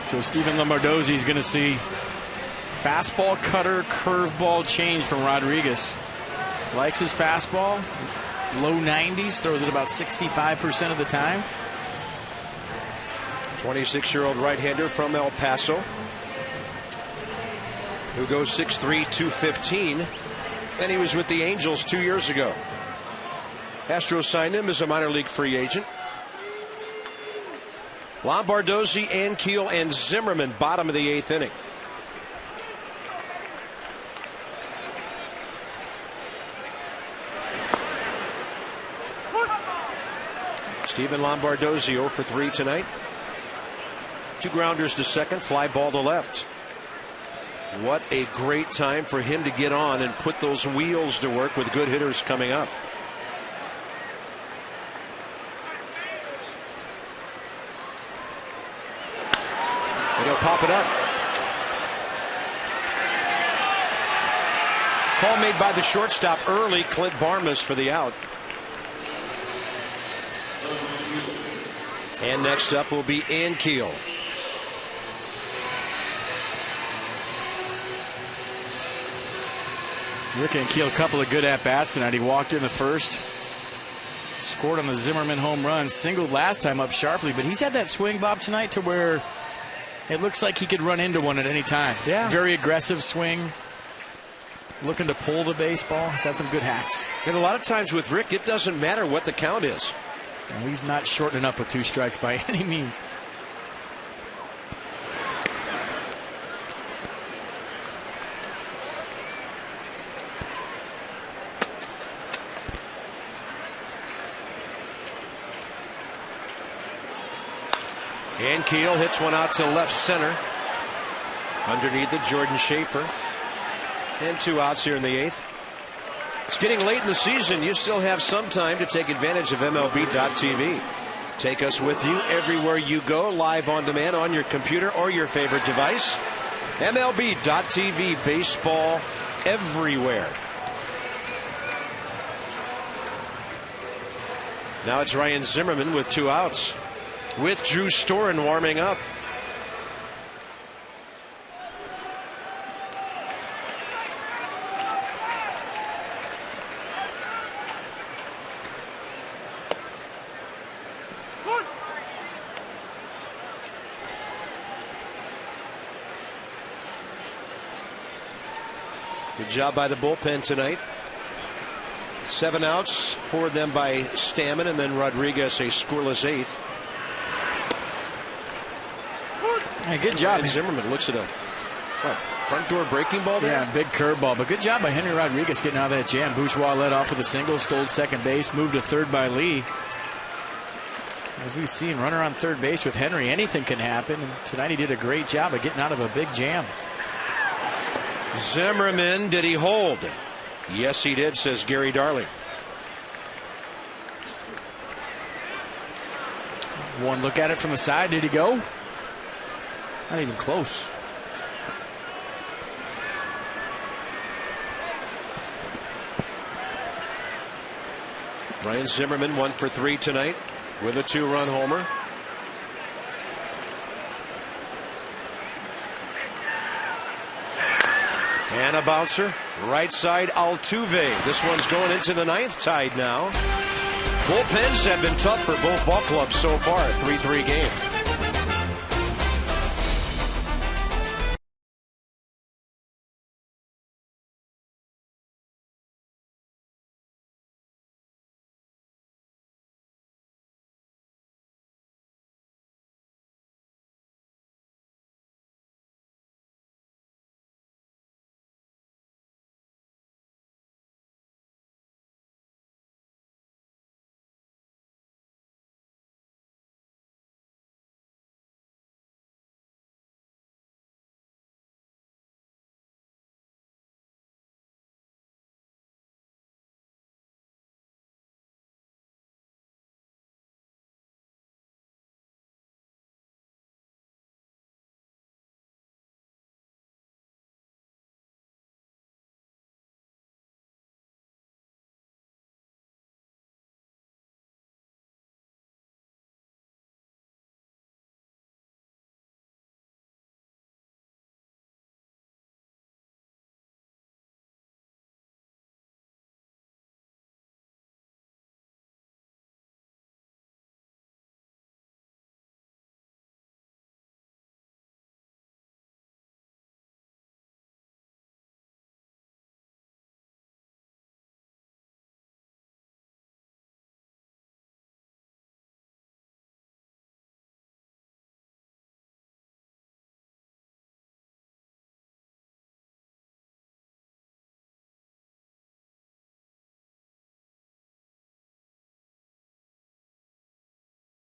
So Stephen Lombardozzi is going to see fastball, cutter, curveball change from Rodriguez. Likes his fastball, low 90s, throws it about 65% of the time. 26-year-old right-hander from El Paso, who goes 6'3", 215, and he was with the Angels 2 years ago. Astros signed him as a minor league free agent. Lombardozzi, Ankiel, and Zimmerman, bottom of the 8th inning. Stephen Lombardozzi 0 for 3 tonight. 2 grounders to second, fly ball to left. What a great time for him to get on and put those wheels to work with good hitters coming up. And he'll pop it up. Call made by the shortstop early, Clint Barmas, for the out. And next up will be Ankiel. Rick Ankiel, a couple of good at-bats tonight. He walked in the first, scored on the Zimmerman home run, singled last time up sharply, but he's had that swing, Bob, tonight to where it looks like he could run into one at any time. Yeah. Very aggressive swing, looking to pull the baseball. He's had some good hacks. And a lot of times with Rick, it doesn't matter what the count is. And he's not shortening up with 2 strikes by any means. Ankiel hits one out to left center. Underneath it, Jordan Schaefer. And 2 outs here in the 8th. It's getting late in the season. You still have some time to take advantage of MLB.tv. Take us with you everywhere you go, live on demand on your computer or your favorite device. MLB.tv, baseball everywhere. Now it's Ryan Zimmerman with 2 outs, with Drew Storen warming up. Good job by the bullpen tonight. 7 outs for them by Stammen, and then Rodriguez a scoreless 8th. Hey, good job. And Zimmerman looks at a front door breaking ball there. Yeah, big curveball, but good job by Henry Rodriguez getting out of that jam. Bourgeois led off with a single, stole second base, moved to third by Lee. As we see, runner on third base with Henry, anything can happen. And tonight he did a great job of getting out of a big jam. Zimmerman, did he hold? Yes, he did, says Gary Darling. One look at it from the side. Did he go? Not even close. Ryan Zimmerman 1 for 3 tonight with a 2-run homer. And a bouncer, right side Altuve. This one's going into the 9th, tied now. Bullpens have been tough for both ball clubs so far, a 3-3 game.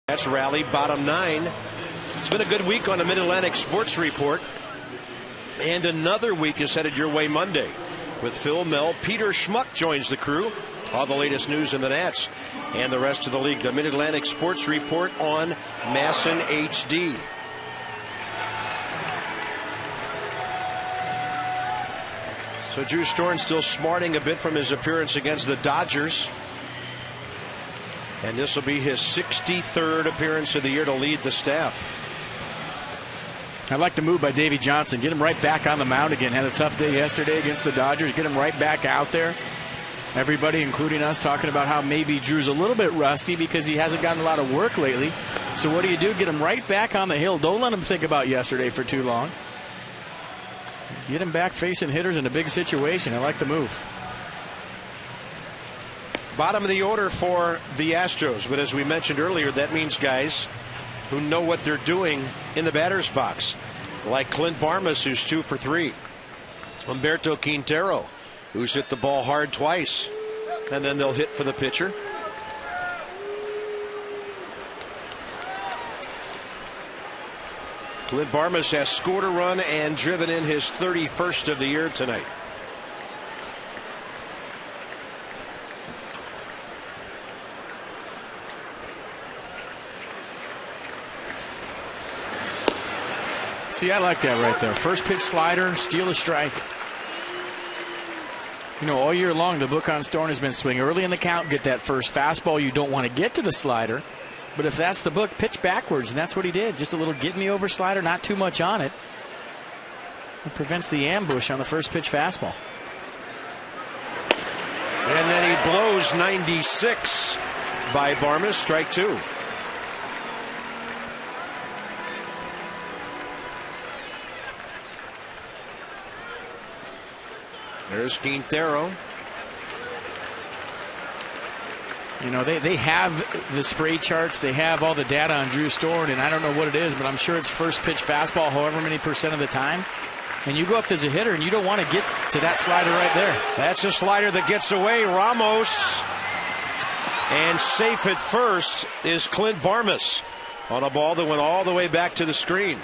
That's rally bottom 9. It's been a good week on the Mid-Atlantic Sports Report. And another week is headed your way Monday. With Phil Mel, Peter Schmuck joins the crew. All the latest news in the Nats and the rest of the league. The Mid-Atlantic Sports Report on Masson HD. So Drew Storen still smarting a bit from his appearance against the Dodgers. And this will be his 63rd appearance of the year to lead the staff. I like the move by Davey Johnson. Get him right back on the mound again. Had a tough day yesterday against the Dodgers. Get him right back out there. Everybody, including us, talking about how maybe Drew's a little bit rusty because he hasn't gotten a lot of work lately. So what do? Get him right back on the hill. Don't let him think about yesterday for too long. Get him back facing hitters in a big situation. I like the move. Bottom of the order for the Astros. But as we mentioned earlier, that means guys who know what they're doing in the batter's box. Like Clint Barmas, who's 2 for 3. Humberto Quintero, who's hit the ball hard twice. And then they'll hit for the pitcher. Clint Barmas has scored a run and driven in his 31st of the year tonight. See, I like that right there. First pitch slider, steal a strike. You know, all year long, the book on Storen has been swing early in the count, get that first fastball. You don't want to get to the slider. But if that's the book, pitch backwards, and that's what he did. Just a little get-me-over slider, not too much on it. It prevents the ambush on the first pitch fastball. And then he blows 96 by Barmas, strike 2. There's Quintero. You know, they have the spray charts. They have all the data on Drew Storen, and I don't know what it is, but I'm sure it's first pitch fastball however many percent of the time. And you go up as a hitter, and you don't want to get to that slider right there. That's a slider that gets away. Ramos. And safe at first is Clint Barmas on a ball that went all the way back to the screen.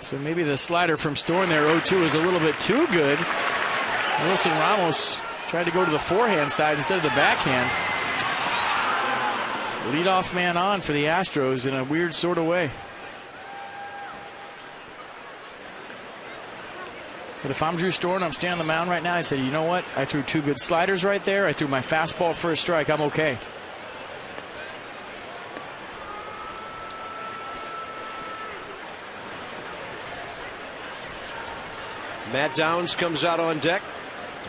So maybe the slider from Storen there, 0-2, is a little bit too good. Wilson Ramos tried to go to the forehand side instead of the backhand. Leadoff man on for the Astros in a weird sort of way. But if I'm Drew Storen, I'm standing on the mound right now. I say, you know what? I threw 2 good sliders right there. I threw my fastball for a strike. I'm okay. Matt Downs comes out on deck.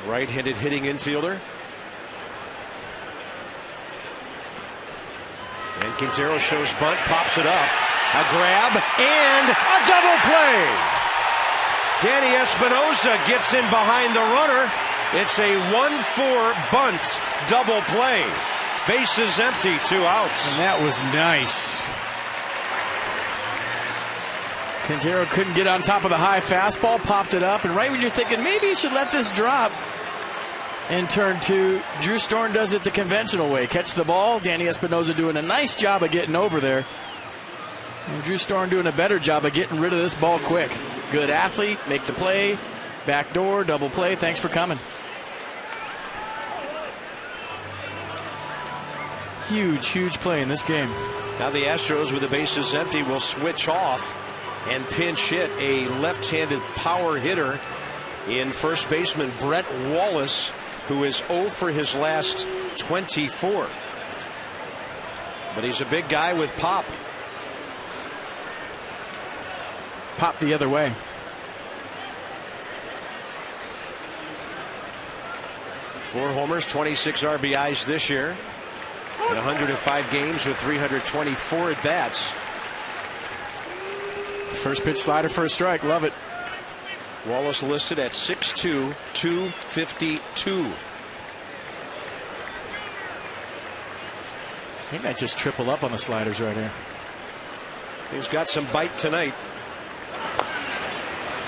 Right-handed hitting infielder. And Quintero shows bunt, pops it up. A grab and a double play. Danny Espinosa gets in behind the runner. It's a 1-4 bunt double play. Bases empty, 2 outs. And that was nice. Quintero couldn't get on top of the high fastball, popped it up, and right when you're thinking maybe you should let this drop, in turn 2, Drew Storen does it the conventional way. Catch the ball. Danny Espinosa doing a nice job of getting over there. And Drew Storen doing a better job of getting rid of this ball quick. Good athlete, make the play, backdoor, double play. Thanks for coming. Huge, huge play in this game. Now the Astros, with the bases empty, will switch off and pinch hit a left-handed power hitter in first baseman Brett Wallace, who is 0 for his last 24. But he's a big guy with pop. Pop the other way. Four homers, 26 RBIs this year. In 105 games with 324 at-bats. First pitch slider for a strike. Love it. Wallace listed at 6'2", 252. He might just triple up on the sliders right here. He's got some bite tonight.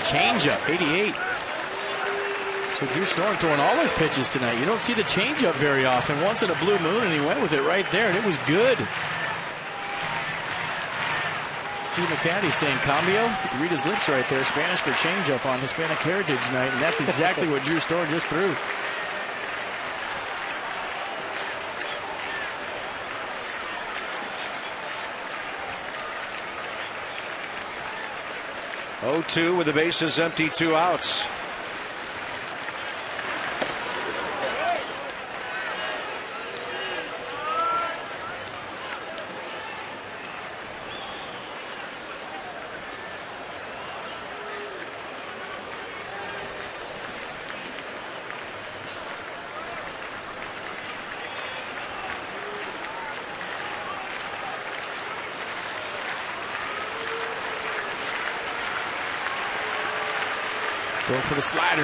Changeup, 88. So Drew Storm throwing all his pitches tonight. You don't see the changeup very often. Once in a blue moon, and he went with it right there, and it was good. Steve McCaddy saying cambio. You can read his lips right there. Spanish for changeup on Hispanic Heritage Night, and that's exactly what Drew Storm just threw. Oh-2 with the bases empty, 2 outs. Going for the slider.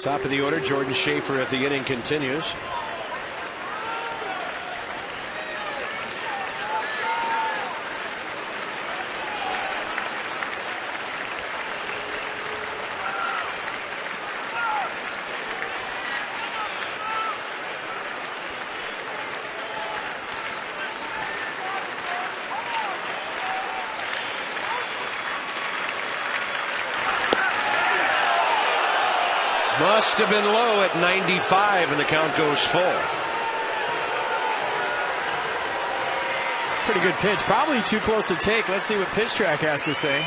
Top of the order, Jordan Schaefer at the inning continues. Must have been low at 95, and the count goes full. Pretty good pitch. Probably too close to take. Let's see what Pitch Track has to say.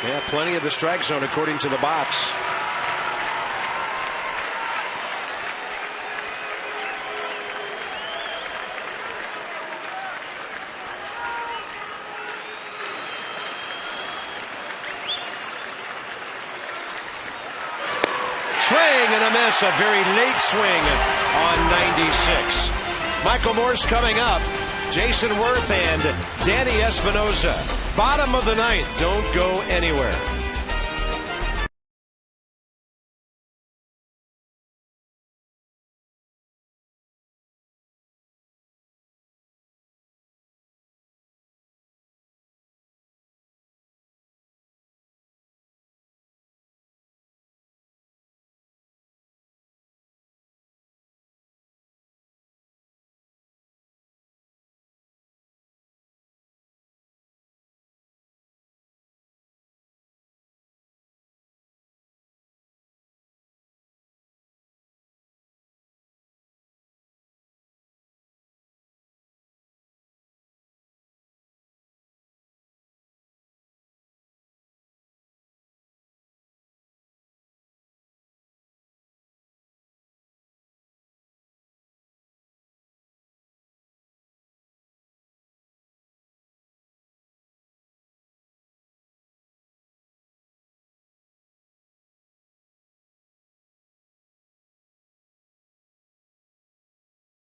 Yeah, plenty of the strike zone according to the box. Swing and a miss, a very late swing on 96. Michael Morse coming up. Jason Worth and Danny Espinoza. Bottom of the ninth. Don't go anywhere.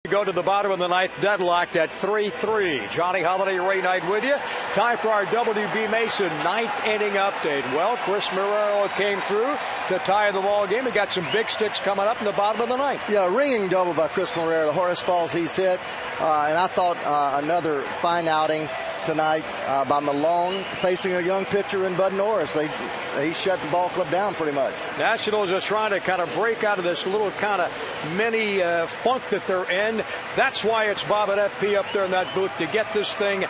Go to the bottom of the ninth, deadlocked at 3-3. Johnny Holiday, Ray Knight with you. Time for our WB Mason ninth inning update. Well, Chris Marrero came through to tie the ball game. We got some big sticks coming up in the bottom of the ninth. Yeah, ringing double by Chris Marrero. The Horace balls he's hit. And I thought another fine outing tonight by Malone facing a young pitcher in Bud Norris. He shut the ball club down pretty much. Nationals are trying to kind of break out of this little kind of mini funk that they're in. That's why it's Bob at FP up there in that booth to get this thing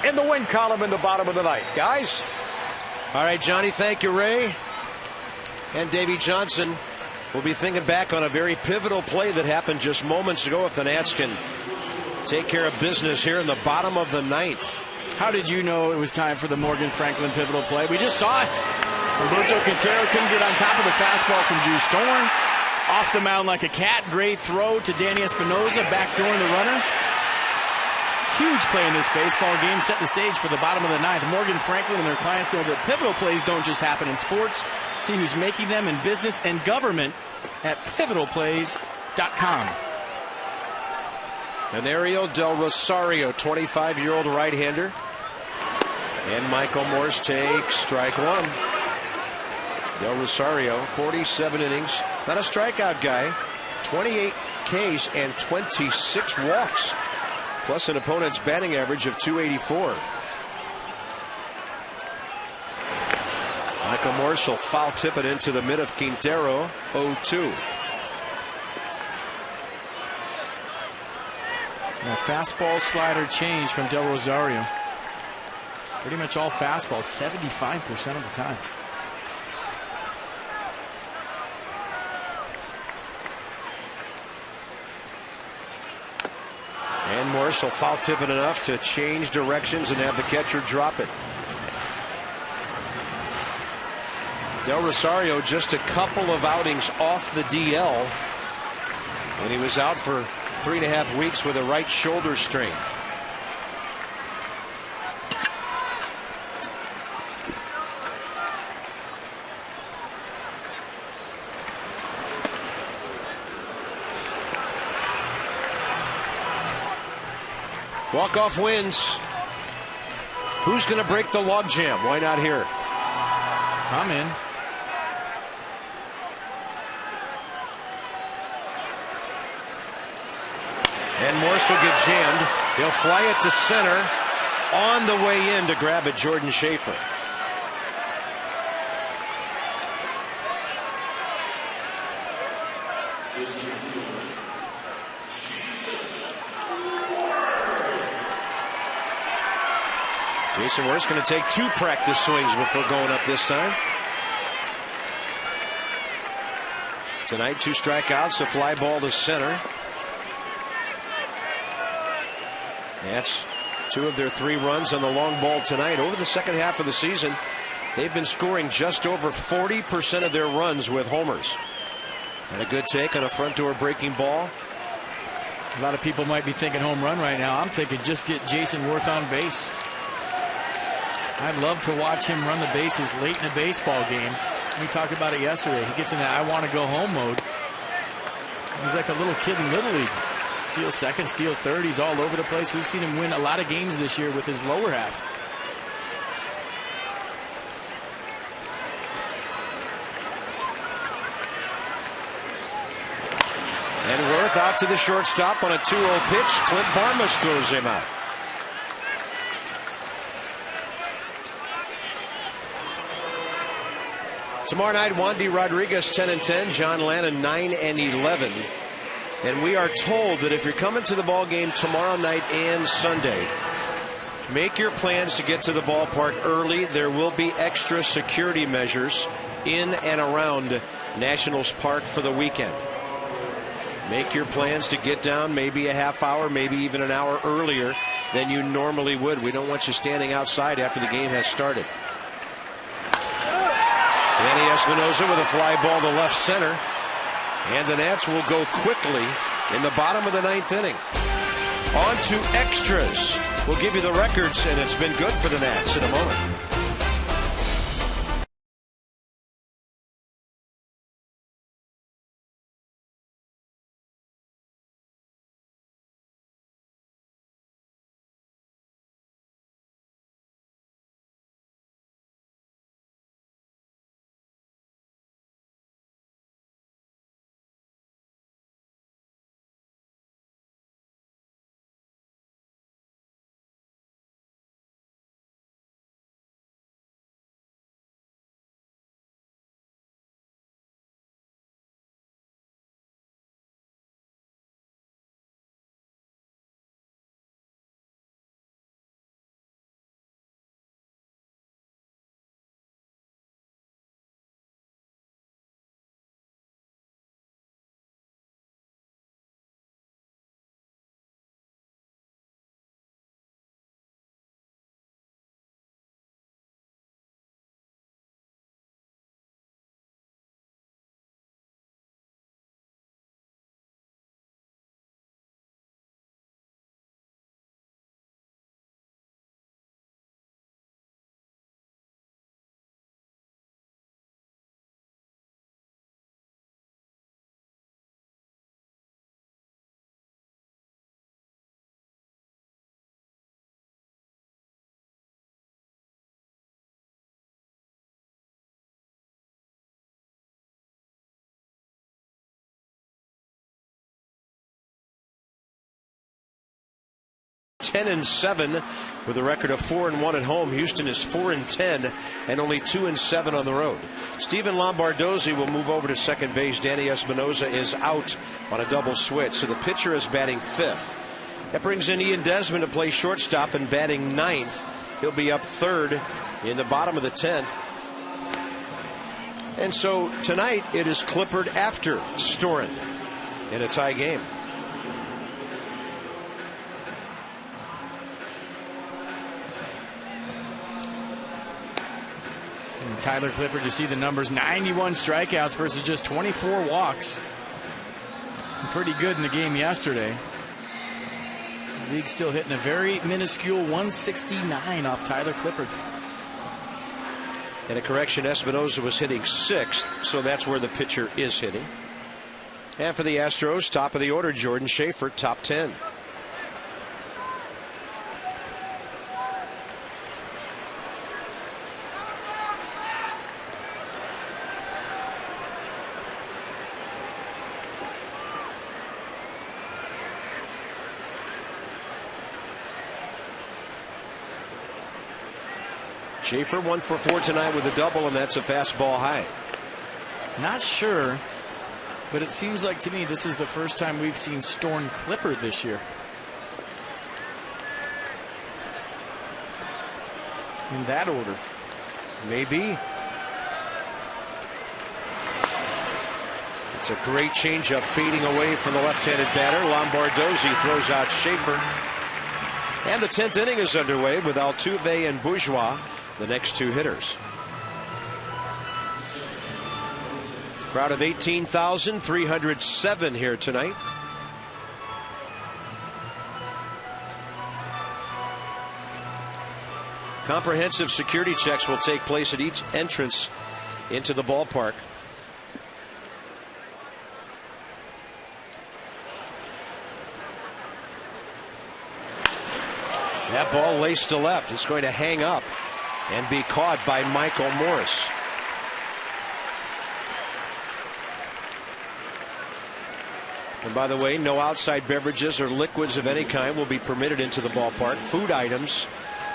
in the win column in the bottom of the ninth. Guys? All right, Johnny, thank you, Ray. And Davey Johnson will be thinking back on a very pivotal play that happened just moments ago if the Nats can take care of business here in the bottom of the ninth. How did you know it was time for the Morgan Franklin pivotal play? We just saw it. Roberto Quintero couldn't get on top of the fastball from Drew Storm. Off the mound like a cat. Great throw to Danny Espinoza, backdooring the runner. Huge play in this baseball game. Set the stage for the bottom of the ninth. Morgan Franklin and their clients know that pivotal plays don't just happen in sports. See who's making them in business and government at pivotalplays.com. Venerio Del Rosario, 25-year-old right-hander. And Michael Morse takes strike one. Del Rosario, 47 innings, not a strikeout guy, 28 Ks and 26 walks, plus an opponent's batting average of 284. Michael Morse will foul tip it into the mid of Quintero, 0-2. Now, fastball slider change from Del Rosario. Pretty much all fastballs, 75% of the time. And Morse will foul tip it enough to change directions and have the catcher drop it. Del Rosario just a couple of outings off the DL, and he was out for 3.5 weeks with a right shoulder strain. Walk-off wins. Who's going to break the logjam? Why not here? I'm in. And Morse will get jammed. He'll fly it to center. On the way in to grab it, Jordan Schaefer. Jason Worth's going to take 2 practice swings before going up this time. Tonight, 2 strikeouts, a fly ball to center. That's 2 of their 3 runs on the long ball tonight. Over the second half of the season, they've been scoring just over 40% of their runs with homers. And a good take on a front door breaking ball. A lot of people might be thinking home run right now. I'm thinking just get Jason Worth on base. I'd love to watch him run the bases late in a baseball game. We talked about it yesterday. He gets in that I want to go home mode. He's like a little kid in Little League. Steal second, steal third. He's all over the place. We've seen him win a lot of games this year with his lower half. And Worth out to the shortstop on a 2-0 pitch. Clint Barmas throws him out. Tomorrow night, Wandy Rodriguez 10-10, John Lannon 9-11. And we are told that if you're coming to the ball game tomorrow night and Sunday, make your plans to get to the ballpark early. There will be extra security measures in and around Nationals Park for the weekend. Make your plans to get down maybe a half hour, maybe even an hour earlier than you normally would. We don't want you standing outside after the game has started. Danny Espinosa with a fly ball to left center. And the Nats will go quickly in the bottom of the 9th inning. On to extras. We'll give you the records, and it's been good for the Nats in a moment. 10-7 with a record of 4-1 at home. Houston is 4-10 and only 2-7 on the road. Steven Lombardozzi will move over to second base. Danny Espinosa is out on a double switch, so the pitcher is batting fifth. That brings in Ian Desmond to play shortstop and batting ninth. He'll be up third in the bottom of the 10th. And so tonight it is Clippard after Storen in a tie game. And Tyler Clippard, you see the numbers, 91 strikeouts versus just 24 walks. Pretty good in the game yesterday. The league still hitting a very minuscule 169 off Tyler Clippard. And a correction, Espinosa was hitting sixth, so that's where the pitcher is hitting. And for the Astros, top of the order, Jordan Schaefer, top 10. Schaefer 1 for 4 tonight with a double, and that's a fastball high. Not sure, but it seems like to me this is the first time we've seen Storen Clippard this year. In that order. Maybe. It's a great changeup fading away from the left-handed batter. Lombardozzi throws out Schaefer. And the 10th inning is underway with Altuve and Bourgeois, the next two hitters. Crowd of 18,307 here tonight. Comprehensive security checks will take place at each entrance into the ballpark. That ball laced to left. It's going to hang up and be caught by Michael Morse. And by the way, no outside beverages or liquids of any kind will be permitted into the ballpark. Food items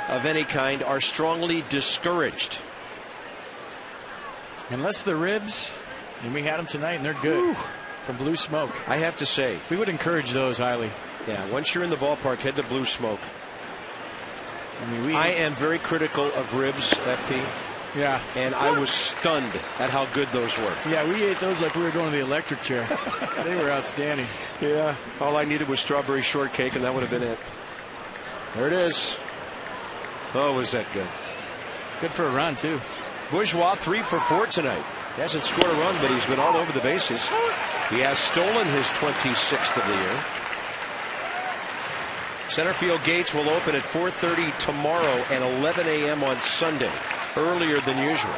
of any kind are strongly discouraged. Unless the ribs, and we had them tonight, and they're good. Whew. From Blue Smoke. I have to say, we would encourage those highly. Yeah, once you're in the ballpark, head to Blue Smoke. I mean, I am very critical of ribs, FP. Yeah. And I was stunned at how good those were. Yeah, we ate those like we were going to the electric chair. They were outstanding. Yeah. All I needed was strawberry shortcake, and that would have been it. There it is. Oh, was that good. Good for a run, too. Bourgeois 3 for 4 tonight. He hasn't scored a run, but he's been all over the bases. He has stolen his 26th of the year. Center field gates will open at 4:30 tomorrow and 11 a.m. on Sunday, earlier than usual.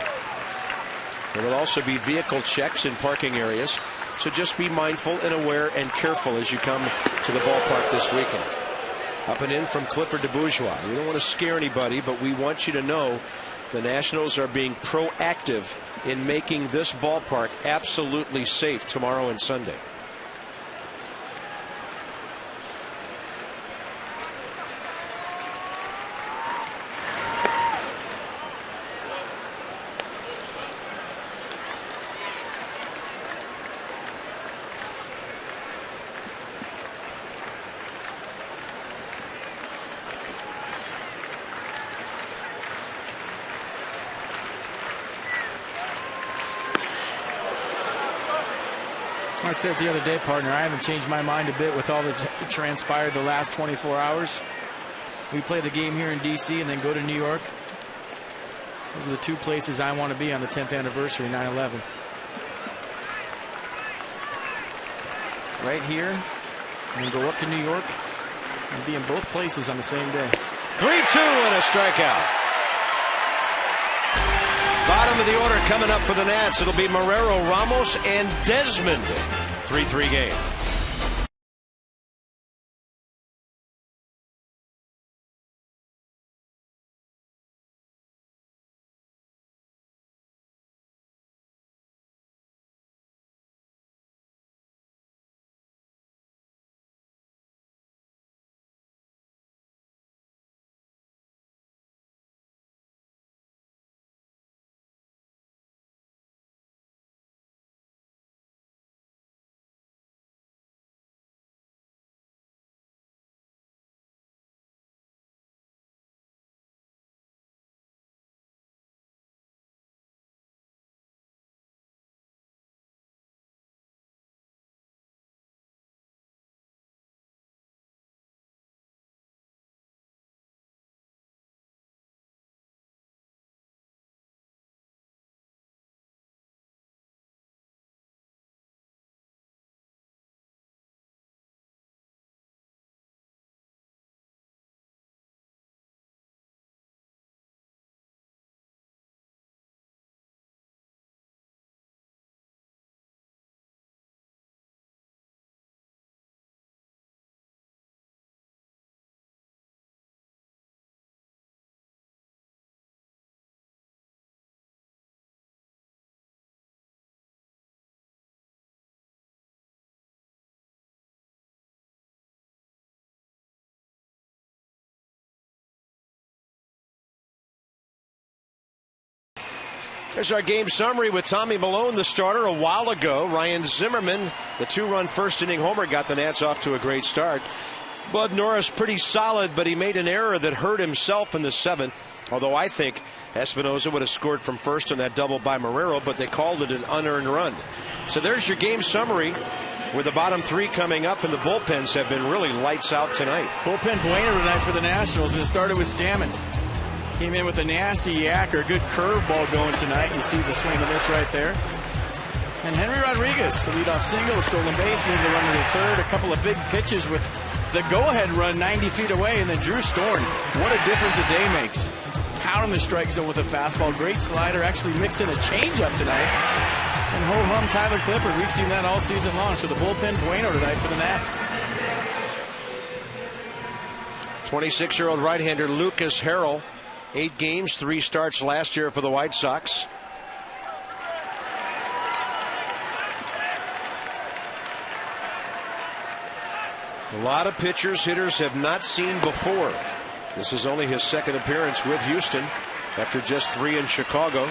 There will also be vehicle checks in parking areas, so just be mindful and aware and careful as you come to the ballpark this weekend. Up and in from Clippard to Bourgeois. We don't want to scare anybody, but we want you to know the Nationals are being proactive in making this ballpark absolutely safe tomorrow and Sunday. I said it the other day, partner, I haven't changed my mind a bit with all that's transpired the last 24 hours. We play the game here in D.C. and then go to New York. Those are the two places I want to be on the 10th anniversary, 9/11. Right here, and then go up to New York and be in both places on the same day. 3-2 and a strikeout. Bottom of the order coming up for the Nats. It'll be Marrero, Ramos, and Desmond. 3-3 game. There's our game summary with Tommy Malone, the starter, a while ago. Ryan Zimmerman, the 2-run first-inning homer, got the Nats off to a great start. Bud Norris, pretty solid, but he made an error that hurt himself in the 7th. Although I think Espinosa would have scored from first on that double by Marrero, but they called it an unearned run. So there's your game summary with the bottom 3 coming up, and the bullpens have been really lights out tonight. Bullpen bueno tonight for the Nationals, and it started with Stammen. Came in with a nasty yacker, good curveball going tonight. You see the swing of this right there. And Henry Rodriguez, a leadoff single, a stolen base, moved the runner to third. A couple of big pitches with the go-ahead run 90 feet away, and then Drew Storm. What a difference a day makes. Pounding the strike zone with a fastball. Great slider, actually mixed in a changeup tonight. And ho-hum Tyler Clippard. We've seen that all season long. So the bullpen bueno tonight for the Nats. 26-year-old right-hander Lucas Harrell. 8 games, 3 starts last year for the White Sox. A lot of pitchers, hitters have not seen before. This is only his 2nd appearance with Houston after just 3 in Chicago.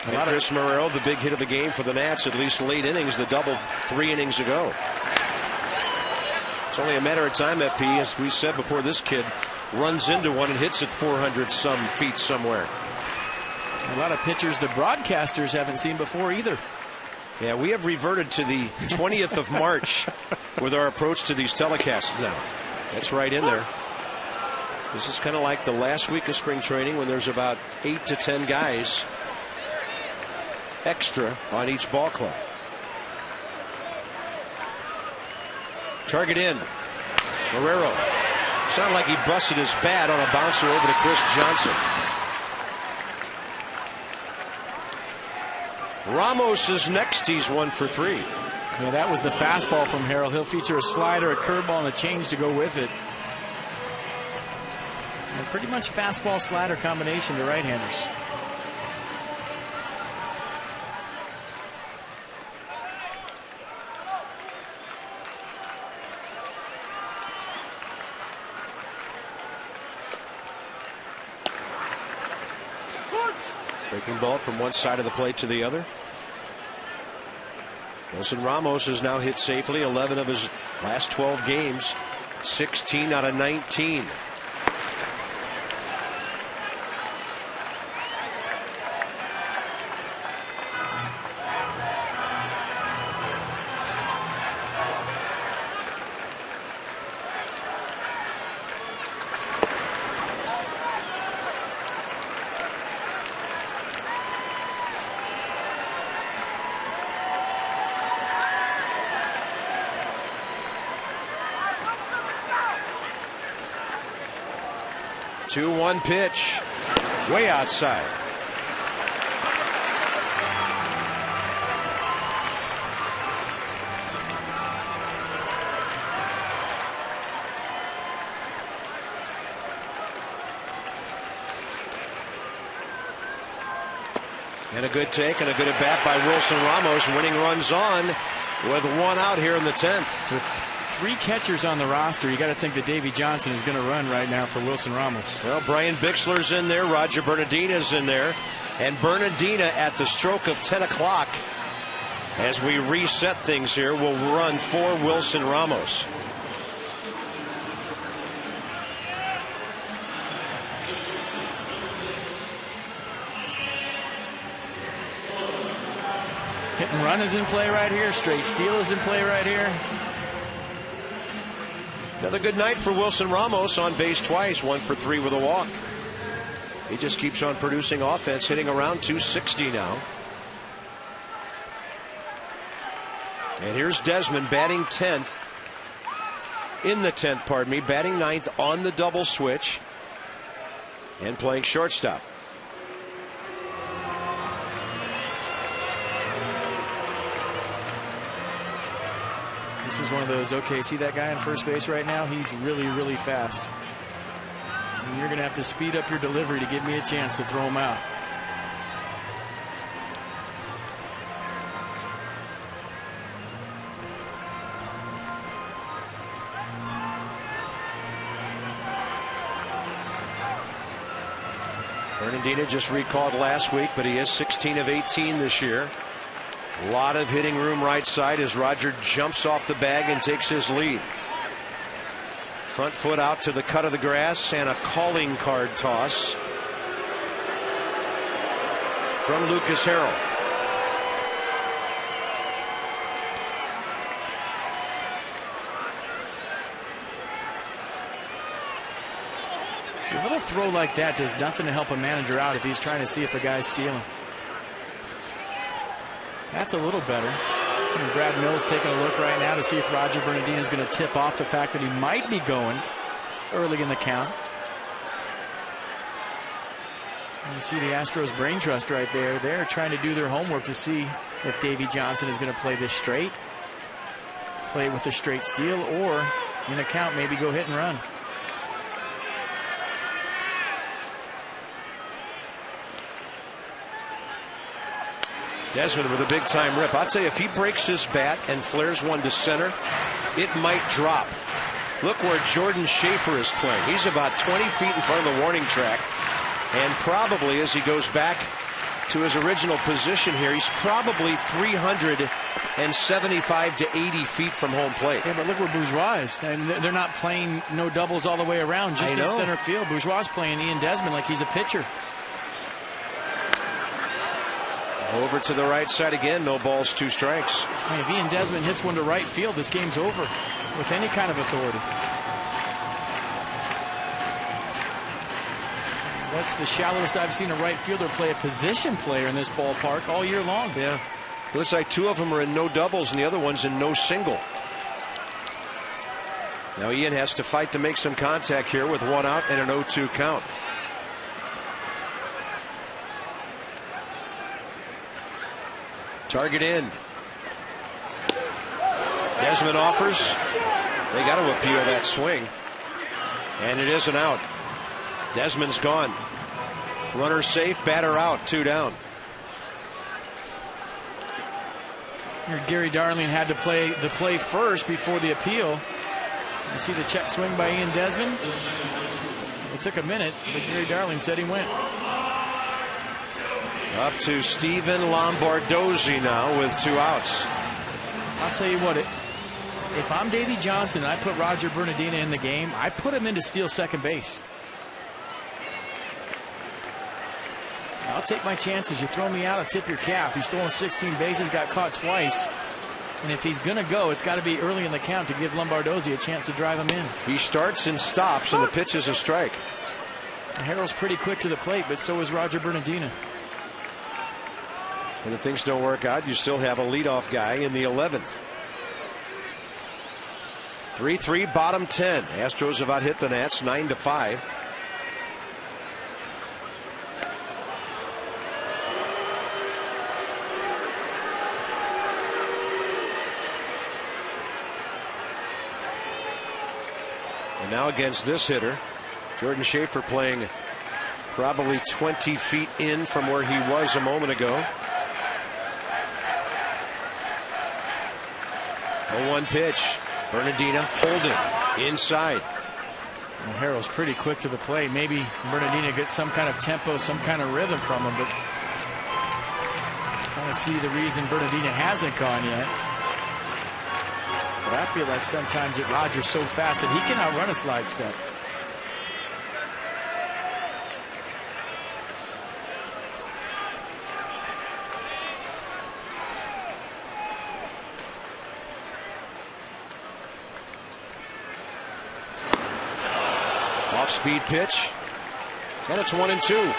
And Chris Marrero, the big hit of the game for the Nats, at least late innings, the double 3 innings ago. It's only a matter of time, FP, as we said before, this kid runs into one and hits it 400-some feet somewhere. A lot of pitchers the broadcasters haven't seen before either. Yeah, we have reverted to the 20th of March with our approach to these telecasts now. That's right in there. This is kind of like the last week of spring training when there's about 8 to 10 guys extra on each ball club. Target in. Marrero. Sounded like he busted his bat on a bouncer over to Chris Johnson. Ramos is next. He's 1 for 3. Yeah, that was the fastball from Harrell. He'll feature a slider, a curveball, and a change to go with it. And pretty much fastball slider combination to right-handers. Breaking ball from one side of the plate to the other. Wilson Ramos has now hit safely 11 of his last 12 games, 16 out of 19. Two-one pitch, way outside. And a good take and a good at bat by Wilson Ramos, winning runs on with 1 out here in the 10th. With 3 catchers on the roster, you got to think that Davey Johnson is going to run right now for Wilson Ramos. Well, Brian Bixler's in there, Roger Bernardina's in there, and Bernardina at the stroke of 10 o'clock, as we reset things here, will run for Wilson Ramos. Hit and run is in play right here. Straight steal is in play right here. Another good night for Wilson Ramos, on base twice, 1 for 3 with a walk. He just keeps on producing offense, hitting around 260 now. And here's Desmond batting 10th. In the 10th, pardon me, batting 9th on the double switch and playing shortstop. This is one of those, okay, see that guy on first base right now? He's really, really fast. And you're going to have to speed up your delivery to give me a chance to throw him out. Bernardino just recalled last week, but he is 16 of 18 this year. A lot of hitting room right side as Roger jumps off the bag and takes his lead. Front foot out to the cut of the grass and a calling card toss from Lucas Harrell. See, a little throw like that does nothing to help a manager out if he's trying to see if a guy's stealing. That's a little better. And Brad Mills taking a look right now to see if Roger Bernardino is going to tip off the fact that he might be going early in the count. And you see the Astros brain trust right there. They're trying to do their homework to see if Davey Johnson is going to play this straight, play with a straight steal, or in a count maybe go hit and run. Desmond with a big time rip. I'll tell you, if he breaks his bat and flares one to center, it might drop. Look where Jordan Schaefer is playing. He's about 20 feet in front of the warning track. And probably as he goes back to his original position here, he's probably 375 to 80 feet from home plate. Yeah, but look where Bourgeois is. And they're not playing no doubles all the way around, just in center field. Bourgeois is playing Ian Desmond like he's a pitcher. Over to the right side again. No balls, 2 strikes. Hey, if Ian Desmond hits one to right field, this game's over with any kind of authority. That's the shallowest I've seen a right fielder play a position player in this ballpark all year long. Yeah. It looks like 2 of them are in no doubles and the other one's in no single. Now Ian has to fight to make some contact here with 1 out and an 0-2 count. Target in. Desmond offers. They got to appeal that swing. And it is an out. Desmond's gone. Runner safe, batter out, 2 down. Here Gary Darling had to play the play first before the appeal. You see the check swing by Ian Desmond. It took a minute, but Gary Darling said he went. Up to Steven Lombardozzi now with 2 outs. I'll tell you what, if I'm Davey Johnson and I put Roger Bernardino in the game, I put him in to steal second base. I'll take my chances. You throw me out, I'll tip your cap. He's stolen 16 bases, got caught twice. And if he's going to go, it's got to be early in the count to give Lombardozzi a chance to drive him in. He starts and stops, and the pitch is a strike. Harrell's pretty quick to the plate, but so is Roger Bernardino. And if things don't work out, you still have a leadoff guy in the 11th. 3-3, bottom 10. Astros have out hit the Nats 9-5. And now against this hitter, Jordan Schaefer playing probably 20 feet in from where he was a moment ago. 0-1 pitch. Bernardino holding inside. Well, Harrell's pretty quick to the plate. Maybe Bernardino gets some kind of tempo, some kind of rhythm from him, but trying to see the reason Bernardino hasn't gone yet. But I feel like sometimes that Roger's so fast that he can outrun a slide step. Off-speed pitch, and it's 1-2.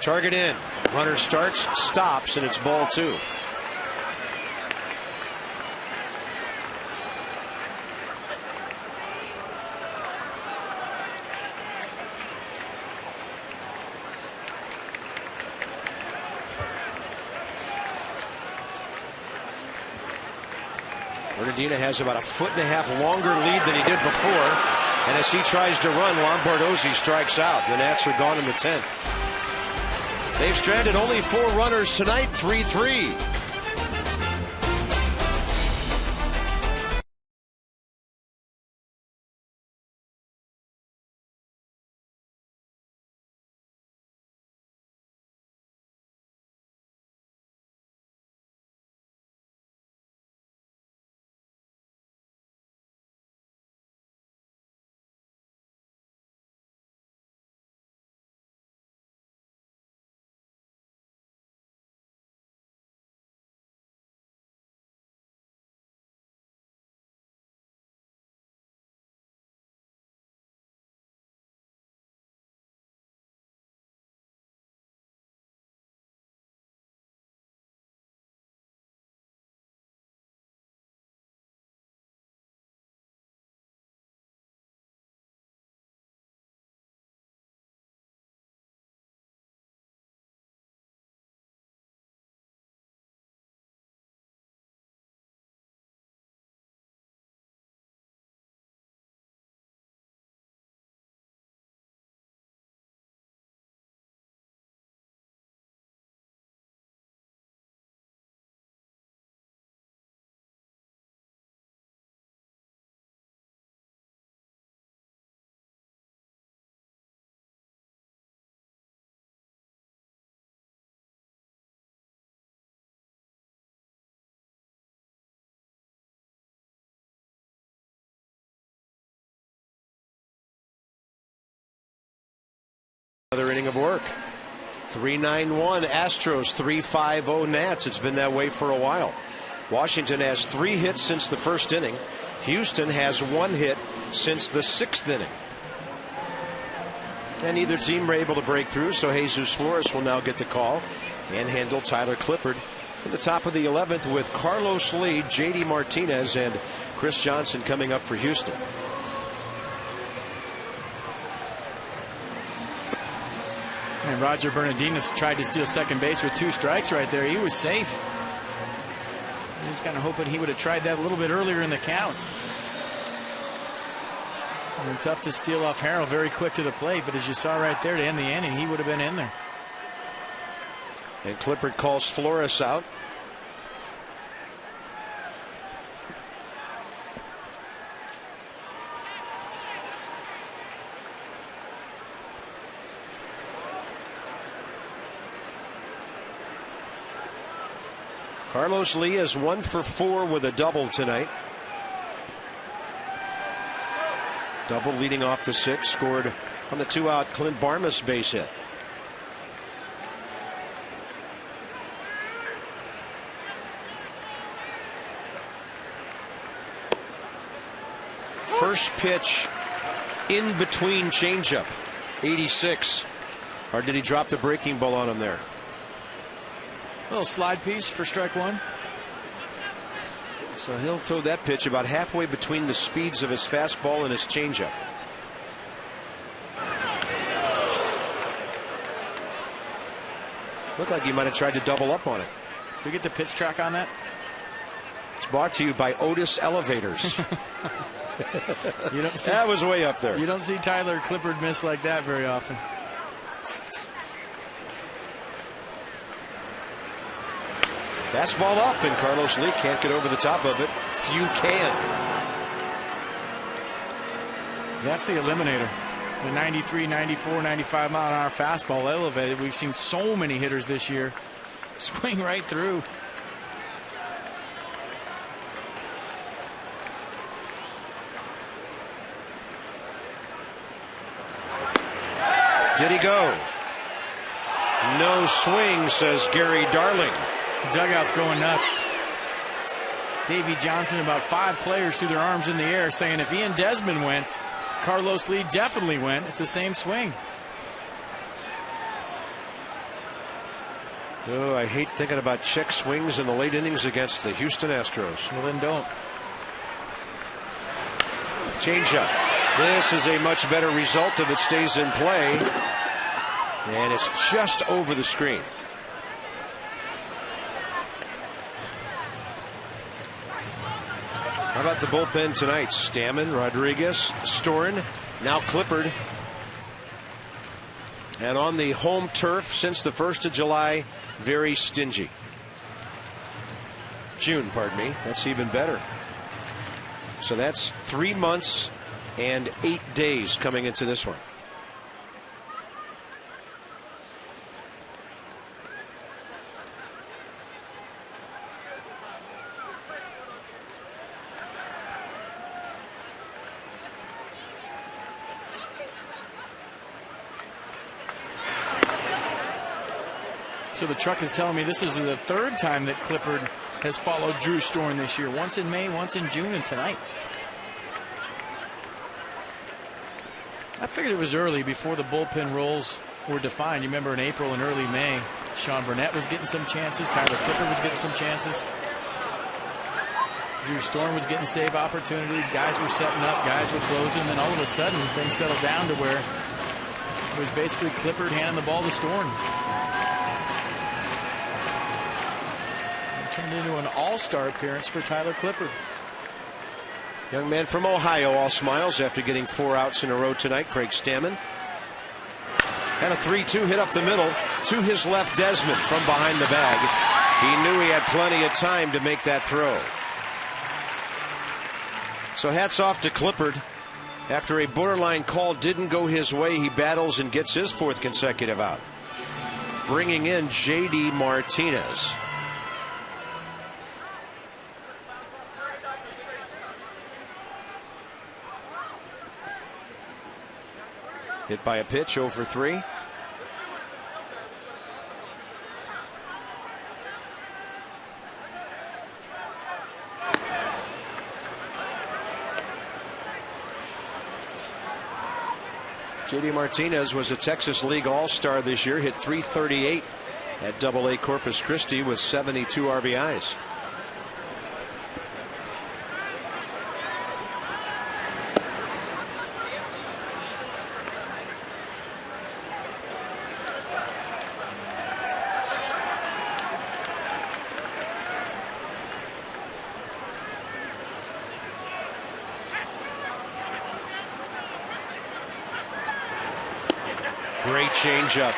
Target in. Runner starts, stops, and it's ball 2. Bernardino has about 1.5 foot longer lead than he did before. And as he tries to run, Lombardozzi strikes out. The Nats are gone in the 10th. They've stranded only 4 runners tonight, 3-3. Another inning of work. 3-9-1 Astros, 3-5-0 Nats. It's been that way for a while. Washington has 3 hits since the first inning. Houston has 1 hit since the 6th inning. And neither team were able to break through, so Jesus Flores will now get the call and handle Tyler Clippard in the top of the 11th with Carlos Lee, J.D. Martinez, and Chris Johnson coming up for Houston. And Roger Bernardinez tried to steal second base with 2 strikes right there. He was safe. He was kind of hoping he would have tried that a little bit earlier in the count. And tough to steal off Harrell, very quick to the plate, but as you saw right there to end the inning, he would have been in there. And Clippard calls Flores out. Carlos Lee is 1 for 4 with a double tonight. Double leading off the 6th, scored on the 2-out Clint Barmas base hit. First pitch in between changeup, 86. Or did he drop the breaking ball on him there? Little slide piece for strike 1. So he'll throw that pitch about halfway between the speeds of his fastball and his changeup. Looked like he might have tried to double up on it. Did we get the pitch track on that? It's brought to you by Otis Elevators. You don't see, that was way up there. You don't see Tyler Clippard miss like that very often. Fastball up, and Carlos Lee can't get over the top of it. Few can. That's the eliminator. The 93, 94, 95 mile an hour fastball elevated. We've seen so many hitters this year swing right through. Did he go? No swing, says Gary Darling. Dugout's going nuts. Davey Johnson, about 5 players threw their arms in the air saying if Ian Desmond went, Carlos Lee definitely went. It's the same swing. Oh, I hate thinking about check swings in the late innings against the Houston Astros. Well, then don't. Changeup. This is a much better result if it stays in play. And it's just over the screen. about the bullpen tonight? Stammen, Rodriguez, Storen, now Clippard. And on the home turf since the 1st of July, very stingy. June, pardon me. That's even better. So that's 3 months and 8 days coming into this one. So the truck is telling me this is the 3rd time that Clippard has followed Drew Storen this year. Once in May, once in June, and tonight. I figured it was early before the bullpen roles were defined. You remember in April and early May, Sean Burnett was getting some chances. Tyler Clippard was getting some chances. Drew Storen was getting save opportunities. Guys were setting up. Guys were closing. And then all of a sudden, things settled down to where it was basically Clippard handing the ball to Storen. Turned into an all-star appearance for Tyler Clippard. Young man from Ohio, all smiles after getting 4 outs in a row tonight. Craig Stammen. And a 3-2 hit up the middle to his left, Desmond from behind the bag. He knew he had plenty of time to make that throw. So hats off to Clippard. After a borderline call didn't go his way, he battles and gets his 4th consecutive out. Bringing in J.D. Martinez. Hit by a pitch, 0 for 3. J.D. Martinez was a Texas League All-Star this year, hit .338 at AA Corpus Christi with 72 RBIs. Great changeup.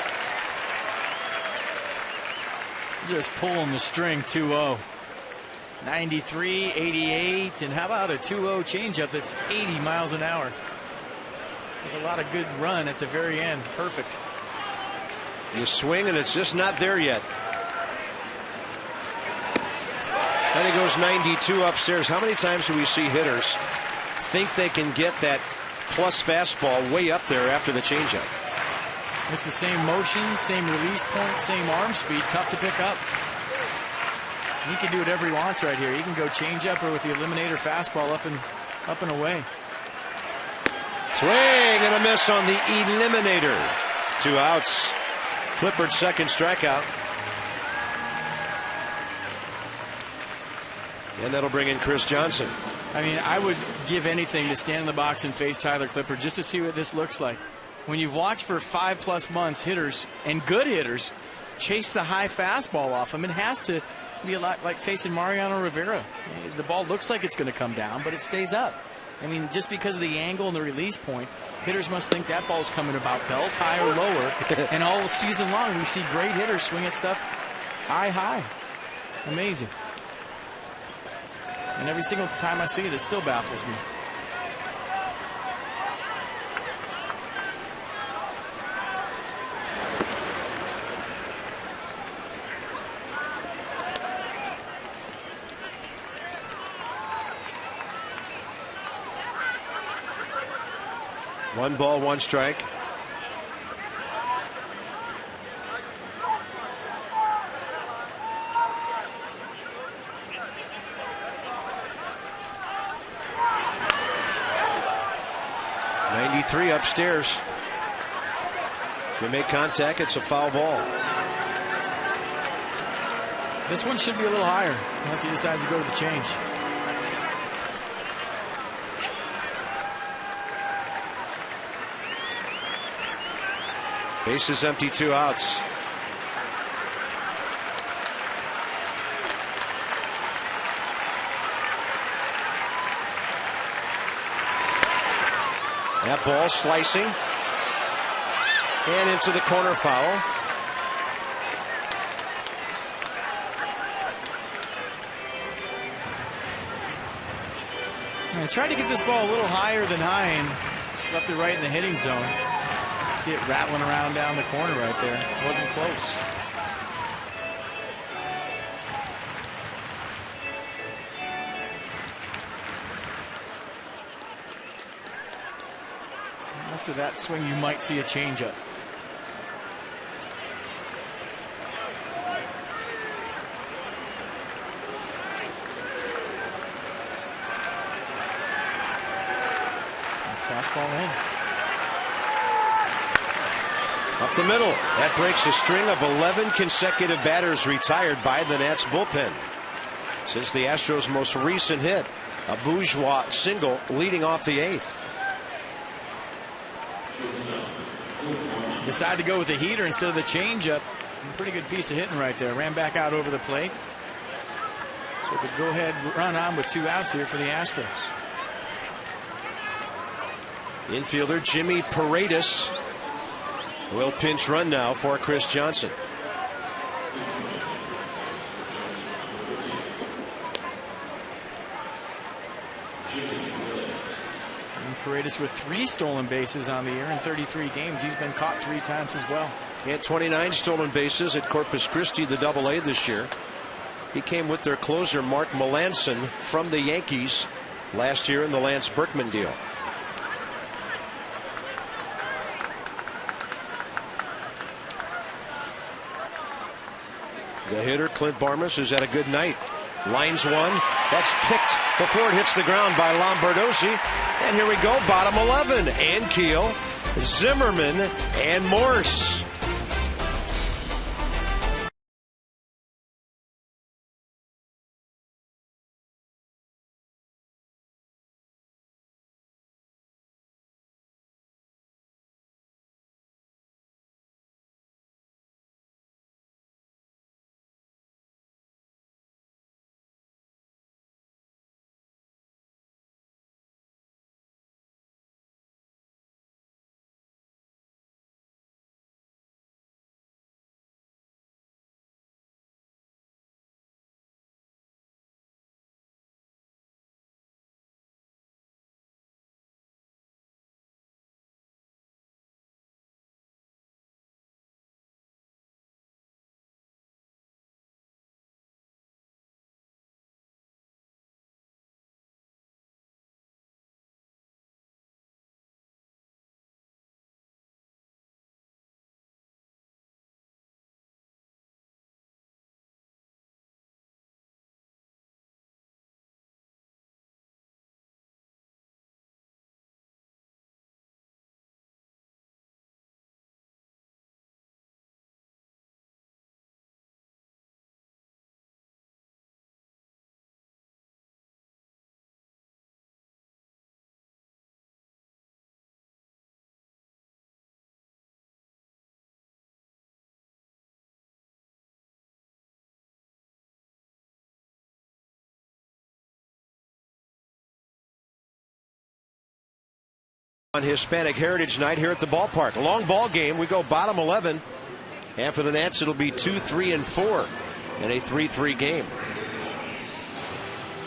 Just pulling the string 2-0. 93, 88, and how about a 2-0 changeup that's 80 miles an hour? With a lot of good run at the very end. Perfect. You swing and it's just not there yet. And he goes 92 upstairs. How many times do we see hitters think they can get that plus fastball way up there after the changeup? It's the same motion, same release point, same arm speed. Tough to pick up. He can do whatever he wants right here. He can go changeup or with the eliminator fastball up and away. Swing and a miss on the eliminator. 2 outs. Clippard's 2nd strikeout. And that'll bring in Chris Johnson. I mean, I would give anything to stand in the box and face Tyler Clippard just to see what this looks like. When you've watched for 5+ months hitters and good hitters chase the high fastball off him, it has to be a lot like facing Mariano Rivera. The ball looks like it's going to come down, but it stays up. I mean, just because of the angle and the release point, hitters must think that ball's coming about belt high or lower. And all season long, we see great hitters swing at stuff high. Amazing. And every single time I see it, it still baffles me. One ball, one strike. .93 upstairs. If they make contact, it's a foul ball. This one should be a little higher once he decides to go to the change. Bases empty, 2 outs. That ball slicing. And into the corner foul. I tried to get this ball a little higher than Hine. Just left it right in the hitting zone. See it rattling around down the corner right there. It wasn't close. After that swing, you might see a changeup. Fastball in. Up the middle. That breaks a string of 11 consecutive batters retired by the Nats bullpen. Since the Astros' most recent hit, a bourgeois single leading off the 8th. Decided to go with the heater instead of the changeup. Pretty good piece of hitting right there. Ran back out over the plate. So the go-ahead run on with 2 outs here for the Astros. Infielder Jimmy Paredes will pinch run now for Chris Johnson. And Paredes with 3 stolen bases on the year in 33 games. He's been caught 3 times as well. He had 29 stolen bases at Corpus Christi, the Double-A this year. He came with their closer Mark Melancon from the Yankees last year in the Lance Berkman deal. The hitter, Clint Barmas, who's had a good night. Lines one. That's picked before it hits the ground by Lombardozzi. And here we go, bottom 11. Ankiel, Zimmerman, and Morse. On Hispanic Heritage Night here at the ballpark. Long ball game. We go bottom 11. And for the Nats, it'll be 2, 3, and 4 in a 3-3 game.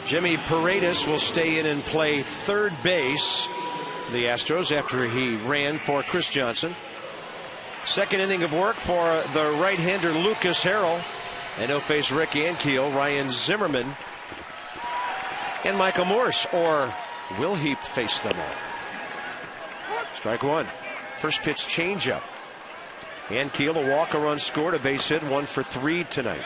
Jimmy Paredes will stay in and play third base for the Astros after he ran for Chris Johnson. Second inning of work for the right-hander Lucas Harrell. And he'll face Rick Ankiel, Ryan Zimmerman, and Michael Morse. Or will he face them all? Strike one. First pitch changeup. Ankiel, a walk, a run scored, a base hit, 1 for 3 tonight.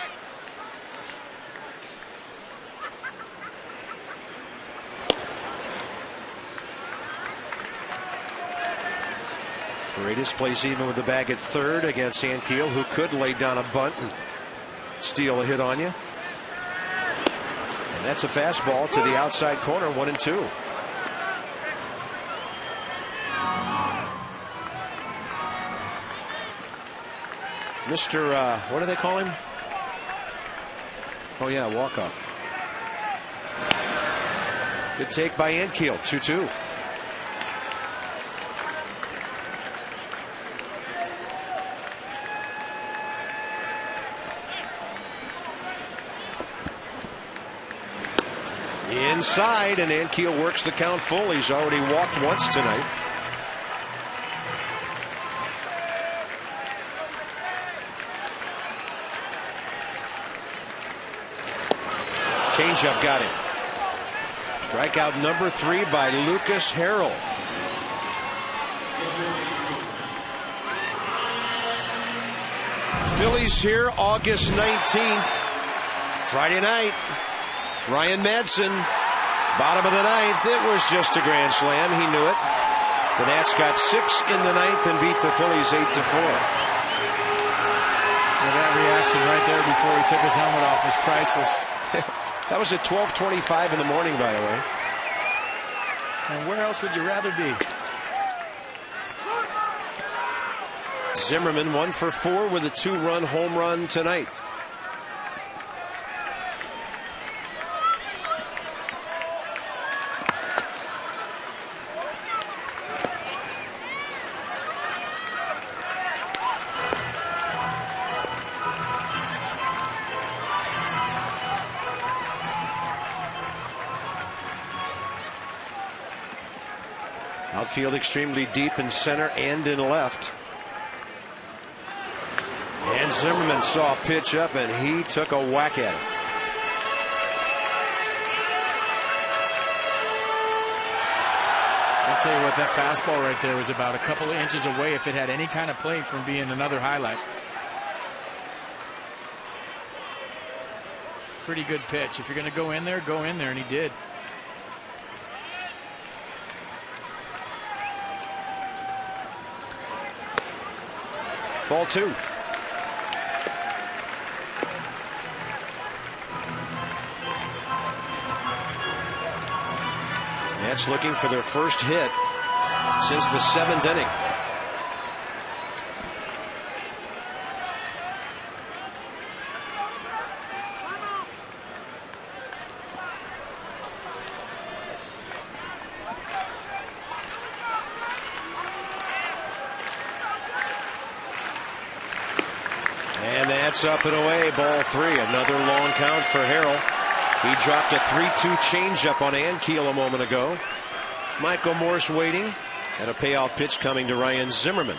Paredes plays even with the bag at third against Ankiel, who could lay down a bunt and steal a hit on you. And that's a fastball to the outside corner, 1-2. Mr. What do they call him? Oh, yeah, walk-off. Good take by Ankiel, 2-2. inside, and Ankiel works the count full. He's already walked once tonight. Changeup got him. Strikeout number 3 by Lucas Harrell. Phillies here August 19th. Friday night. Ryan Madsen, bottom of the 9th. It was just a grand slam. He knew it. The Nats got 6 in the 9th and beat the Phillies 8-4. Well, that reaction right there before he took his helmet off was priceless. That was at 12:25 in the morning, by the way. And where else would you rather be? Zimmerman 1 for 4 with a 2-run home run tonight. Outfield extremely deep in center and in left. And Zimmerman saw a pitch up and he took a whack at it. I'll tell you what, that fastball right there was about a couple of inches away if it had any kind of play from being another highlight. Pretty good pitch. If you're going to go in there, and he did. Ball 2. Nats looking for their first hit since the 7th inning. And that's up and away, ball 3. Another long count for Harrell. He dropped a 3-2 changeup on Ankiel a moment ago. Michael Morse waiting, and a payoff pitch coming to Ryan Zimmerman.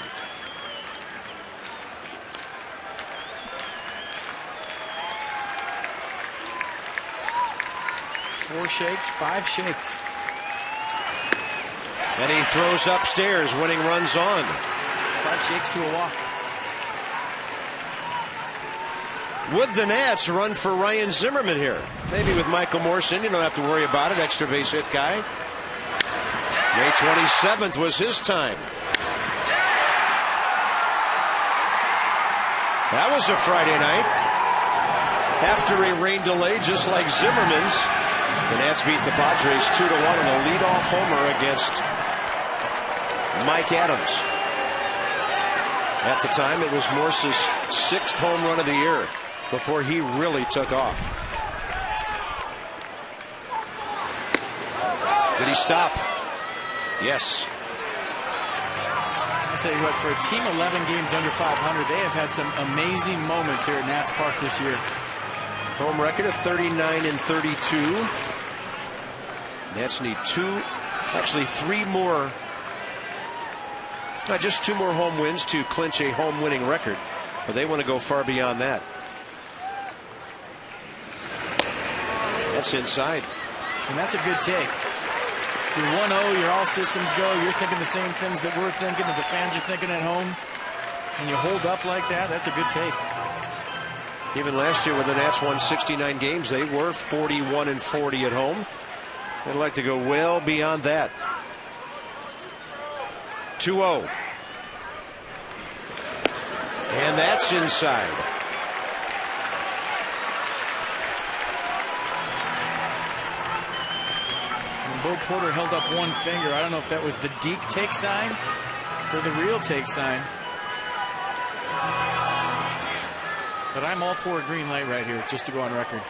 Four shakes, 5 shakes. And he throws upstairs, winning runs on. 5 shakes to a walk. Would the Nats run for Ryan Zimmerman here? Maybe with Michael Morse in, you don't have to worry about it. Extra base hit guy. May 27th was his time. That was a Friday night. After a rain delay, just like Zimmerman's, the Nats beat the Padres 2-1 in a leadoff homer against Mike Adams. At the time, it was Morse's 6th home run of the year before he really took off. Did he stop? Yes. I'll tell you what, for a team 11 games under 500, they have had some amazing moments here at Nats Park this year. Home record of 39 and 32. Nats need 3 more. Just 2 more home wins to clinch a home winning record, but they want to go far beyond that. That's inside. And that's a good take. You're 1-0, you're all systems go. You're thinking the same things that we're thinking, that the fans are thinking at home. And you hold up like that, that's a good take. Even last year when the Nats won 69 games, they were 41 and 40 at home. They'd like to go well beyond that. 2-0. And that's inside. And Bo Porter held up one finger. I don't know if that was the Deke take sign or the real take sign. But I'm all for a green light right here, just to go on record.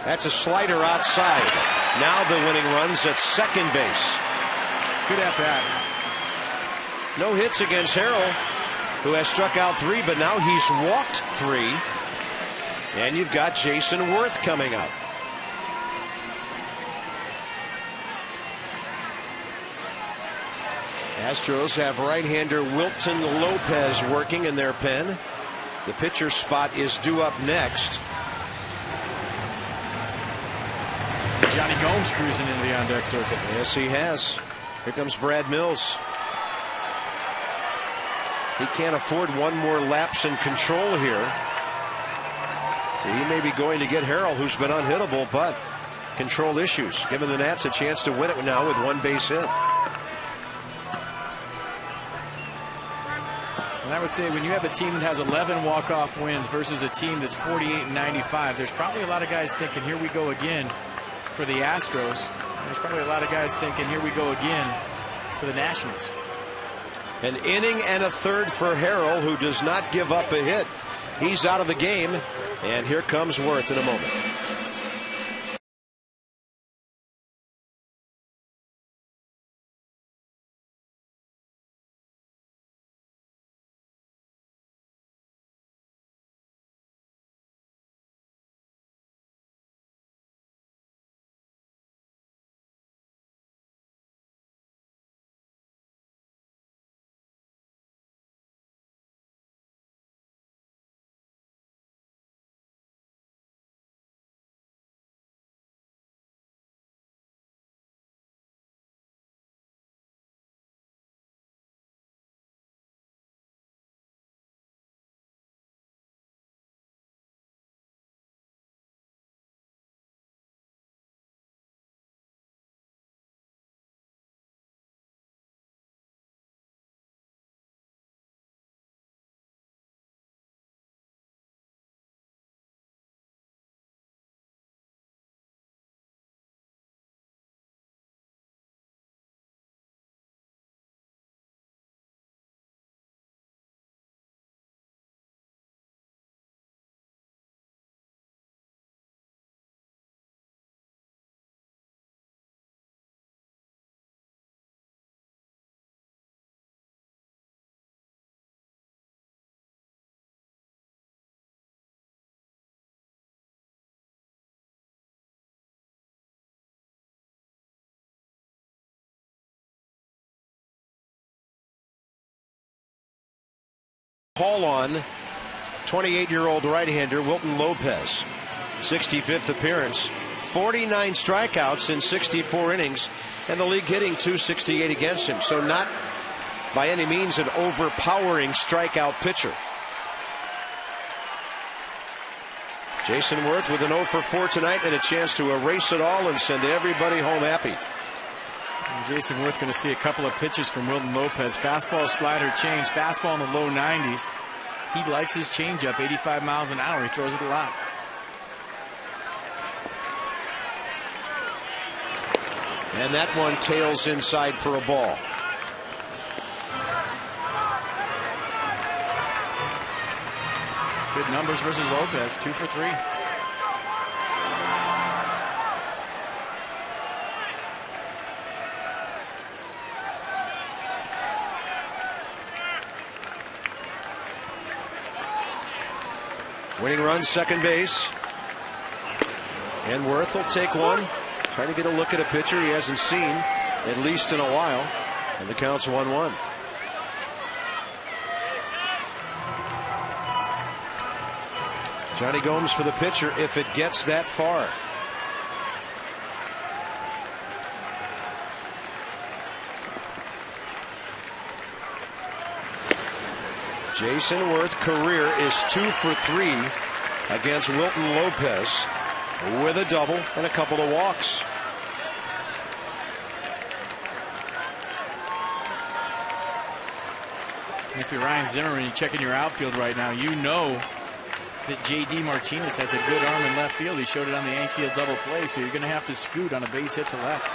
That's a slider outside. Now the winning run's at second base. Good at bat. No hits against Harrell. who has struck out 3, but now he's walked 3. And you've got Jason Worth coming up. Astros have right-hander Wilton Lopez working in their pen. The pitcher spot is due up next. Johnny Gomes cruising into the on-deck circuit. Yes, he has. Here comes Brad Mills. He can't afford one more lapse in control here. So he may be going to get Harrell, who's been unhittable, but control issues, giving the Nats a chance to win it now with 1 base hit. And I would say when you have a team that has 11 walk-off wins versus a team that's 48-95, there's probably a lot of guys thinking, here we go again for the Astros. There's probably a lot of guys thinking, here we go again for the Nationals. An inning and a third for Harrell, who does not give up a hit. He's out of the game, and here comes Worth in a moment. Call on 28-year-old right-hander Wilton Lopez. 65th appearance. 49 strikeouts in 64 innings, and the league hitting .268 against him. So not by any means an overpowering strikeout pitcher. Jason Worth with an 0 for 4 tonight and a chance to erase it all and send everybody home happy. And Jason Worth going to see a couple of pitches from Wilton Lopez. Fastball, slider, change. Fastball in the low 90s. He likes his changeup, 85 miles an hour. He throws it a lot. And that one tails inside for a ball. Good numbers versus Lopez, 2 for 3. Winning run, second base. And Worth will take one. Trying to get a look at a pitcher he hasn't seen, at least in a while. And the count's 1-1. Johnny Gomes for the pitcher if it gets that far. Jason Worth career is 2 for 3 against Wilton Lopez with a double and a couple of walks. If you're Ryan Zimmerman, you're checking your outfield right now, you know that J.D. Martinez has a good arm in left field. He showed it on the infield double play, so you're going to have to scoot on a base hit to left.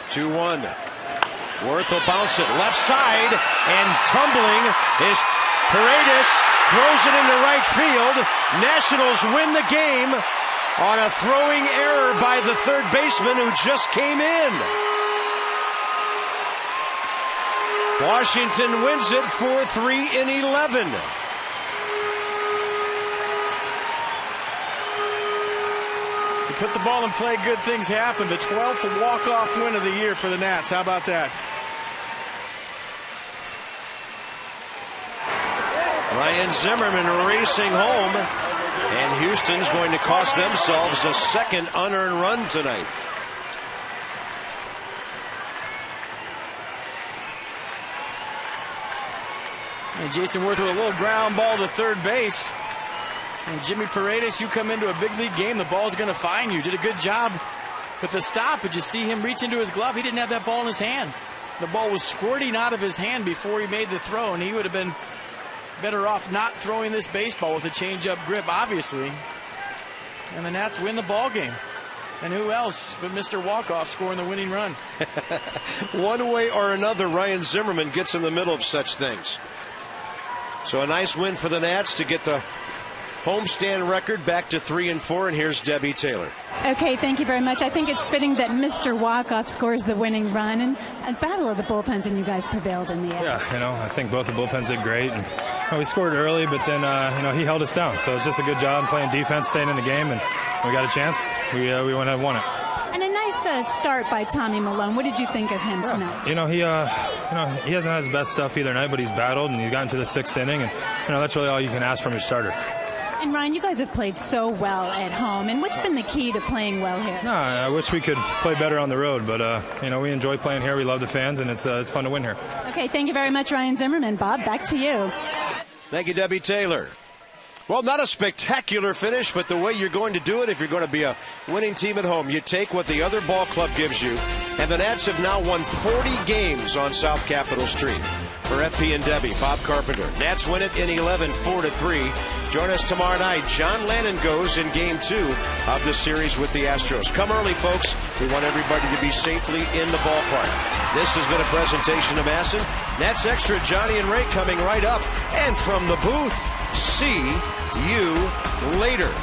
Two-one. Worth will bounce it left side, and tumbling is Paredes. Throws it into right field. Nationals win the game on a throwing error by the third baseman who just came in. Washington wins it 4-3 in 11. You put the ball in play, good things happen. The 12th walk-off win of the year for the Nats. How about that? Ryan Zimmerman racing home, and Houston's going to cost themselves a second unearned run tonight. And Jason Worth with a little ground ball to third base. And Jimmy Paredes, you come into a big league game, the ball's going to find you. Did a good job with the stop, but you see him reach into his glove. He didn't have that ball in his hand. The ball was squirting out of his hand before he made the throw, and he would have been better off not throwing this baseball with a change-up grip, obviously. And the Nats win the ball game. And who else but Mr. Walkoff scoring the winning run? One way or another, Ryan Zimmerman gets in the middle of such things. So a nice win for the Nats to get the homestand record back to 3-4. And here's Debbie Taylor. Okay, thank you very much. I think it's fitting that Mr. Walkoff scores the winning run, and a battle of the bullpens, and you guys prevailed in the end. Yeah, I think both the bullpens did great. And we scored early, but then he held us down. So it's just a good job playing defense, staying in the game, and we got a chance. We went ahead and won it. And a nice start by Tommy Malone. What did you think of him tonight? He hasn't had his best stuff either night, but he's battled and he's gotten to the 6th inning, and that's really all you can ask from your starter. And Ryan, you guys have played so well at home, and what's been the key to playing well here? No, I wish we could play better on the road, but we enjoy playing here. We love the fans, and it's fun to win here. Okay, thank you very much, Ryan Zimmerman. Bob, back to you. Thank you, Debbie Taylor. Well, not a spectacular finish, but the way you're going to do it, if you're going to be a winning team at home, you take what the other ball club gives you. And the Nats have now won 40 games on South Capitol Street. For FP and Debbie, Bob Carpenter. Nats win it in 11, 4-3. Join us tomorrow night. John Lennon goes in Game 2 of the series with the Astros. Come early, folks. We want everybody to be safely in the ballpark. This has been a presentation of Masson. Nats Extra, Johnny and Ray coming right up. And from the booth, see you later.